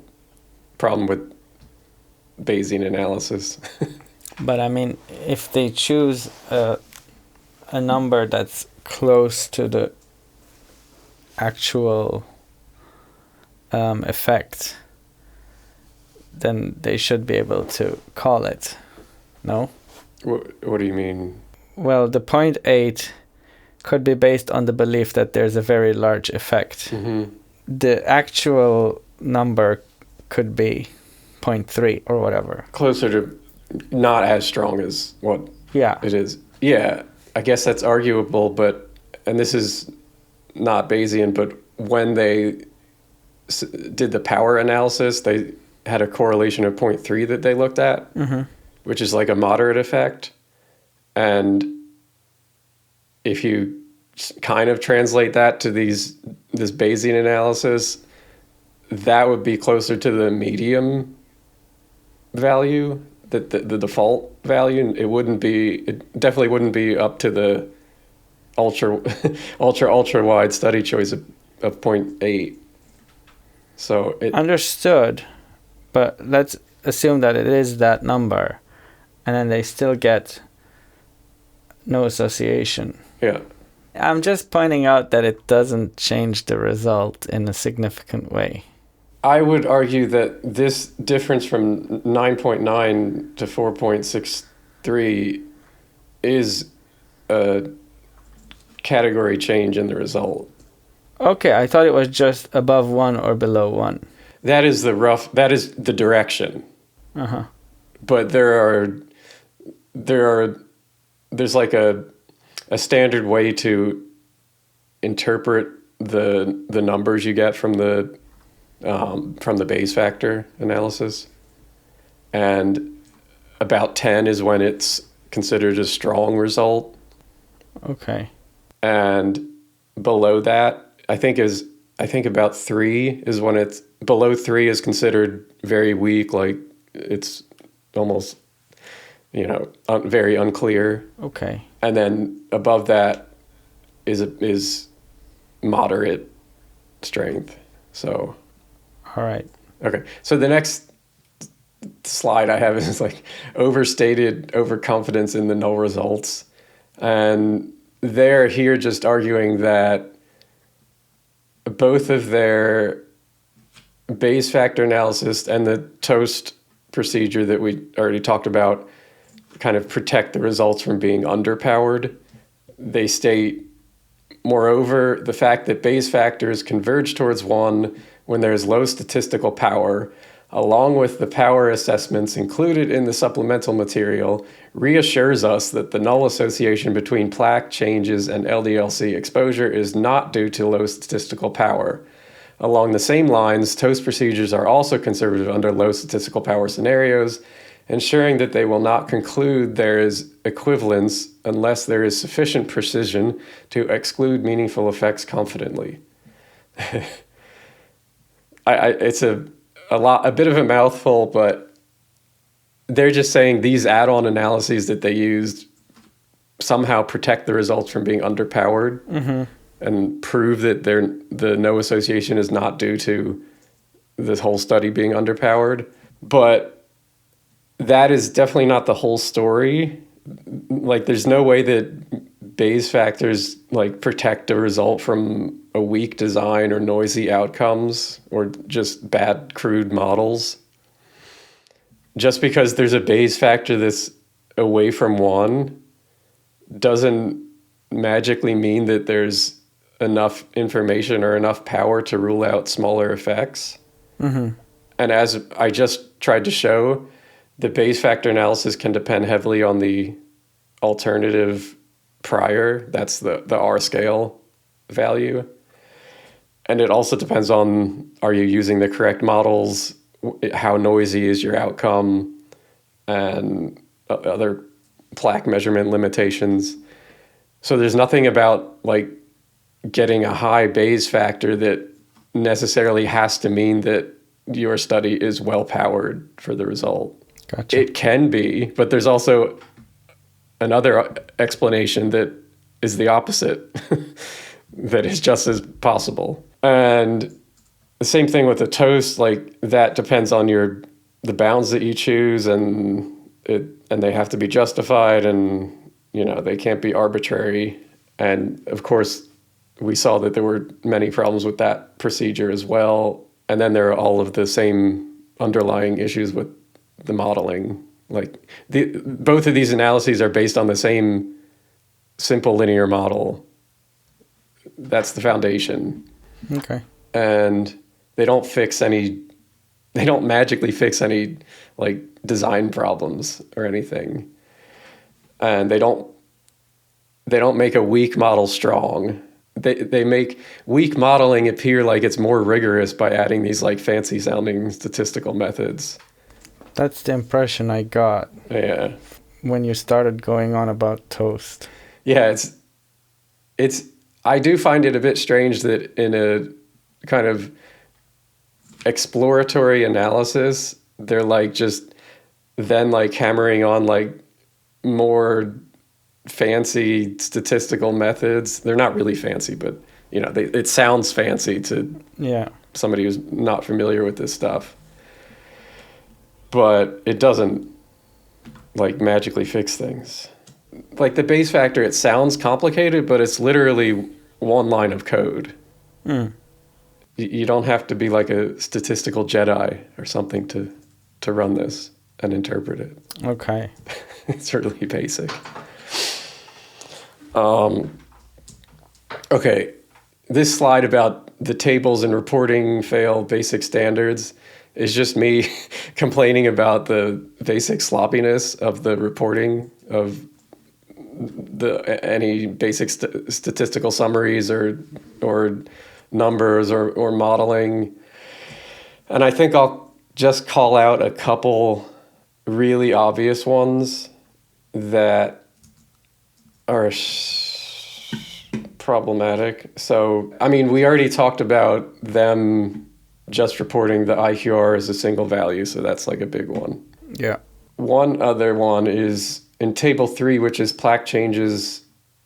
problem with Bayesian analysis. But I mean, if they choose a number that's close to the actual effect, then they should be able to call it. No? What do you mean? Well, the 0.8 could be based on the belief that there's a very large effect. Mm-hmm. The actual number could be 0.3 or whatever. Closer to not as strong as what it is. Yeah, I guess that's arguable, and this is not Bayesian, but when they did the power analysis, they had a correlation of 0.3 that they looked at. Mm-hmm. which is like a moderate effect. And if you kind of translate that to this Bayesian analysis, that would be closer to the medium value, the default value. It definitely wouldn't be up to the ultra wide study choice of 0.8. So Understood, but let's assume that it is that number, and then they still get no association. Yeah. I'm just pointing out that it doesn't change the result in a significant way. I would argue that this difference from 9.9 to 4.63 is a category change in the result. Okay, I thought it was just above 1 or below 1. That is the direction. Uh-huh. But there's like a standard way to interpret the numbers you get from the Bayes factor analysis, and about 10 is when it's considered a strong result. Okay. And below that, I think about 3 is when it's below 3 is considered very weak, like it's almost very unclear. Okay. And then above that is moderate strength. So, all right. Okay. So the next slide I have is like overstated overconfidence in the null results. And they're here just arguing that both of their Bayes factor analysis and the TOST procedure that we already talked about kind of protect the results from being underpowered. They state, moreover, the fact that Bayes factors converge towards 1 when there is low statistical power, along with the power assessments included in the supplemental material, reassures us that the null association between plaque changes and LDL-C exposure is not due to low statistical power. Along the same lines, TOST procedures are also conservative under low statistical power scenarios, ensuring that they will not conclude there is equivalence unless there is sufficient precision to exclude meaningful effects confidently. It's a bit of a mouthful, but they're just saying these add-on analyses that they used somehow protect the results from being underpowered. Mm-hmm. And prove that the no association is not due to this whole study being underpowered. But that is definitely not the whole story. Like, there's no way that Bayes factors like protect a result from a weak design or noisy outcomes or just bad crude models. Just because there's a Bayes factor that's away from 1 doesn't magically mean that there's enough information or enough power to rule out smaller effects. Mm-hmm. And as I just tried to show, the Bayes factor analysis can depend heavily on the alternative prior. That's the R scale value. And it also depends on, are you using the correct models? How noisy is your outcome? And other plaque measurement limitations. So there's nothing about like getting a high Bayes factor that necessarily has to mean that your study is well powered for the result. Gotcha. It can be, but there's also another explanation that is the opposite, that is just as possible. And the same thing with the TOST, like that depends on the bounds that you choose, and they have to be justified, and they can't be arbitrary. And of course, we saw that there were many problems with that procedure as well. And then there are all of the same underlying issues with the modeling. Like both of these analyses are based on the same simple linear model. That's the foundation. Okay. And they don't magically fix any like design problems or anything. And they don't make a weak model strong. They make weak modeling appear like it's more rigorous by adding these like fancy sounding statistical methods. That's the impression I got Yeah. when you started going on about TOST. Yeah, it's I do find it a bit strange that in a kind of exploratory analysis, they're like just then like hammering on like more fancy statistical methods. They're not really fancy, but you know, it sounds fancy to somebody who's not familiar with this stuff. But it doesn't like magically fix things. Like the base factor, it sounds complicated, but it's literally one line of code. You don't have to be like a statistical Jedi or something to run this and interpret it. Okay. It's really basic. Okay, this slide about the tables and reporting fail basic standards is just me complaining about the basic sloppiness of the reporting of any basic statistical summaries or numbers or modeling. And I think I'll just call out a couple really obvious ones that are problematic. So, I mean, we already talked about them just reporting the IQR as a single value, so that's like a big one. Yeah. One other one is in table 3, which is plaque changes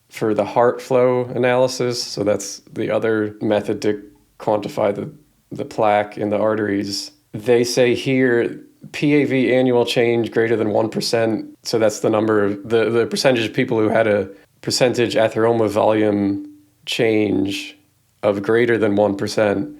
for the heart flow analysis. So that's the other method to quantify the plaque in the arteries. They say here PAV annual change greater than 1%. So that's the number of the percentage of people who had a percentage atheroma volume change of greater than 1%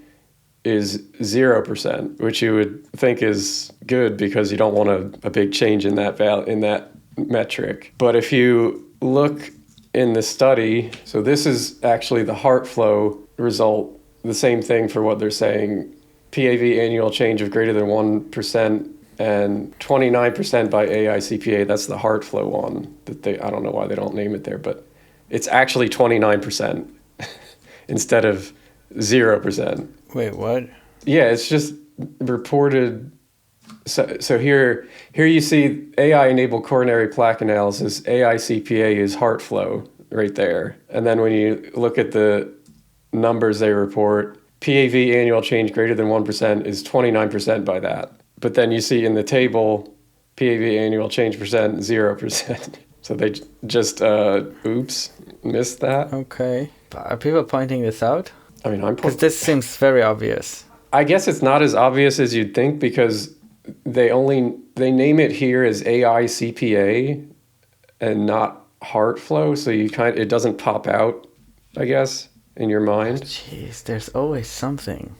is 0%, which you would think is good because you don't want a big change in that in that metric. But if you look in the study, so this is actually the heart flow result, the same thing for what they're saying, PAV annual change of greater than 1% and 29% by AICPA. That's the heart flow one that I don't know why they don't name it there, but it's actually 29% instead of 0%. Wait, what? Yeah, it's just reported. So here you see AI-enabled coronary plaque analysis. AICPA is heart flow right there. And then when you look at the numbers they report, PAV annual change greater than 1% is 29% by that. But then you see in the table, PAV annual change percent, 0%. So they just, missed that. Okay. Are people pointing this out? I mean, because this seems very obvious. I guess it's not as obvious as you'd think because they name it here as AICPA and not heart flow, so it doesn't pop out, I guess, in your mind. Jeez, there's always something.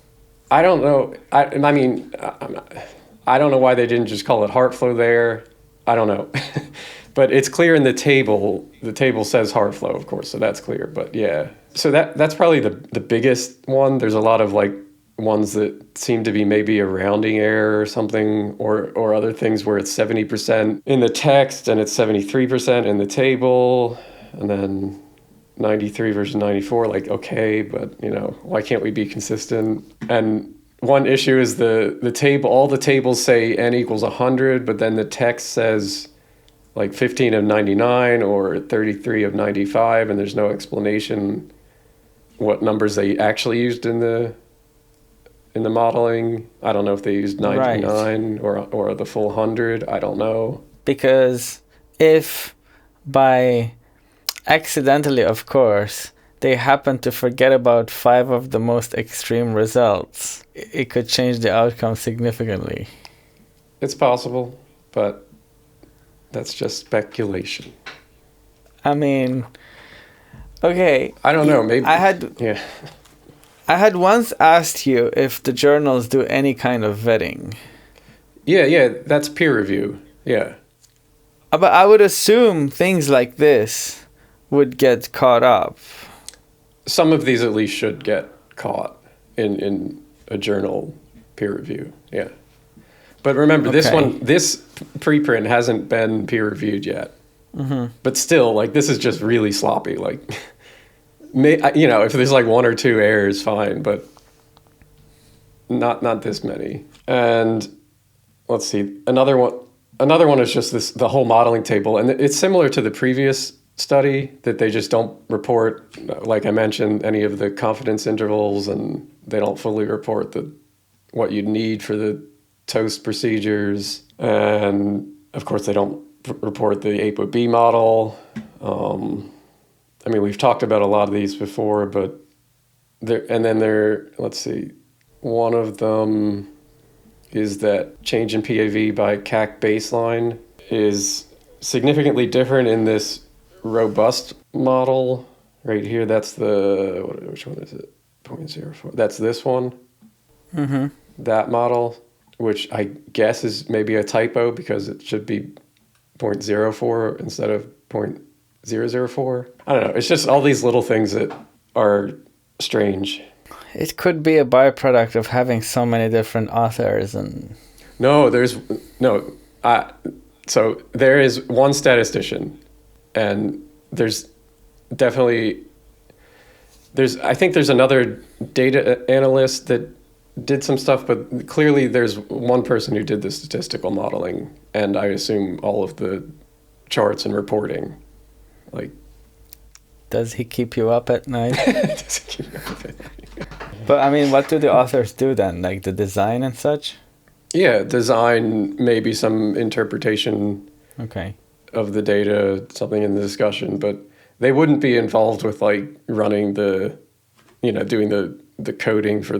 I don't know. I mean, I don't know why they didn't just call it heart flow there. I don't know. But it's clear in the table. The table says heart flow, of course, so that's clear. But yeah, so that's probably the biggest one. There's a lot of like ones that seem to be maybe a rounding error or something, or other things where it's 70% in the text and it's 73% in the table, and then 93 versus 94. Like, okay, but you know, why can't we be consistent? And one issue is the table. All the tables say n equals 100, but then the text says like 15 of 99 or 33 of 95, and there's no explanation what numbers they actually used in the modeling. I don't know if they used 99 or the full 100. I don't know. Because if by accidentally, of course, they happen to forget about 5 of the most extreme results, it could change the outcome significantly. It's possible, but that's just speculation. I mean, okay. I don't know. Maybe I had once asked you if the journals do any kind of vetting. Yeah, that's peer review. Yeah. But I would assume things like this would get caught up. Some of these at least should get caught in a journal peer review. Yeah. But remember, this preprint hasn't been peer reviewed yet. Mm-hmm. But still, like, this is just really sloppy. Like, if there's like 1 or 2 errors, fine, but not this many. And let's see, another one is just the whole modeling table, and it's similar to the previous study that they just don't report, like I mentioned, any of the confidence intervals, and they don't fully report what you need for the TOST procedures, and of course they don't report the ApoB model. I mean, we've talked about a lot of these before, but let's see, one of them is that change in PAV by CAC baseline is significantly different in this robust model right here. That's which one is it? 0.04. That's this one. Mm-hmm. That model, which I guess is maybe a typo because it should be 0.04 instead of 0.004. I don't know. It's just all these little things that are strange. It could be a byproduct of having so many different authors and... So there is one statistician, and I think there's another data analyst that did some stuff, but clearly there's one person who did the statistical modeling, and I assume all of the charts and reporting. Like, does he keep you up at night? Does he keep you up at night? But I mean, what do the authors do then? Like the design and such? Yeah, design, maybe some interpretation of the data, something in the discussion, but they wouldn't be involved with like running doing the coding for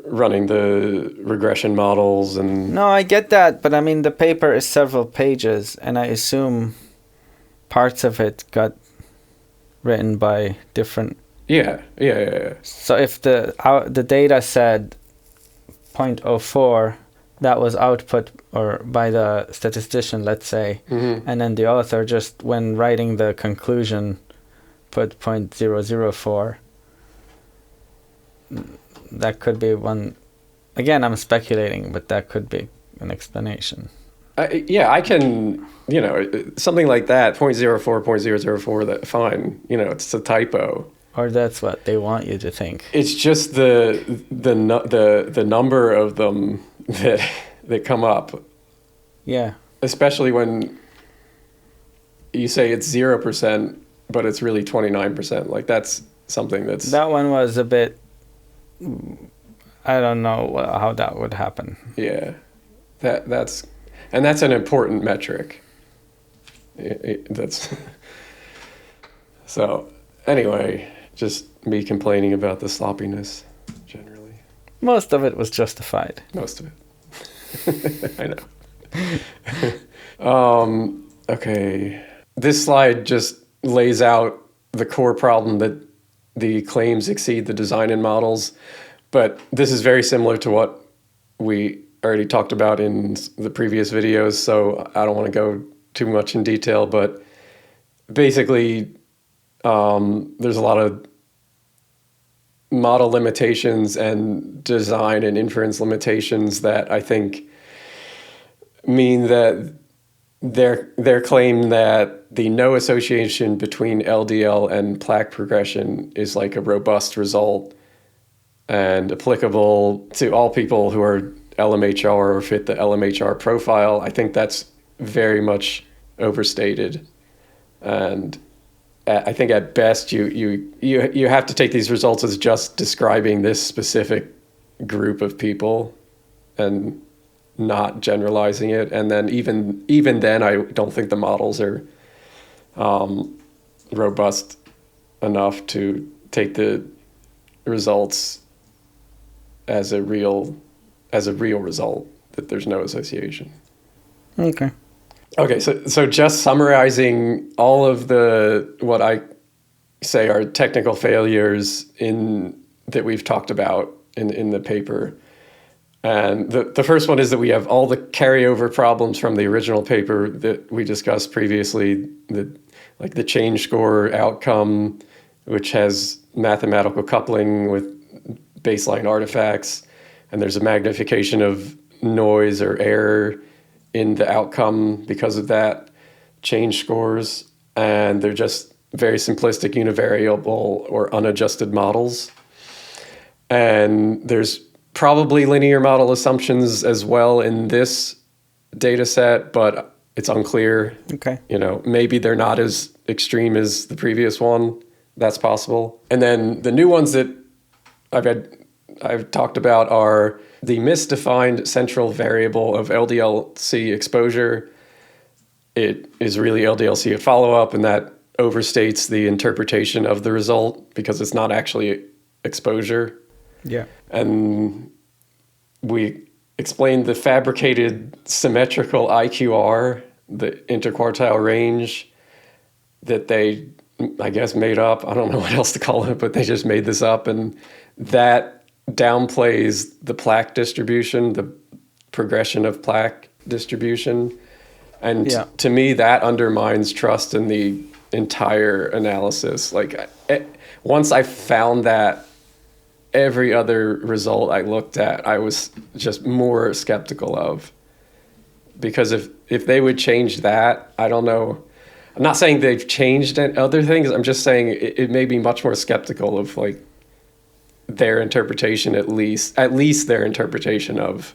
running the regression models and... No, I get that, but I mean, the paper is several pages, and I assume parts of it got written by different... Yeah. So if the data said 0.04, that was output or by the statistician, let's say, and then the author just, when writing the conclusion, put 0.004. That could be one. Again, I'm speculating, but that could be an explanation. I can, something like that, 0.04, 0.004, that fine, it's a typo. Or that's what they want you to think. It's just the number of them that come up. Yeah. Especially when you say it's 0%, but it's really 29%. Like that's something that's... That one was a bit... I don't know how that would happen. Yeah. That's an important metric. That's... So, anyway... Just me complaining about the sloppiness, generally. Most of it was justified. Most of it. I know. Okay. This slide just lays out the core problem that the claims exceed the design and models. But this is very similar to what we already talked about in the previous videos, so I don't want to go too much in detail. But basically, there's a lot of model limitations and design and inference limitations that I think mean that their claim that the no association between LDL and plaque progression is like a robust result and applicable to all people who are LMHR or fit the LMHR profile. I think that's very much overstated. And I think at best you have to take these results as just describing this specific group of people and not generalizing it. And then even then, I don't think the models are robust enough to take the results as a real result, that there's no association. Okay, so just summarizing all of what I say are technical failures that we've talked about in the paper. And the first one is that we have all the carryover problems from the original paper that we discussed previously, like the change score outcome, which has mathematical coupling with baseline artifacts, and there's a magnification of noise or error in the outcome because of that change scores, and they're just very simplistic univariable or unadjusted models. And there's probably linear model assumptions as well in this data set, but it's unclear. Okay. Maybe they're not as extreme as the previous one. That's possible. And then the new ones that I've talked about are the misdefined central variable of LDL-C exposure. It is really LDL-C at follow-up, and that overstates the interpretation of the result because it's not actually exposure. Yeah. And we explained the fabricated symmetrical IQR, the interquartile range that they, I guess, made up. I don't know what else to call it, but they just made this up. And that downplays the plaque distribution, the progression of plaque distribution. And to me, that undermines trust in the entire analysis. Like, once I found that, every other result I looked at, I was just more skeptical of. Because if they would change that, I don't know. I'm not saying they've changed other things. I'm just saying it made me much more skeptical of like their interpretation, at least their interpretation of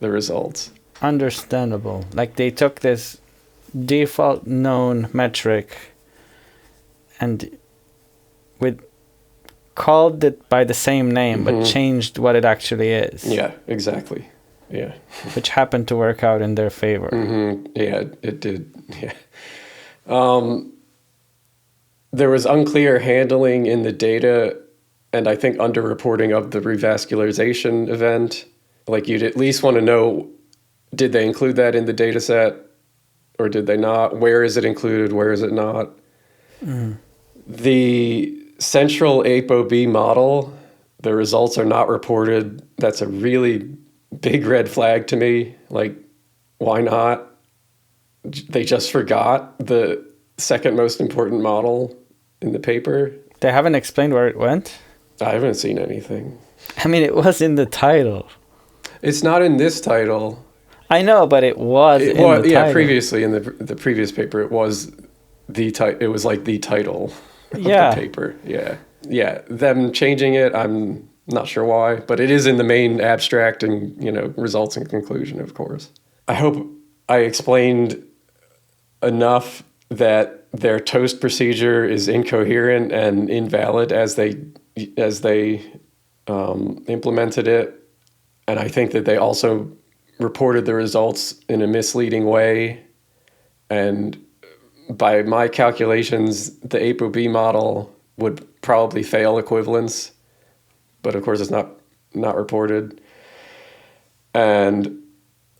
the results. Understandable. Like they took this default known metric and called it by the same name, but changed what it actually is. Yeah, exactly. Yeah. Which happened to work out in their favor. Yeah, it did. Yeah. There was unclear handling in the data, and I think underreporting of the revascularization event. Like, you'd at least want to know, did they include that in the data set or did they not? Where is it included? Where is it not? The central ApoB model, the results are not reported. That's a really big red flag to me. Like, why not? They just forgot the second most important model in the paper. They haven't explained where it went? I haven't seen anything. I mean, it was in the title. It's not in this title. I know, but it was in the title. Yeah, previously in the previous paper, it was it was like the title of the paper. Yeah. Them changing it, I'm not sure why, but it is in the main abstract and, results and conclusion, of course. I hope I explained enough that their TOST procedure is incoherent and invalid as they implemented it. And I think that they also reported the results in a misleading way. And by my calculations, the ApoB model would probably fail equivalence, but of course it's not reported. And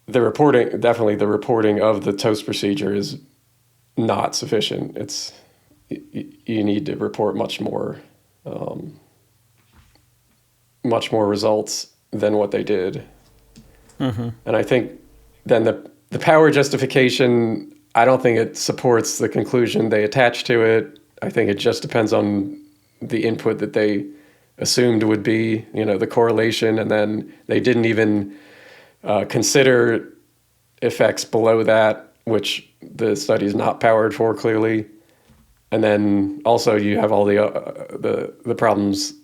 the reporting of the TOST procedure is not sufficient. You need to report much more results than what they did. And I think then the power justification, I don't think it supports the conclusion they attach to it. I think it just depends on the input that they assumed would be, the correlation, and then they didn't even consider effects below that, which the study is not powered for clearly. And then also you have all the problems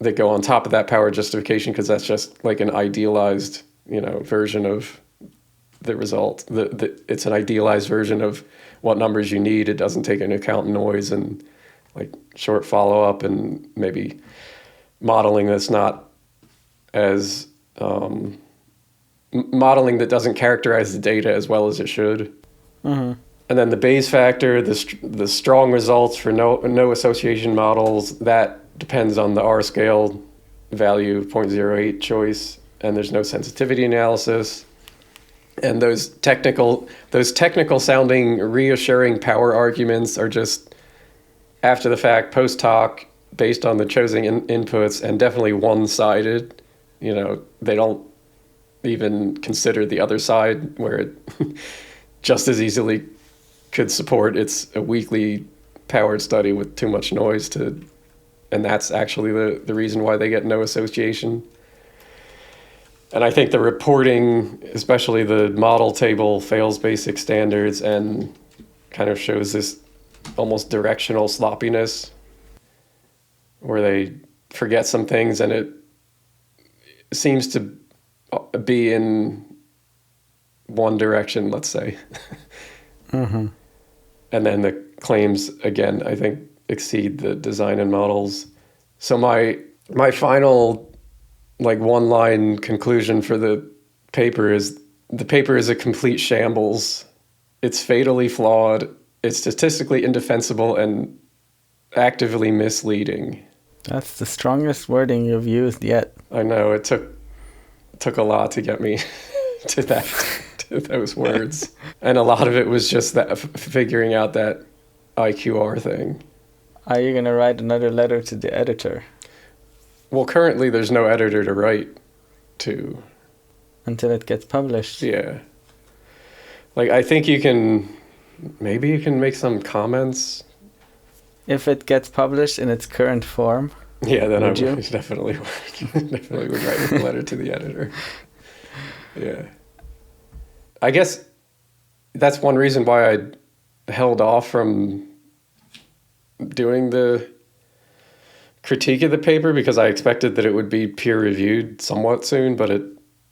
that go on top of that power justification, because that's just like an idealized, version of the result. It's an idealized version of what numbers you need. It doesn't take into account noise and like short follow-up and maybe modeling that's not as modeling that doesn't characterize the data as well as it should. And then the Bayes factor, the strong results for no association models, that depends on the R scale value of 0.08 choice, and there's no sensitivity analysis. And those technical sounding reassuring power arguments are just after the fact, post hoc, based on the chosen inputs, and definitely one-sided. They don't even consider the other side, where it just as easily could support it's a weakly powered study with too much noise and that's actually the reason why they get no association. And I think the reporting, especially the model table, fails basic standards and kind of shows this almost directional sloppiness where they forget some things, and seems to be in one direction, let's say. Mm-hmm. And then the claims, again, I think exceed the design and models. So my final one-line conclusion for the paper is a complete shambles. It's fatally flawed. It's statistically indefensible and actively misleading. That's the strongest wording you've used yet. I know it took a lot to get me to those words, and a lot of it was just that figuring out that IQR thing. Are you gonna write another letter to the editor? Well, currently there's no editor to write to. Until it gets published. Yeah. I think maybe you can make some comments. If it gets published in its current form. Yeah, then would I you? definitely would write a letter to the editor. Yeah. I guess that's one reason why I held off from doing the critique of the paper, because I expected that it would be peer reviewed somewhat soon, but I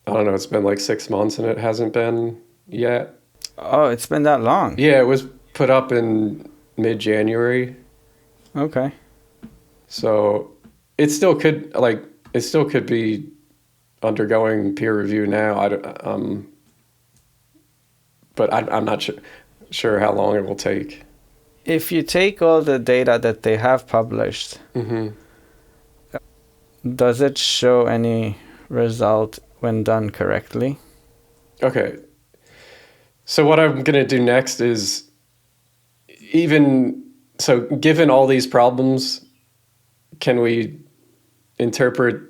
don't know, it's been 6 months and it hasn't been yet. Oh, it's been that long? Yeah, it was put up in mid-January. Okay. So it still could be undergoing peer review now. But I'm not sure how long it will take. If you take all the data that they have published, Mm-hmm. does it show any result when done correctly? Okay. So what I'm going to do next is, given all these problems, can we interpret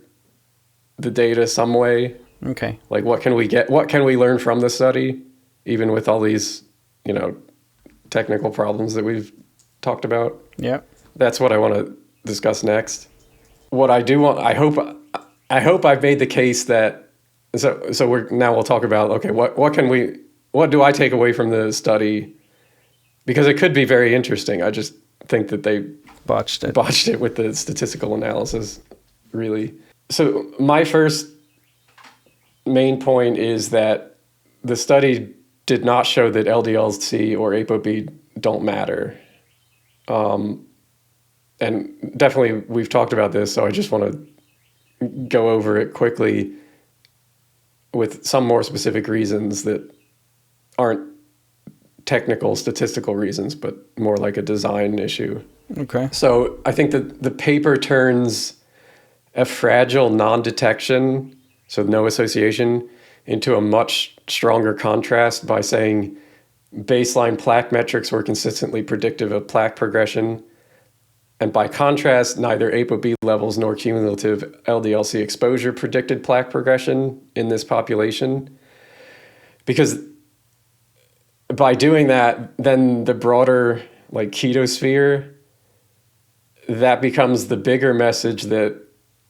the data some way? Okay. What can we learn from the study, even with all these, technical problems that we've talked about? Yeah. That's what I want to discuss next. What I do want, I hope I've made the case that, we'll talk about, okay, what do I take away from the study? Because it could be very interesting. I just think that they Botched it with the statistical analysis, really. So my first main point is that the study did not show that LDL-C or ApoB don't matter. And definitely we've talked about this, so I just want to go over it quickly with some more specific reasons that aren't technical statistical reasons, but more like a design issue. Okay. So I think that the paper turns a fragile non-detection, so no association, into a much stronger contrast by saying baseline plaque metrics were consistently predictive of plaque progression. And by contrast, neither ApoB levels nor cumulative LDL-C exposure predicted plaque progression in this population. Because by doing that, then the broader keto sphere, that becomes the bigger message that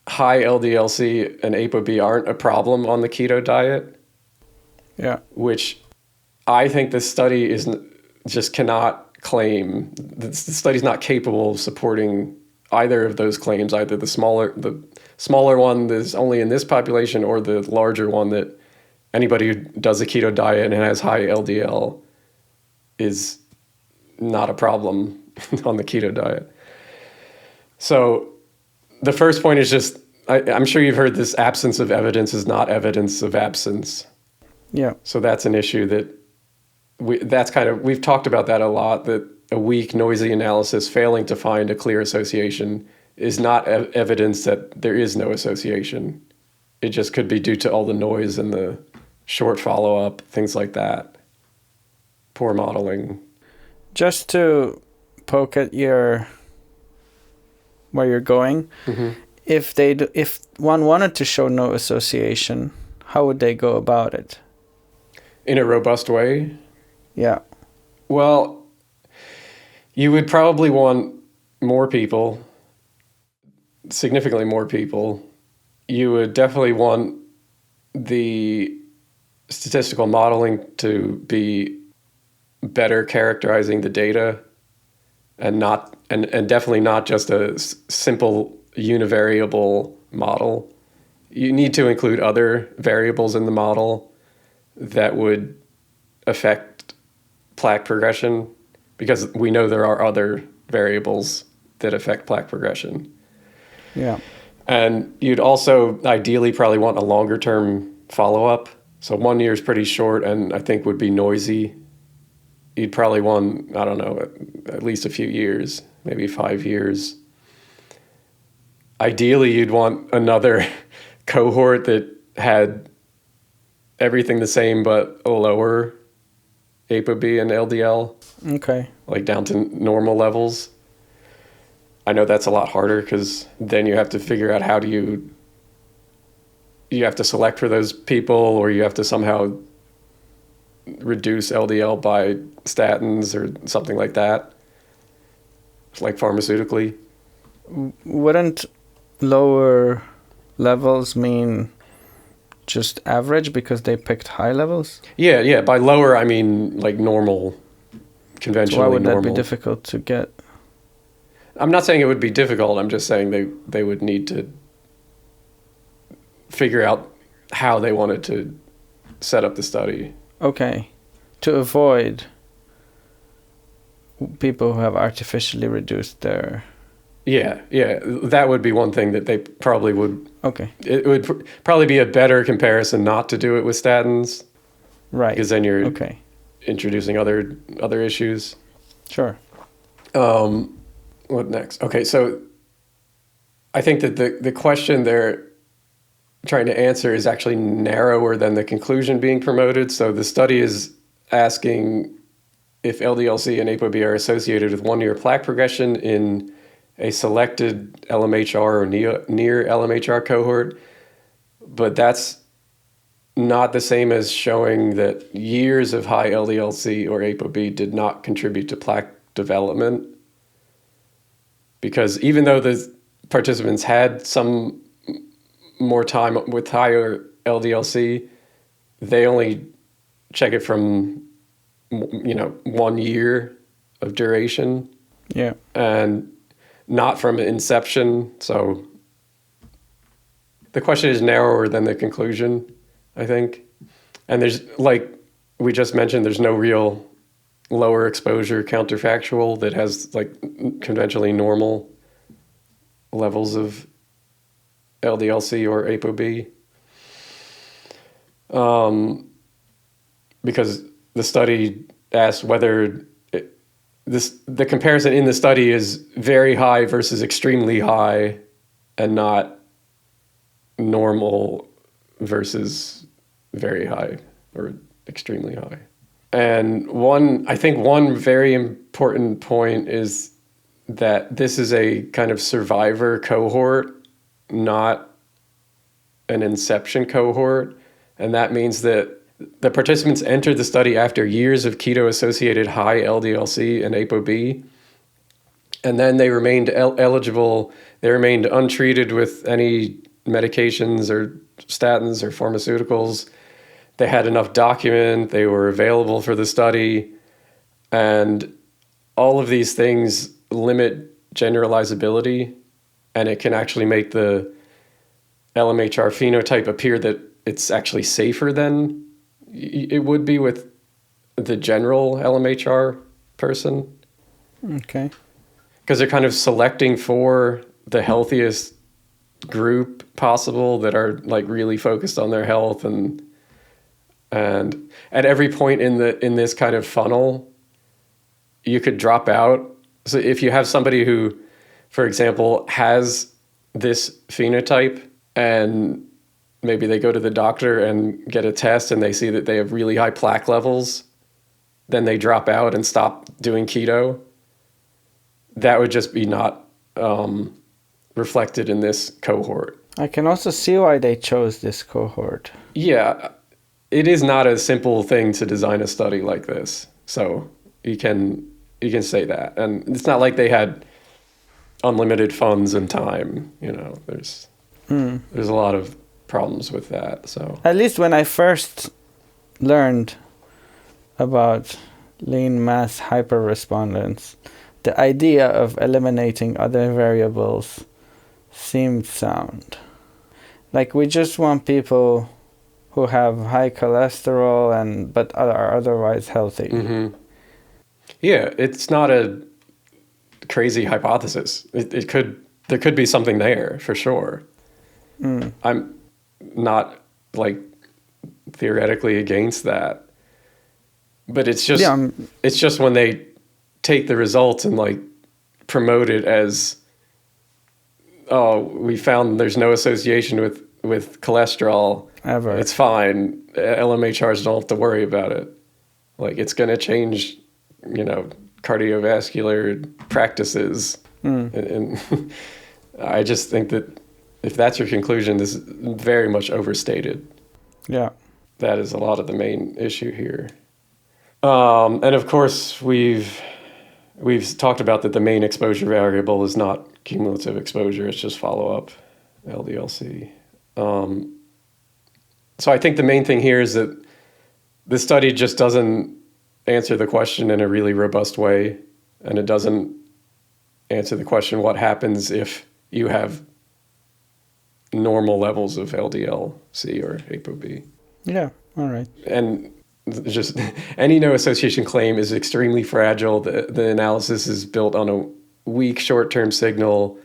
high LDL-C and ApoB aren't a problem on the keto diet. Yeah. Which I think this study just cannot claim. The study's not capable of supporting either of those claims, either the smaller one that's only in this population, or the larger one that anybody who does a keto diet and has high LDL is not a problem on the keto diet. So the first point is just, I'm sure you've heard this: absence of evidence is not evidence of absence. Yeah. So that's an issue that we've talked about that a lot, that a weak, noisy analysis failing to find a clear association is not evidence that there is no association. It just could be due to all the noise and the short follow-up, things like that. Poor modeling. Just to poke at where you're going, Mm-hmm. if one wanted to show no association, how would they go about it? In a robust way? Yeah. Well, you would probably want more people, significantly more people. You would definitely want the statistical modeling to be better characterizing the data, and definitely not just a simple univariable model. you need to include other variables in the model that would affect plaque progression, because we know there are other variables that affect plaque progression. Yeah. And you'd also ideally probably want a longer term follow-up. So 1 year is pretty short and I think would be noisy. You'd probably want, I don't know, at least a few years, maybe 5 years. Ideally, you'd want another cohort that had everything the same but a lower ApoB and LDL. Okay. Like down to normal levels. I know that's a lot harder because then you have to figure out how do you have to select for those people, or you have to somehow reduce LDL by statins or something like that, like pharmaceutically. Wouldn't lower levels mean just average because they picked high levels? Yeah. By lower, I mean like normal, conventionally So why would normal. that be difficult to get? I'm not saying it would be difficult. I'm just saying they would need to figure out how they wanted to set up the study. Okay. To avoid people who have artificially reduced their... Yeah. That would be one thing that they probably would... Okay. It would probably be a better comparison not to do it with statins. Right. Because then you're okay. introducing other issues. Sure. What next? Okay, so I think that the question they're trying to answer is actually narrower than the conclusion being promoted. So the study is asking if LDL-C and ApoB are associated with 1 year plaque progression in a selected LMHR or near LMHR cohort. But that's not the same as showing that years of high LDL-C or ApoB did not contribute to plaque development. Because even though the participants had some more time with higher LDL-C, they only check it from 1 year of duration. Yeah. And not from inception. So the question is narrower than the conclusion, I think. And there's, like we just mentioned, there's no real lower exposure counterfactual that has like conventionally normal levels of LDL-C or ApoB. Because the study asked whether the comparison in the study is very high versus extremely high and not normal versus very high or extremely high. And I think one very important point is that this is a kind of survivor cohort, not an inception cohort. And that means that the participants entered the study after years of keto-associated high LDL-C and ApoB. And then they remained eligible. They remained untreated with any medications or statins or pharmaceuticals. They had enough document, they were available for the study, and all of these things limit generalizability, and it can actually make the LMHR phenotype appear that it's actually safer than it would be with the general LMHR person. Okay. Because they're kind of selecting for the healthiest group possible that are like really focused on their health, and at every point in this kind of funnel, you could drop out. So if you have somebody who, for example, has this phenotype and maybe they go to the doctor and get a test and they see that they have really high plaque levels, then they drop out and stop doing keto. That would just be not reflected in this cohort. I can also see why they chose this cohort. Yeah, it is not a simple thing to design a study like this. So you can say that. And it's not like they had unlimited funds and time. There's a lot of problems with that. So at least when I first learned about lean mass hyperrespondence, the idea of eliminating other variables seemed sound. Like, we just want people who have high cholesterol but are otherwise healthy. Mm-hmm. Yeah, it's not a crazy hypothesis. There could be something there for sure. I'm not like theoretically against that, but it's just when they take the results and like promote it as, oh, we found there's no association with cholesterol Ever. It's fine. LMHRs don't have to worry about it. Like, it's going to change, cardiovascular practices. And I just think that if that's your conclusion, this is very much overstated. Yeah. That is a lot of the main issue here. And of course, we've talked about that the main exposure variable is not cumulative exposure, it's just follow-up LDL-C. So I think the main thing here is that the study just doesn't answer the question in a really robust way, and it doesn't answer the question what happens if you have normal levels of LDL-C or ApoB. Yeah, all right. And just any no association claim is extremely fragile. The analysis is built on a weak short-term signal.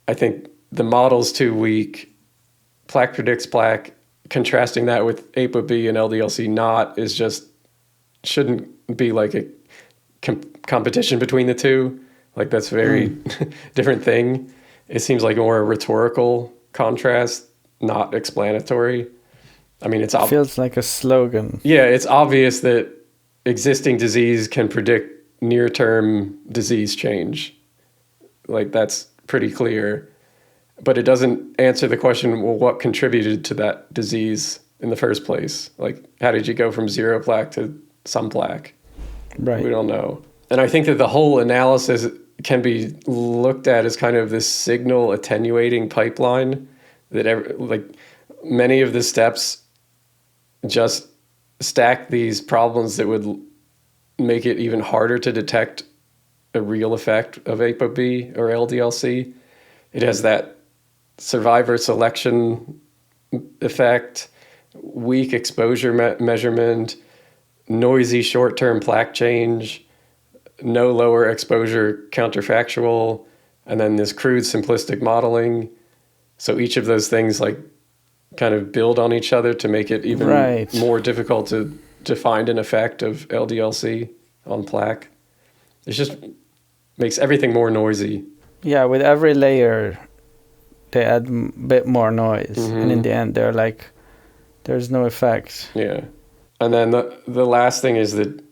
I think the model's too weak. Plaque predicts plaque. Contrasting that with ApoB and LDL-C not is just shouldn't be like a competition between the two. Like, that's a very different thing. It seems like more a rhetorical contrast, not explanatory. I mean, it feels like a slogan. Yeah, it's obvious that existing disease can predict near-term disease change. Like, that's pretty clear. But it doesn't answer the question, well, what contributed to that disease in the first place? Like, how did you go from zero plaque to some plaque? Right. We don't know. And I think that the whole analysis can be looked at as kind of this signal attenuating pipeline that many of the steps just stack these problems that would make it even harder to detect a real effect of ApoB or LDL-C. It has that survivor selection effect, weak exposure measurement, noisy short-term plaque change, no lower exposure counterfactual, and then this crude simplistic modeling. So each of those things like kind of build on each other to make it even more difficult to find an effect of LDL-C on plaque. It just makes everything more noisy. Yeah, with every layer, they add a bit more noise. And in the end, they're like, there's no effect. Yeah. And then the last thing is that,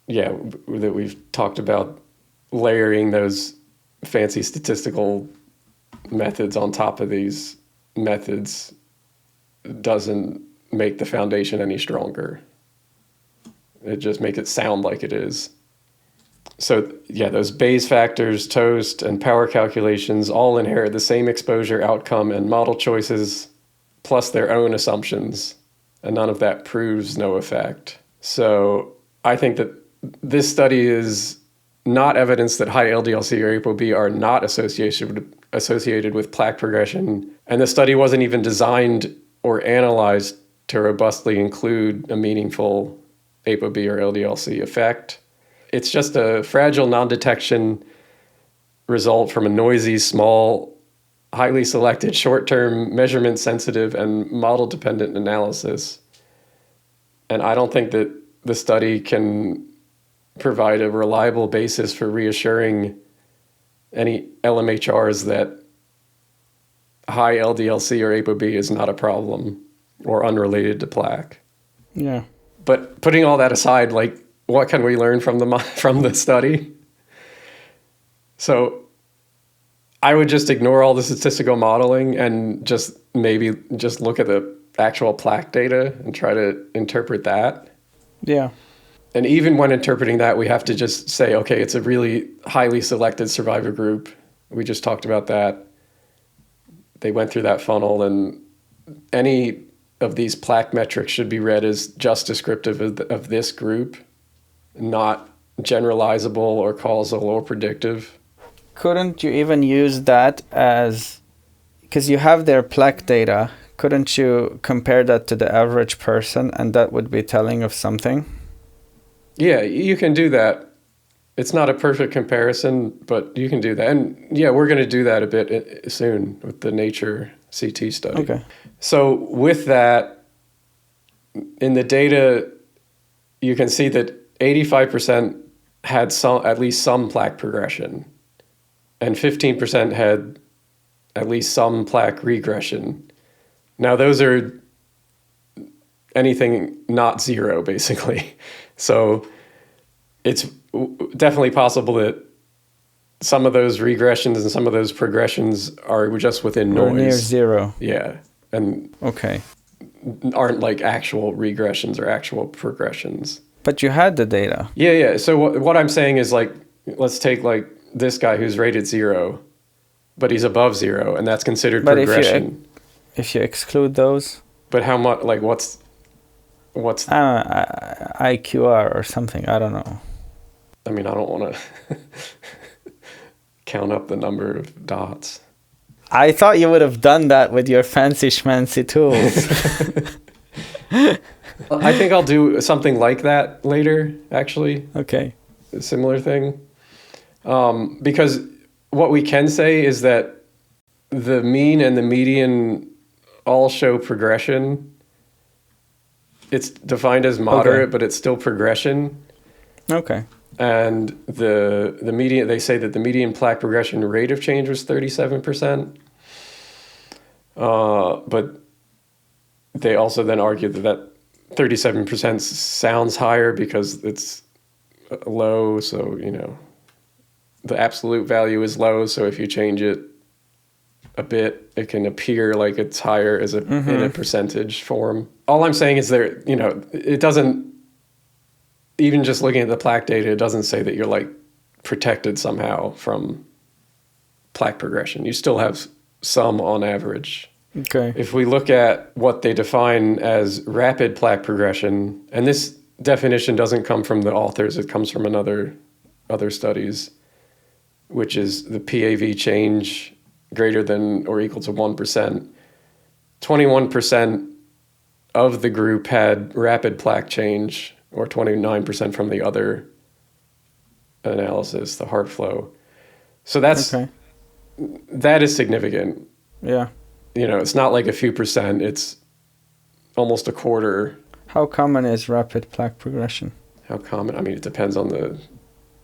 that we've talked about layering those fancy statistical methods on top of these methods doesn't make the foundation any stronger. It just makes it sound like it is. So, those Bayes factors, TOST, and power calculations all inherit the same exposure outcome and model choices, plus their own assumptions, and none of that proves no effect. So I think that this study is not evidence that high LDL-C or ApoB are not associated with plaque progression, and the study wasn't even designed or analyzed to robustly include a meaningful ApoB or LDL-C effect. It's just a fragile non-detection result from a noisy, small, highly selected, short-term, measurement-sensitive, and model-dependent analysis. And I don't think that the study can provide a reliable basis for reassuring any LMHRs that high LDL-C or ApoB is not a problem or unrelated to plaque. Yeah. But putting all that aside, what can we learn from the study? So I would just ignore all the statistical modeling and just look at the actual plaque data and try to interpret that. Yeah. And even when interpreting that, we have to just say, okay, it's a really highly selected survivor group. We just talked about that. They went through that funnel, and any of these plaque metrics should be read as just descriptive of this group, not generalizable or causal or predictive. Couldn't you even use that as Because you have their plaque data. Couldn't you compare that to the average person and that would be telling of something? Yeah, you can do that. It's not a perfect comparison, but you can do that. And yeah, we're going to do that a bit soon with the Nature CT study. Okay. So with that, in the data, you can see that 85% had at least some plaque progression, and 15% had at least some plaque regression. Now, those are anything not zero, basically. So it's definitely possible that some of those regressions and some of those progressions are just within noise. Or near zero. Yeah. And Okay. aren't like actual regressions or actual progressions. But you had the data. Yeah. So what I'm saying is, like, let's take like this guy who's rated 0, but he's above 0, and that's considered progression. If you exclude those. But how much? Like, what's? IQR or something. I don't know. I mean, I don't want to count up the number of dots. I thought you would have done that with your fancy schmancy tools. I think I'll do something like that later, actually. Okay. A similar thing. Because what we can say is that the mean and the median all show progression. It's defined as moderate, Okay. but it's still progression. Okay. And the median, they say that the median plaque progression rate of change was 37%. But they also then argue that 37% sounds higher because it's low. So, the absolute value is low. So if you change it a bit, it can appear like it's higher as in a percentage form. All I'm saying is it doesn't, even just looking at the plaque data, it doesn't say that you're like protected somehow from plaque progression. You still have some on average. Okay. If we look at what they define as rapid plaque progression, and this definition doesn't come from the authors, it comes from other studies, which is the PAV change greater than or equal to 1%. 21% of the group had rapid plaque change, or 29% from the other analysis, the heart flow. So that is significant. Yeah. It's not like a few percent, it's almost a quarter. How common is rapid plaque progression? How common? I mean, it depends on the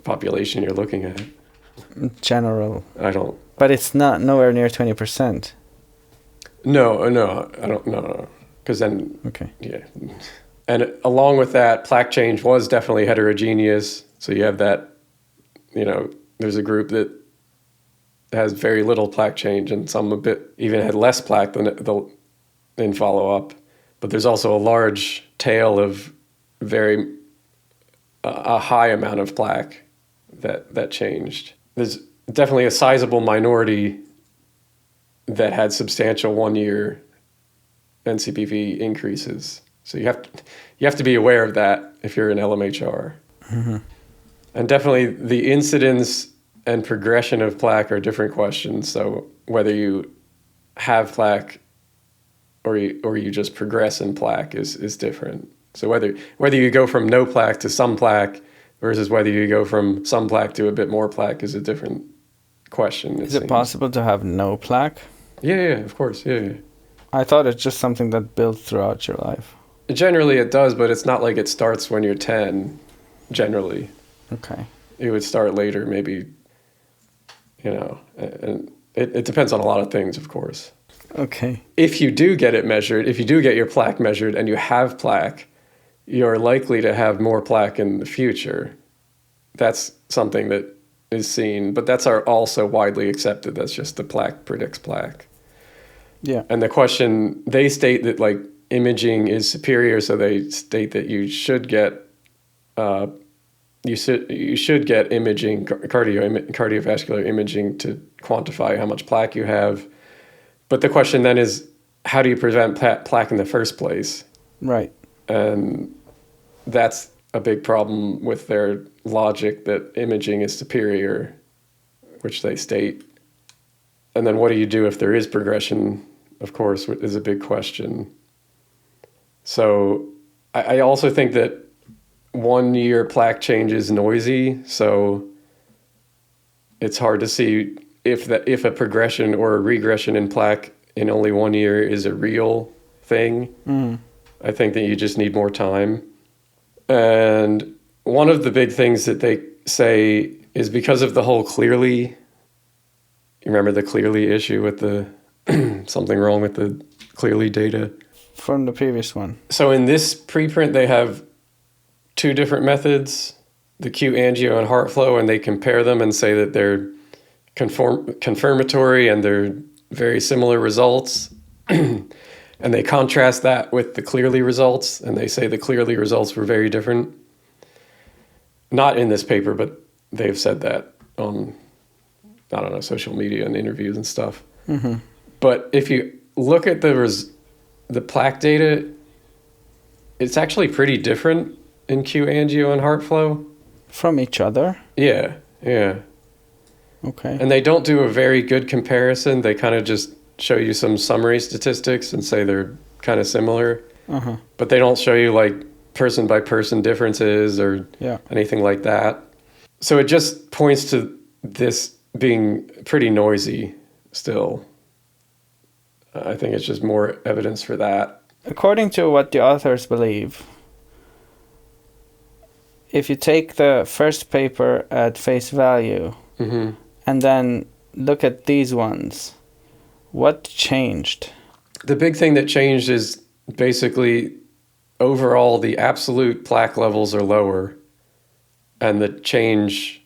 population you're looking at. General. I don't. But it's not nowhere near 20%. No, I don't. No. Because then. Okay. Yeah. And along with that, plaque change was definitely heterogeneous. So you have that, there's a group that has very little plaque change, and some a bit even had less plaque than in follow-up. But there's also a large tail of a high amount of plaque that changed. There's definitely a sizable minority that had substantial 1-year NCPV increases. So you have to be aware of that if you're an LMHR. Mm-hmm. And definitely the incidence and progression of plaque are different questions. So whether you have plaque or you just progress in plaque is different. So whether you go from no plaque to some plaque versus whether you go from some plaque to a bit more plaque is a different question. Is it possible to have no plaque? Yeah, of course. Yeah. I thought it's just something that builds throughout your life. Generally it does, but it's not like it starts when you're 10, generally. Okay. It would start later, maybe, and it depends on a lot of things, of course. Okay. If you do get it measured, if you do get your plaque measured and you have plaque, you're likely to have more plaque in the future. That's something that is seen, but that's also widely accepted. That's just the plaque predicts plaque. Yeah. And the question, they state that like imaging is superior, so they state that you should get imaging, cardiovascular imaging to quantify how much plaque you have. But the question then is, how do you prevent plaque in the first place? Right. And that's a big problem with their logic that imaging is superior, which they state. And then what do you do if there is progression, of course, is a big question. So I also think that 1 year plaque change is noisy, so it's hard to see if a progression or a regression in plaque in only 1 year is a real thing. I think that you just need more time. And one of the big things that they say is because of the whole clearly, you remember the clearly issue with the something wrong with the clearly data? From the previous one. So in this preprint, they have 2 different methods, the Q-angio and heart flow, and they compare them and say that they're confirmatory and they're very similar results. And they contrast that with the clearly results, and they say the clearly results were very different. Not in this paper, but they've said that on, I don't know, social media and interviews and stuff. But if you look at the plaque data, it's actually pretty different in Q-angio and heart flow. From each other? Yeah. Okay. And they don't do a very good comparison. They kind of just show you some summary statistics and say they're kind of similar. But they don't show you like person by person differences or anything like that. So it just points to this being pretty noisy still. I think it's just more evidence for that. According to what the authors believe, if you take the first paper at face value and then look at these ones, what changed? The big thing that changed is basically overall the absolute plaque levels are lower and the change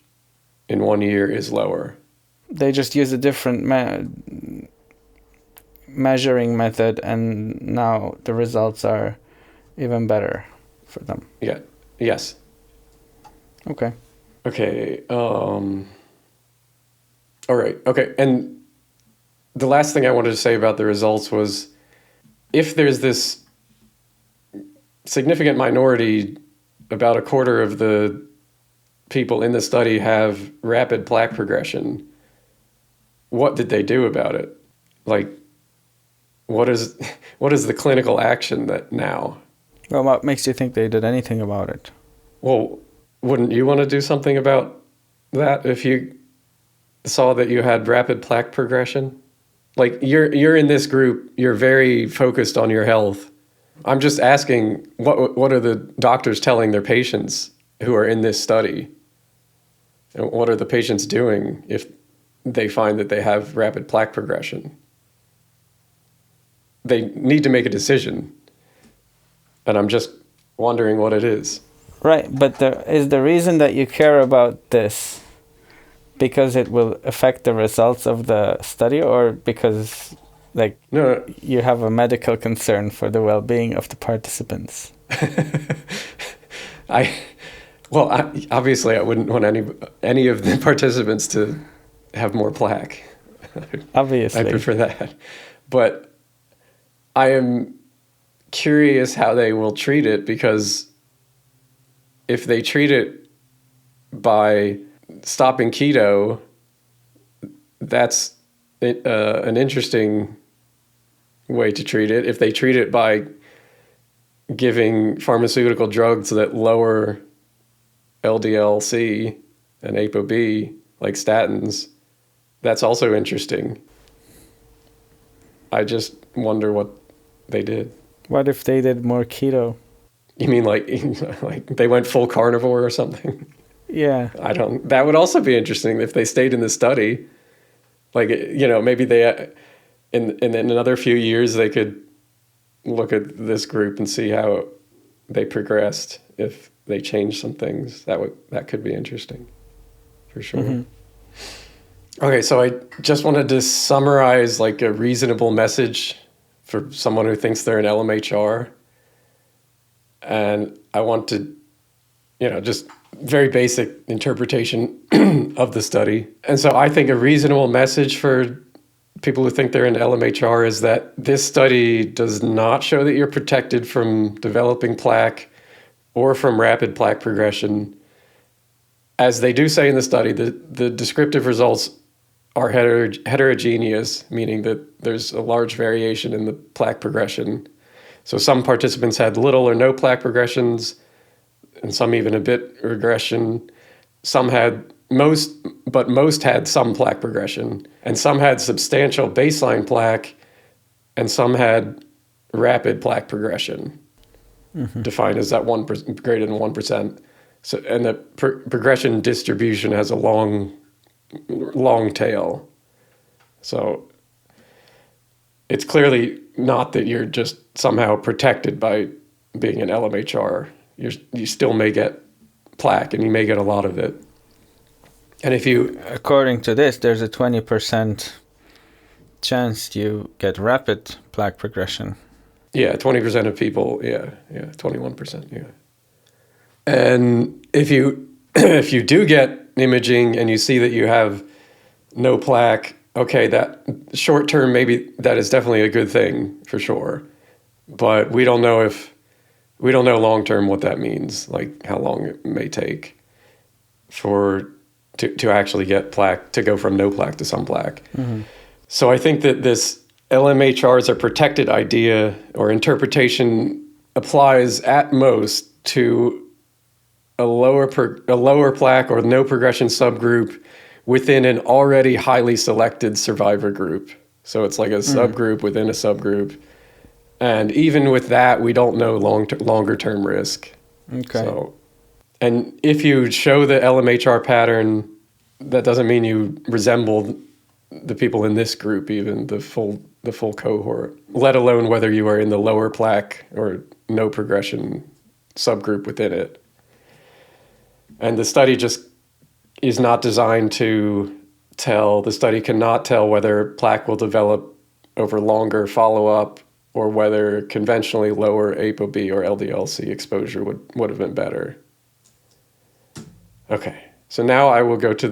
in 1 year is lower. They just use a different measuring method, and now the results are even better for them. Yeah. Yes. Okay. All right. Okay. And the last thing I wanted to say about the results was if there's this significant minority, about a quarter of the people in the study have rapid plaque progression, what did they do about it? Like, what is the clinical action that now? Well, what makes you think they did anything about it? Well, wouldn't you want to do something about that if you saw that you had rapid plaque progression? Like you're in this group, you're very focused on your health. I'm just asking, what are the doctors telling their patients who are in this study? And what are the patients doing if they find that they have rapid plaque progression? They need to make a decision. And I'm just wondering what it is. Right, but is the reason that you care about this because it will affect the results of the study, or because No. you have a medical concern for the well-being of the participants? Obviously I wouldn't want any of the participants to have more plaque. Obviously. I prefer that. But I am curious how they will treat it, because if they treat it by stopping keto, that's an interesting way to treat it. If they treat it by giving pharmaceutical drugs that lower LDL-C and ApoB, like statins, that's also interesting. I just wonder what they did. What if they did more keto? You mean like they went full carnivore or something? Yeah. That would also be interesting if they stayed in the study. Like, maybe they, in another few years, they could look at this group and see how they progressed if they changed some things. That could be interesting, for sure. Okay, so I just wanted to summarize like a reasonable message for someone who thinks they're an LMHR. And I want to, just very basic interpretation of the study. And so I think a reasonable message for people who think they're an LMHR is that this study does not show that you're protected from developing plaque or from rapid plaque progression. As they do say in the study, the descriptive results are heterogeneous, meaning that there's a large variation in the plaque progression. So some participants had little or no plaque progressions, and some even a bit regression. Some had most had some plaque progression, and some had substantial baseline plaque, and some had rapid plaque progression, defined as that 1% greater than 1%. So, and the progression distribution has a long tail. So it's clearly not that you're just somehow protected by being an LMHR. You still may get plaque, and you may get a lot of it. And if you... According to this, there's a 20% chance you get rapid plaque progression. Yeah, 20% of people, 21%, yeah. And if you if you do get imaging and you see that you have no plaque, okay, that short term, maybe that is definitely a good thing for sure. But we don't know long term what that means, like how long it may take to actually get plaque, to go from no plaque to some plaque. Mm-hmm. So I think that this LMHR as a protected idea or interpretation applies at most to a lower plaque or no progression subgroup within an already highly selected survivor group. So it's like a subgroup within a subgroup. And even with that, we don't know longer term risk. Okay. So, and if you show the LMHR pattern, that doesn't mean you resemble the people in this group, even the full cohort, let alone whether you are in the lower plaque or no progression subgroup within it. And the study just is not designed to tell, the study cannot tell whether plaque will develop over longer follow-up or whether conventionally lower ApoB or LDL-C exposure would have been better. Okay, so now I will go to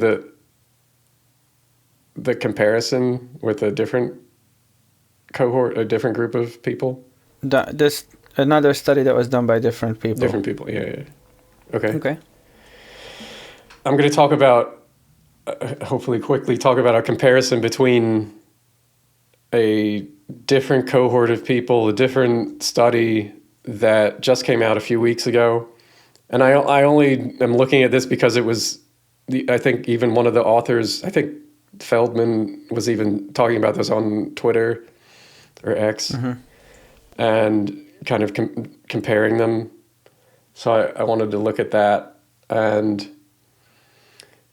the comparison with a different cohort, a different group of people. This another study that was done by different people. Different people, yeah. Okay. Okay. I'm going to talk about, hopefully quickly talk about a comparison between a different cohort of people, a different study that just came out a few weeks ago. And I only am looking at this because it was, I think even one of the authors, I think Feldman was even talking about this on Twitter or X, and kind of comparing them. So I wanted to look at that, and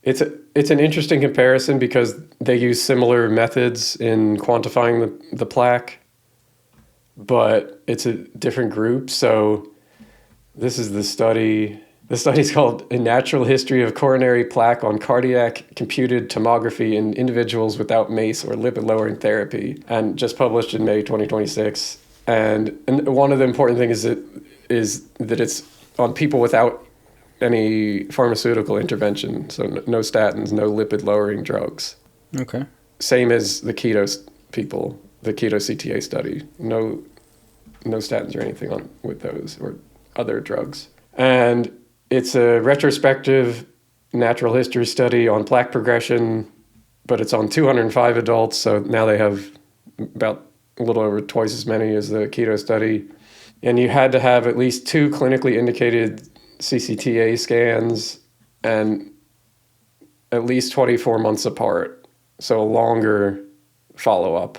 it's an interesting comparison because they use similar methods in quantifying the plaque, but it's a different group. So this is the study. The study's called A Natural History of Coronary Plaque on Cardiac Computed Tomography in Individuals Without MACE or Lipid-Lowering Therapy, and just published in May 2026. And one of the important things is that it's on people without any pharmaceutical intervention, so no statins, no lipid-lowering drugs. Okay. Same as the keto people, the Keto CTA study. No statins or anything with those or other drugs. And it's a retrospective natural history study on plaque progression, but it's on 205 adults, so now they have about a little over twice as many as the keto study. And you had to have at least 2 clinically indicated CCTA scans and at least 24 months apart, so a longer follow-up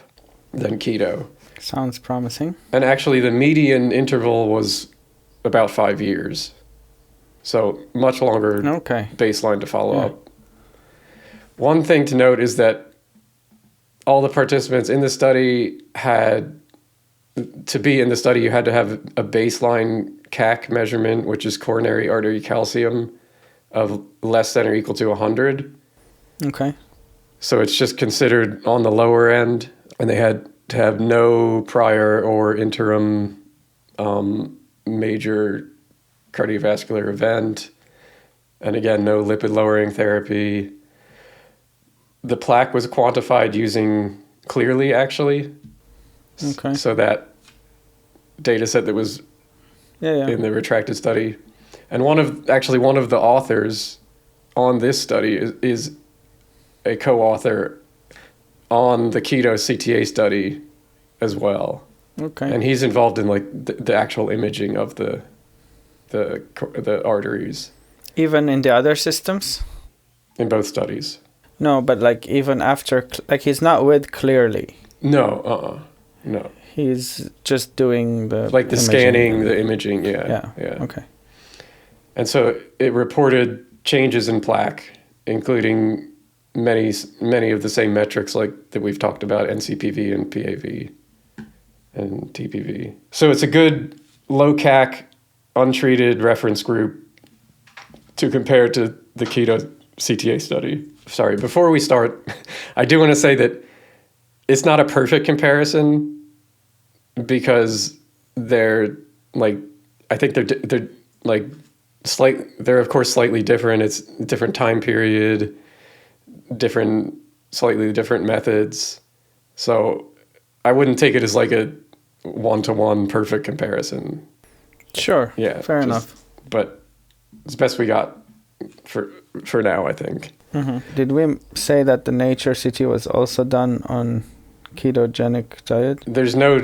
than keto. Sounds promising. And actually the median interval was about 5 years. So much longer baseline to follow up. One thing to note is that all the participants in the study to be in the study, you had to have a baseline CAC measurement, which is coronary artery calcium, of less than or equal to 100. Okay. So it's just considered on the lower end, and they had to have no prior or interim major cardiovascular event, and again, no lipid-lowering therapy. The plaque was quantified using Clearly, actually. Okay. So that data set that was in the retracted study. And one of the authors on this study is a co-author on the Keto CTA study as well. Okay. And he's involved in like the actual imaging of the arteries Even in the other systems? in both studies. No, but like even after, like he's not with Clearly. No, no. He's just doing the Like the imaging. scanning, the imaging, yeah. Okay. And so it reported changes in plaque, including many of the same metrics like that we've talked about, NCPV and PAV and TPV. So it's a good low CAC, untreated reference group to compare to the Keto CTA study. Sorry, before we start, I do want to say that it's not a perfect comparison because they're like, I think they're like they're of course slightly different. It's a different time period, slightly different methods. So I wouldn't take it as like a one-to-one perfect comparison. Sure. Yeah. Fair enough. But it's the best we got for now, I think. Mm-hmm. Did we say that the Nature CT was also done on ketogenic diet? There's no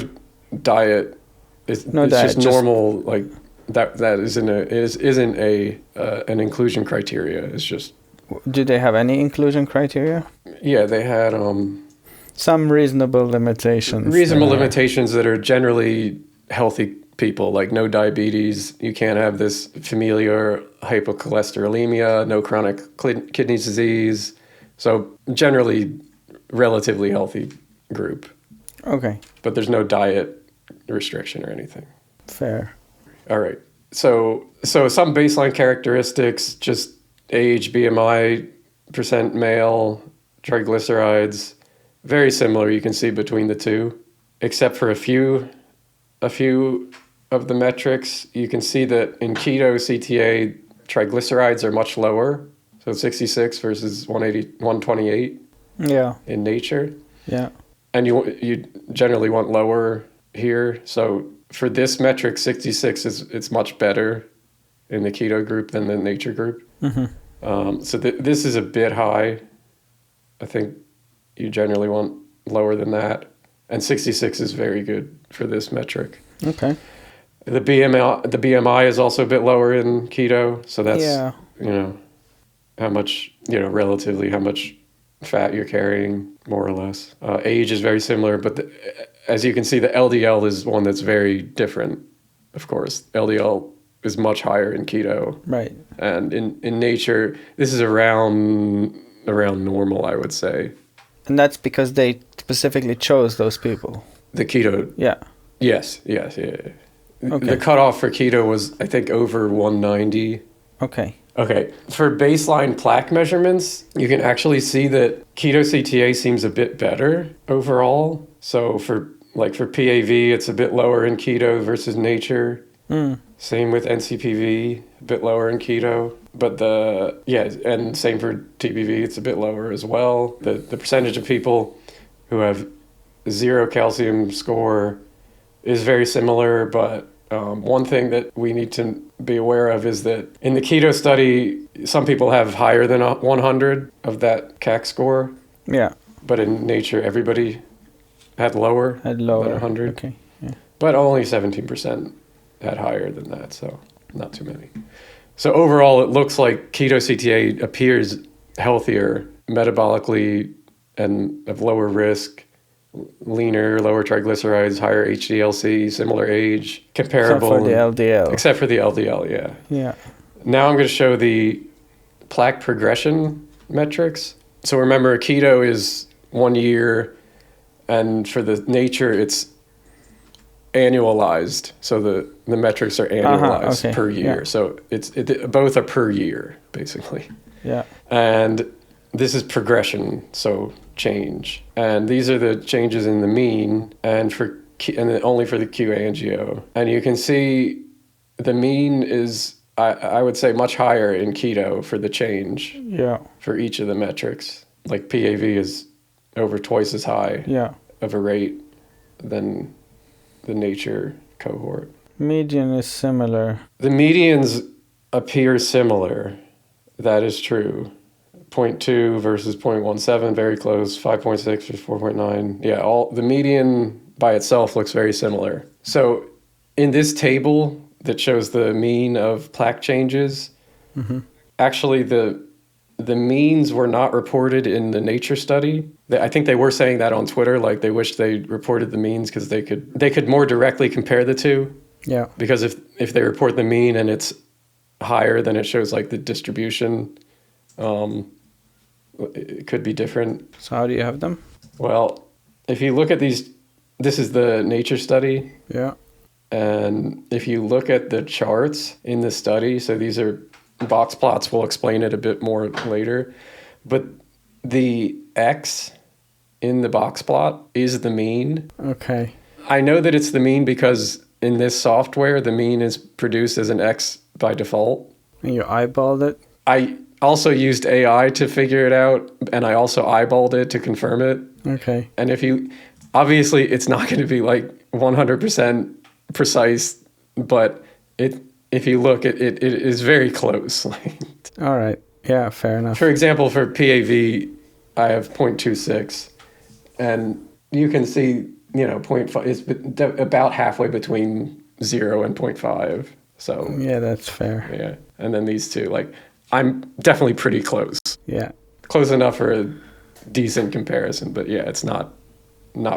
diet. It's diet, just normal, like that isn't an inclusion criteria. It's just. Do they have any inclusion criteria? Yeah, they had some reasonable limitations. Limitations that are generally healthy people, like no diabetes. You can't have this familial hypocholesterolemia, no chronic kidney disease. So generally, relatively healthy group. Okay. But there's no diet restriction or anything. Fair. All right. So some baseline characteristics, just age, BMI, percent male, triglycerides, very similar you can see between the two, except for a few of the metrics. You can see that in Keto CTA, triglycerides are much lower. So 66 versus 128 in Nature. Yeah. And you generally want lower here. So for this metric, 66 it's much better in the keto group than the Nature group. Mm-hmm. So this is a bit high. I think you generally want lower than that. And 66 is very good for this metric. Okay. The BMI is also a bit lower in keto. So that's, how much, relatively how much fat you're carrying, more or less. Age is very similar, but as you can see, the LDL is one that's very different, of course. LDL is much higher in keto. Right. And in Nature, this is around normal, I would say. And that's because they specifically chose those people. The keto. Yeah. Yes. Yeah. Okay. The cutoff for keto was, I think, over 190. Okay. Okay. For baseline plaque measurements, you can actually see that Keto CTA seems a bit better overall. So for PAV, it's a bit lower in keto versus Nature. Same with NCPV, a bit lower in keto. But and same for TPV, it's a bit lower as well. The percentage of people who have 0 calcium score is very similar, but one thing that we need to be aware of is that in the keto study, some people have higher than 100 of that CAC score. Yeah. But in Nature, everybody had lower than 100. Okay. Yeah. But only 17% had higher than that, so not too many. So overall, it looks like Keto CTA appears healthier metabolically and of lower risk, leaner, lower triglycerides, higher HDL-C, similar age, comparable. Except for the LDL. Except for the LDL, yeah. Yeah. Now I'm going to show the plaque progression metrics. So remember, keto is 1 year, and for the Nature, it's annualized. So the metrics are annualized per year. Yeah. So both are per year, basically. Yeah. And this is progression, so change. And these are the changes in the mean and only for the Q-angio. And you can see the mean is, I would say, much higher in keto for the change. Yeah. For each of the metrics. Like PAV is over twice as high of a rate than the Nature cohort. Median is similar. The medians appear similar. That is true. 0.2 versus 0.17, very close. 5.6 versus 4.9. Yeah, all the median by itself looks very similar. So in this table that shows the mean of plaque changes, actually the means were not reported in the Nature study. I think they were saying that on Twitter, like they wished they reported the means because they could more directly compare the two. Yeah. Because if they report the mean and it's higher, then it shows like the distribution. It could be different. So how do you have them? Well, if you look at these, this is the Nature study. Yeah. And if you look at the charts in the study, so these are box plots, we'll explain it a bit more later. But the X in the box plot is the mean. Okay. I know that it's the mean because in this software, the mean is produced as an X by default. And you eyeballed it? I also used AI to figure it out, and I also eyeballed it to confirm it. Okay. And obviously it's not going to be like 100% precise, but if you look, it is very close. All right. Yeah, fair enough. For example, for PAV, I have 0.26, and you can see, 0.5 is about halfway between 0 and 0.5. So yeah, that's fair. yeah, and then these two, I'm definitely pretty close. Yeah. Close enough for a decent comparison, but yeah, it's not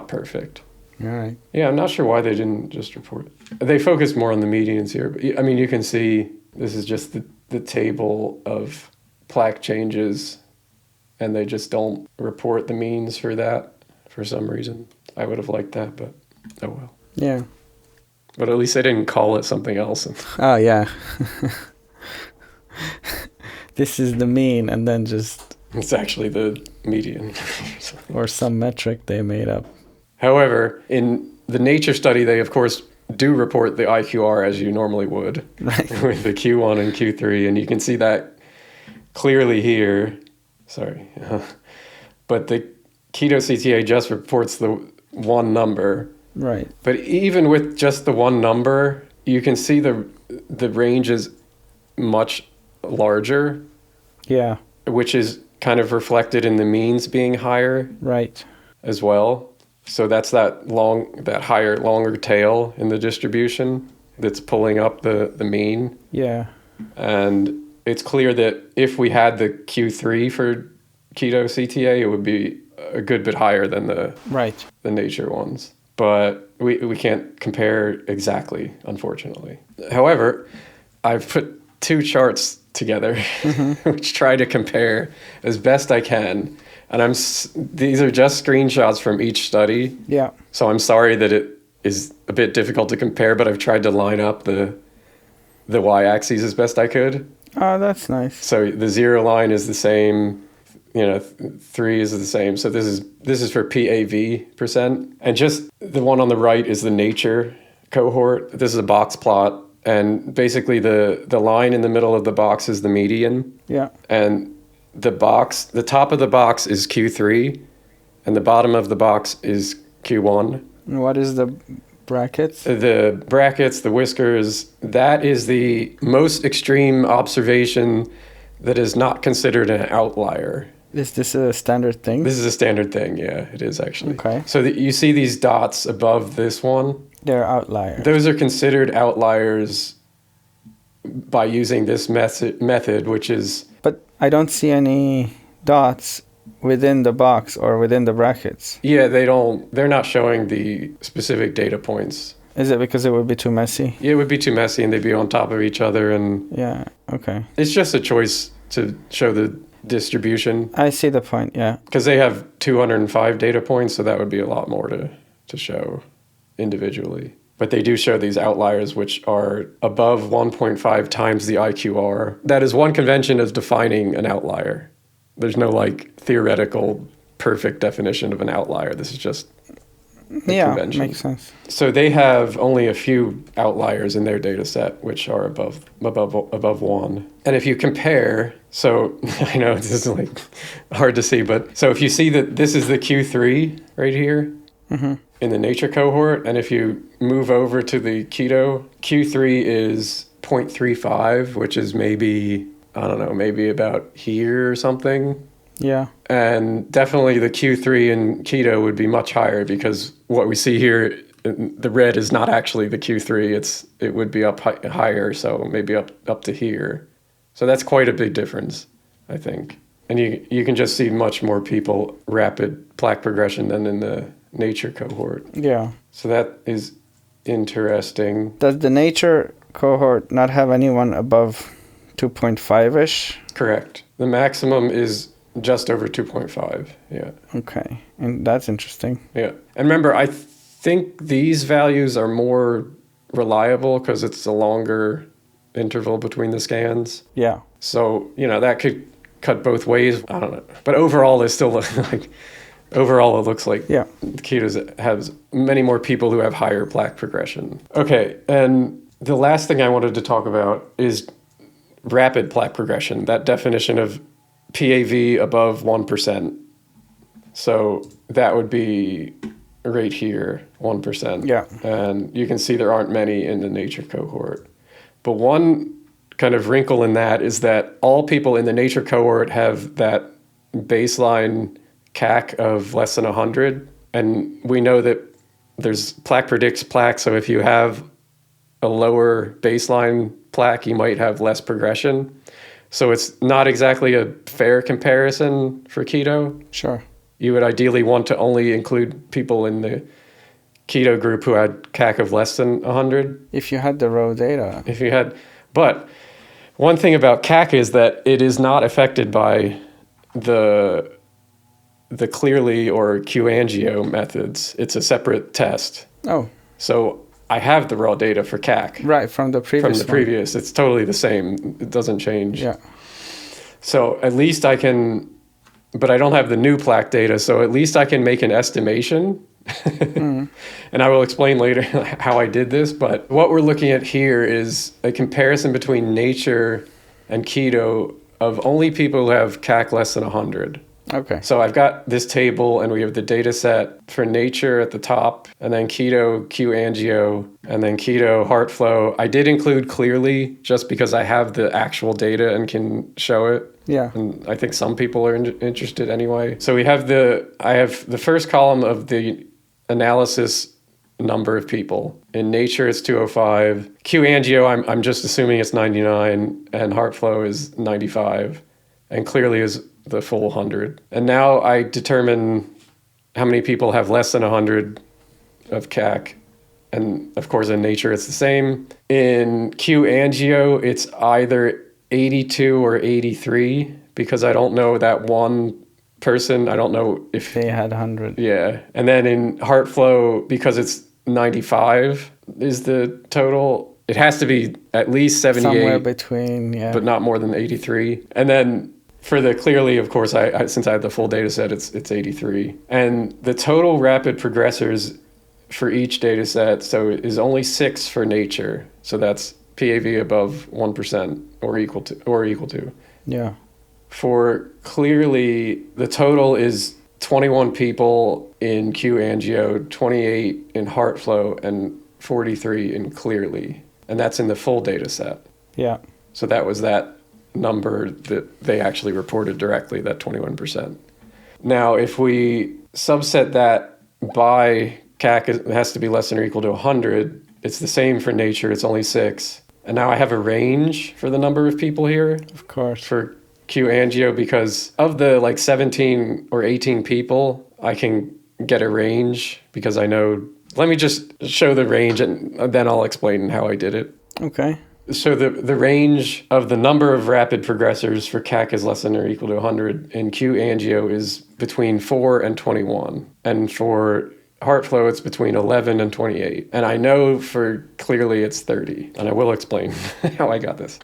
perfect. All right. Yeah, I'm not sure why they didn't just report it. They focus more on the medians here. But, I mean, you can see this is just the table of plaque changes, and they just don't report the means for that for some reason. I would have liked that, but oh well. Yeah. But at least they didn't call it something else. Oh, yeah. This is the mean, and then just... It's actually the median. or some metric they made up. However, in the Nature study, they, of course, do report the IQR as you normally would. Right. With the Q1 and Q3, and you can see that clearly here. Sorry. But the Keto CTA just reports the one number. Right. But even with just the one number, you can see the range is much larger. Yeah. Which is kind of reflected in the means being higher. Right. As well. So that's that longer tail in the distribution that's pulling up the mean. Yeah. And it's clear that if we had the Q3 for Keto CTA, it would be a good bit higher than the Nature ones. But we can't compare exactly, unfortunately. However, I've put two charts together which try to compare as best I can. And these are just screenshots from each study. Yeah. So I'm sorry that it is a bit difficult to compare, but I've tried to line up the y-axes as best I could. Oh, that's nice. So the 0 line is the same, 3 is the same. So this is for PAV %. And just the one on the right is the Nature cohort. This is a box plot. And basically the line in the middle of the box is the median. Yeah. And the top of the box is Q3, and the bottom of the box is Q1. And what is the brackets? The brackets, the whiskers, that is the most extreme observation that is not considered an outlier. Is this a standard thing? This is a standard thing, yeah, it is actually. Okay. So you see these dots above this one? They're outliers. Those are considered outliers by using this method, which is... But I don't see any dots within the box or within the brackets. Yeah, they're not showing the specific data points. Is it because it would be too messy? Yeah, it would be too messy and they'd be on top of each other, and yeah, okay. It's just a choice to show the distribution. I see the point, yeah. Because they have 205 data points, so that would be a lot more to show individually. But they do show these outliers, which are above 1.5 times the IQR. That is one convention of defining an outlier. There's no theoretical perfect definition of an outlier. This is just convention. Makes sense. So they have only a few outliers in their data set, which are above 1. And if you compare, so I know this is hard to see, but so if you see that this is the Q3 right here, in the Nature cohort, and if you move over to the Keto, Q3 is 0.35, which is maybe I don't know, maybe about here or something. Yeah. And definitely the Q3 in keto would be much higher, because what we see here, the red is not actually the Q3. It would be up higher, so maybe up to here. So that's quite a big difference, I think. And you can just see much more people rapid plaque progression than in the nature cohort. Yeah. So that is interesting. Does the nature cohort not have anyone above 2.5-ish? Correct. The maximum is just over 2.5. Yeah. Okay. And that's interesting. Yeah. And remember, I think these values are more reliable because it's a longer interval between the scans. Yeah. So, that could cut both ways. I don't know. But overall, it still looks like, overall, it looks like Yeah. ketos has many more people who have higher plaque progression. Okay. And the last thing I wanted to talk about is rapid plaque progression, that definition of PAV above 1%. So that would be right here, 1%. Yeah. And you can see there aren't many in the nature cohort. But one kind of wrinkle in that is that all people in the nature cohort have that baseline CAC of less than 100. And we know that there's plaque predicts plaque. So if you have a lower baseline plaque, you might have less progression. So it's not exactly a fair comparison for keto. Sure. You would ideally want to only include people in the keto group who had CAC of less than 100. If you had the raw data. But one thing about CAC is that it is not affected by the Clearly or QAngio methods. It's a separate test. Oh. So I have the raw data for CAC. Right, from the previous It's totally the same. It doesn't change. Yeah. So at least I can, but I don't have the new plaque data, so at least I can make an estimation. And I will explain later how I did this. But what we're looking at here is a comparison between nature and keto of only people who have CAC less than 100. Okay. So I've got this table, and we have the data set for nature at the top, and then keto, QAngio, and then keto, heart flow. I did include Clearly just because I have the actual data and can show it. Yeah. And I think some people are interested anyway. So I have the first column of the analysis number of people. In nature, it's 205. QAngio, I'm just assuming it's 99, and heart flow is 95, and Clearly is the full 100. And now I determine how many people have less than 100 of CAC. And of course, in nature, it's the same. In QAngio, it's either 82 or 83, because I don't know that one person. I don't know if they had 100. Yeah. And then in heart flow, because it's 95 is the total, it has to be at least 78. Somewhere between, yeah. But not more than 83. And then for the Clearly, of course, since I have the full data set, it's 83. And the total rapid progressors for each data set, so is only 6 for nature. So that's PAV above 1% or equal to. Yeah. For Clearly, the total is 21 people in QAngio, 28 in heart flow, and 43 in Clearly. And that's in the full data set. Yeah. So that was that number that they actually reported directly, that 21%. Now, if we subset that by CAC, it has to be less than or equal to 100. It's the same for nature. It's only 6. And now I have a range for the number of people here. Of course. For QAngio, because of the 17 or 18 people, I can get a range because I know. Let me just show the range, and then I'll explain how I did it. Okay. So the range of the number of rapid progressors for CAC is less than or equal to 100, and QAngio is between 4 and 21. And for heart flow, it's between 11 and 28. And I know for Clearly it's 30, and I will explain how I got this.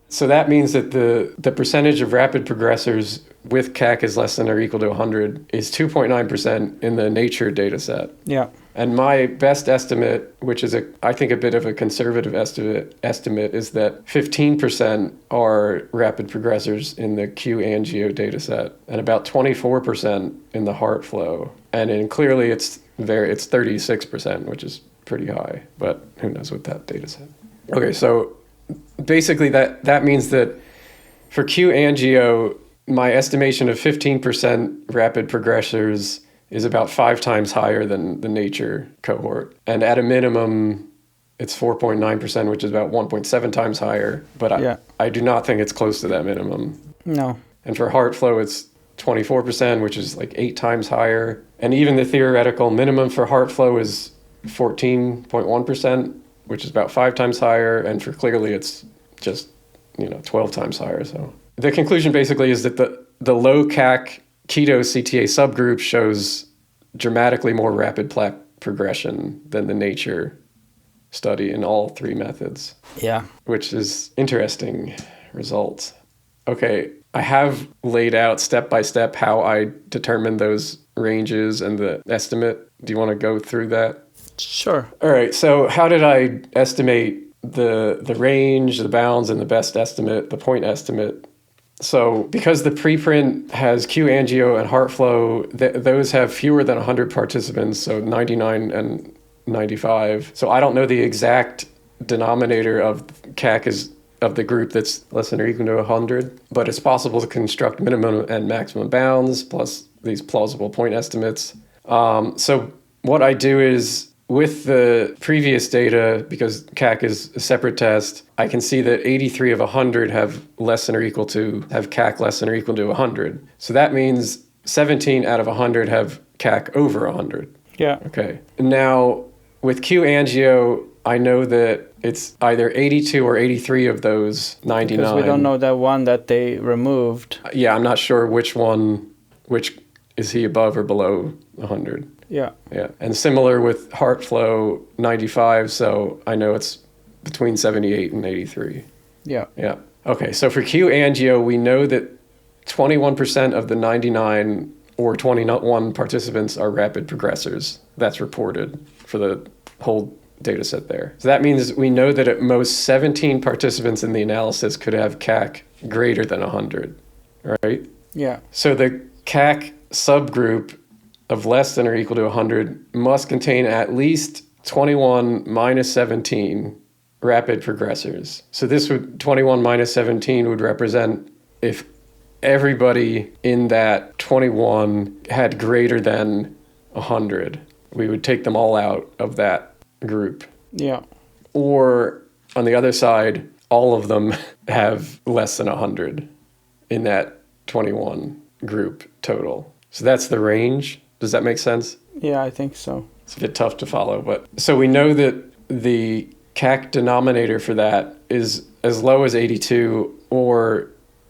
So that means that the percentage of rapid progressors with CAC is less than or equal to 100 is 2.9% in the nature data set. Yeah. And my best estimate, which is I think a bit of a conservative estimate, is that 15% are rapid progressors in the QAngio data set, and about 24% in the heart flow. And in Clearly, it's 36%, which is pretty high, but who knows with that data set. Okay, so basically that means that For Q-angio, my estimation of 15% rapid progressors is about 5 times higher than the nature cohort. And at a minimum, it's 4.9%, which is about 1.7 times higher. But I do not think it's close to that minimum. No. And for heart flow, it's 24%, which is like 8 times higher. And even the theoretical minimum for heart flow is 14.1%, which is about 5 times higher. And for clearly, it's just 12 times higher. So the conclusion basically is that the low CAC Keto CTA subgroup shows dramatically more rapid plaque progression than the nature study in all 3 methods. Yeah. Which is interesting results. Okay, I have laid out step by step how I determined those ranges and the estimate. Do you want to go through that? Sure. All right, so how did I estimate the range, the bounds, and the best estimate, the point estimate? So because the preprint has Q-angio and heart flow, those have fewer than 100 participants, so 99 and 95. So I don't know the exact denominator of CAC is of the group that's less than or equal to 100, but it's possible to construct minimum and maximum bounds plus these plausible point estimates. So what I do is, with the previous data, because CAC is a separate test, I can see that 83 of 100 have CAC less than or equal to 100. So that means 17 out of 100 have CAC over 100. Yeah. Okay. Now, with Q-angio, I know that it's either 82 or 83 of those 99. Because we don't know that one that they removed. Yeah, I'm not sure which is he above or below 100. Yeah. Yeah. And similar with heart flow, 95. So I know it's between 78 and 83. Yeah. Yeah. Okay. So for Q-angio, we know that 21% of the 99 or 21 participants are rapid progressors. That's reported for the whole data set there. So that means we know that at most 17 participants in the analysis could have CAC greater than 100, right? Yeah. So the CAC subgroup of less than or equal to 100 must contain at least 21 minus 17 rapid progressors. So 21 minus 17 would represent if everybody in that 21 had greater than 100. We would take them all out of that group. Yeah. Or on the other side, all of them have less than 100 in that 21 group total. So that's the range. Does that make sense? Yeah, I think so. It's a bit tough to follow, but so we know that the CAC denominator for that is as low as 82 or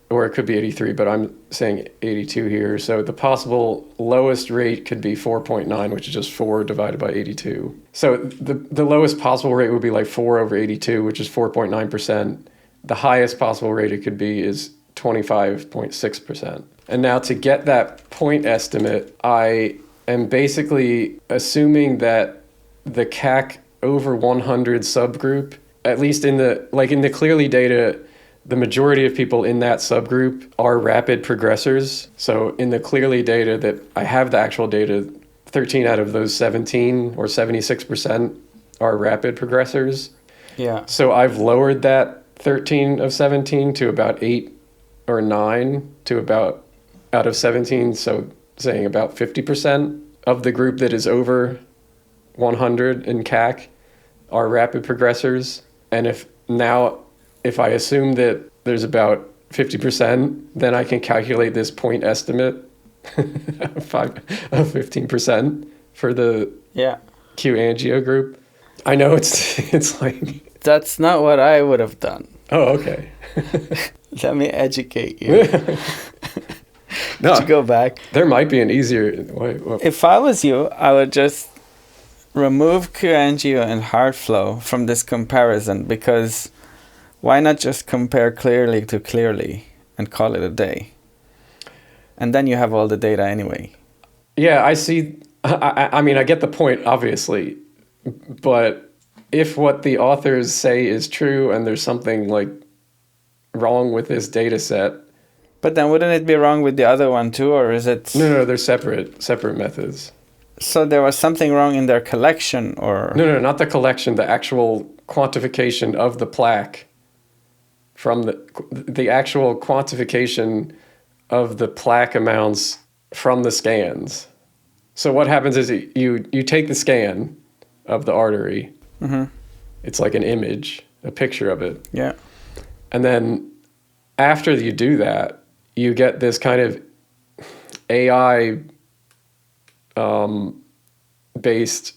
it could be 83, but I'm saying 82 here. So the possible lowest rate could be 4.9, which is just 4 divided by 82. So the lowest possible rate would be like 4 over 82, which is 4.9%. The highest possible rate it could be is 25.6%. And now to get that point estimate, I am basically assuming that the CAC over 100 subgroup, at least in the clearly data, the majority of people in that subgroup are rapid progressors. So in the clearly data that I have the actual data, 13 out of those 17 or 76% are rapid progressors. Yeah. So I've lowered that 13 of 17 to about 8 or 9 to about out of 17. So saying about 50% of the group that is over 100 in CAC are rapid progressors. And if I assume that there's about 50%, then I can calculate this point estimate of 15% for the Q-angio group. I know it's like... That's not what I would have done. Oh, okay. Let me educate you. No, to go back. There might be an easier way. If I was you, I would just remove Q-angio and heart flow from this comparison, because why not just compare clearly to clearly and call it a day? And then you have all the data anyway. Yeah, I see. I mean, I get the point, obviously. But if what the authors say is true and there's something like wrong with this data set... But then wouldn't it be wrong with the other one too, or is it... No, they're separate methods. So there was something wrong in their collection, or... No, not the collection, the actual quantification of the plaque from the actual quantification of the plaque amounts from the scans. So what happens is you take the scan of the artery. Mm-hmm. It's like an image, a picture of it. Yeah. And then after you do that, you get this kind of AI based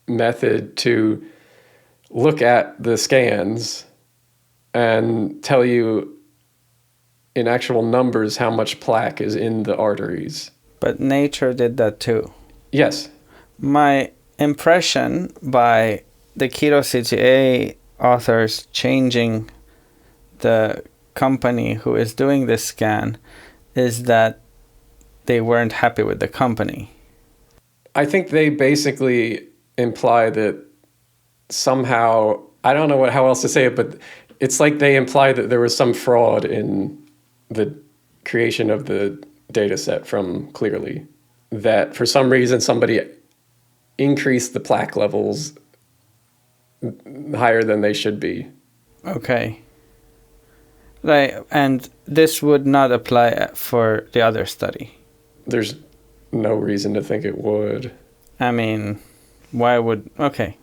method to look at the scans and tell you in actual numbers how much plaque is in the arteries. But nature did that too. Yes. My impression by the Keto CTA authors changing the company who is doing this scan is that they weren't happy with the company. I think they basically imply that somehow, I don't know how else to say it, but it's like they imply that there was some fraud in the creation of the data set from Clearly. That for some reason somebody increased the plaque levels higher than they should be. Okay. And this would not apply for the other study. There's no reason to think it would. I mean, why would... Okay.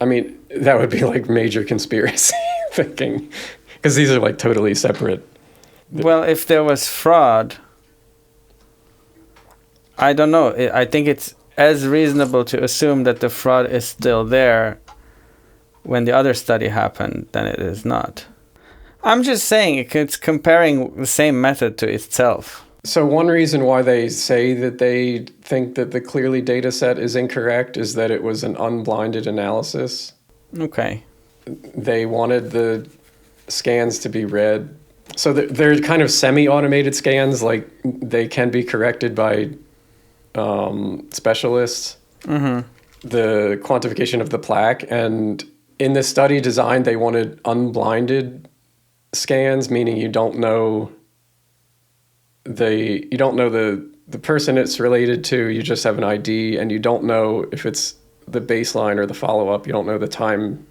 I mean, that would be like major conspiracy thinking, because these are like totally separate. Well, if there was fraud, I don't know. I think it's as reasonable to assume that the fraud is still there when the other study happened than it is not. I'm just saying it's comparing the same method to itself. So one reason why they say that they think that the Clearly data set is incorrect is that it was an unblinded analysis. Okay. They wanted the scans to be read. So they're kind of semi-automated scans, like they can be corrected by specialists. Mm-hmm. The quantification of the plaque. And in the study design, they wanted unblinded scans, meaning you don't know the person it's related to. You just have an ID, and you don't know if it's the baseline or the follow-up. You don't know the time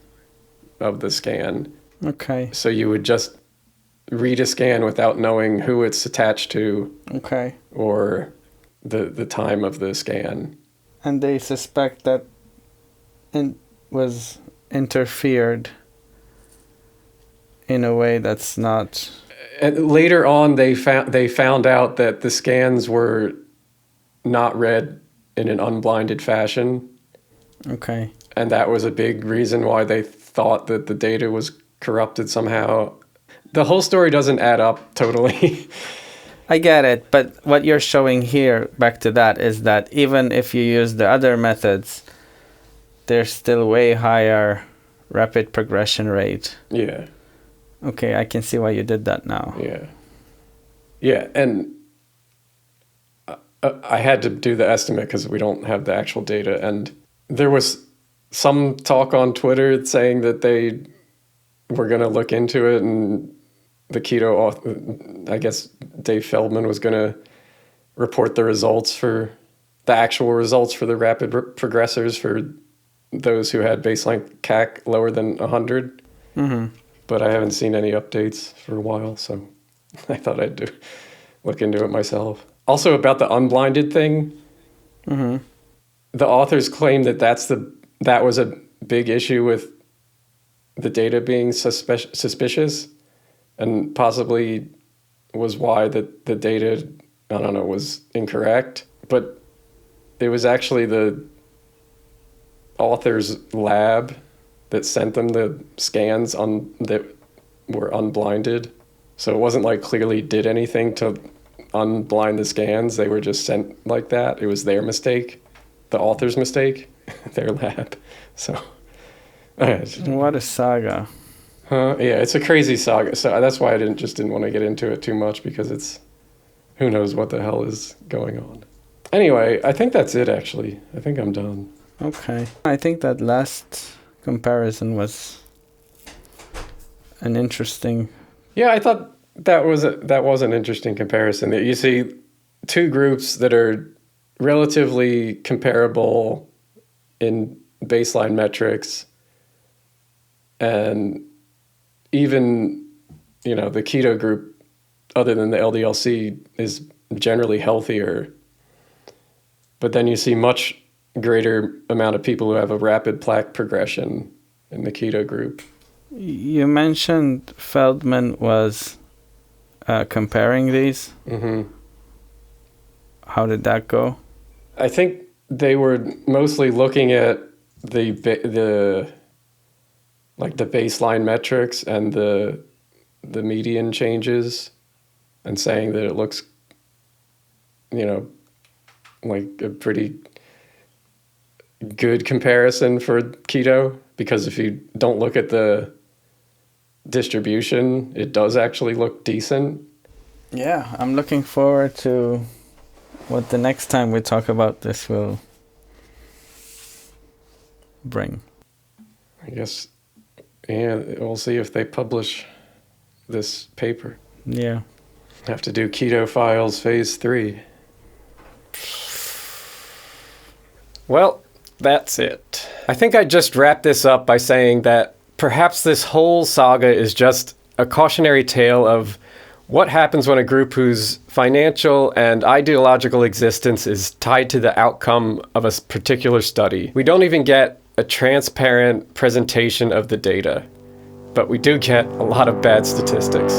of the scan. Okay. So you would just read a scan without knowing who it's attached to. Okay. Or the time of the scan. And they suspect that it was interfered in a way that's not... And later on, they found out that the scans were not read in an unblinded fashion. Okay. And that was a big reason why they thought that the data was corrupted somehow. The whole story doesn't add up totally. I get it, but what you're showing here, back to that, is that even if you use the other methods, there's still way higher rapid progression rate. Yeah. Okay, I can see why you did that now. Yeah. Yeah, and I had to do the estimate because we don't have the actual data. And there was some talk on Twitter saying that they were going to look into it, and the keto, I guess Dave Feldman was going to report the results for the actual results for the rapid progressors for those who had baseline CAC lower than 100. Mm-hmm. But I haven't seen any updates for a while, so I thought I'd look into it myself. Also about the unblinded thing, Mm-hmm. the authors claim that that was a big issue with the data being suspicious, and possibly was why the data, I don't know, was incorrect. But it was actually the author's lab that sent them the scans that were unblinded. So it wasn't like Clearly did anything to unblind the scans. They were just sent like that. It was their mistake, the author's mistake, their lab. So What a saga. yeah, it's a crazy saga. So that's why I didn't want to get into it too much, because who knows what the hell is going on. Anyway, I think that's it, actually. I think I'm done. Okay. I think that last comparison was an interesting... Yeah, I thought that was an interesting comparison. That you see two groups that are relatively comparable in baseline metrics, and even the keto group, other than the LDL-C, is generally healthier. But then you see much greater amount of people who have a rapid plaque progression in the keto group. You mentioned Feldman was comparing these. Mm-hmm. How did that go? I think they were mostly looking at the baseline metrics and the median changes, and saying that it looks, like a pretty good comparison for keto, because if you don't look at the distribution, it does actually look decent. Yeah, I'm looking forward to what the next time we talk about this will bring. I guess, yeah, we'll see if they publish this paper. Yeah. Have to do Keto Files Phase 3. Well, that's it. I think I just wrapped this up by saying that perhaps this whole saga is just a cautionary tale of what happens when a group whose financial and ideological existence is tied to the outcome of a particular study. We don't even get a transparent presentation of the data, but we do get a lot of bad statistics.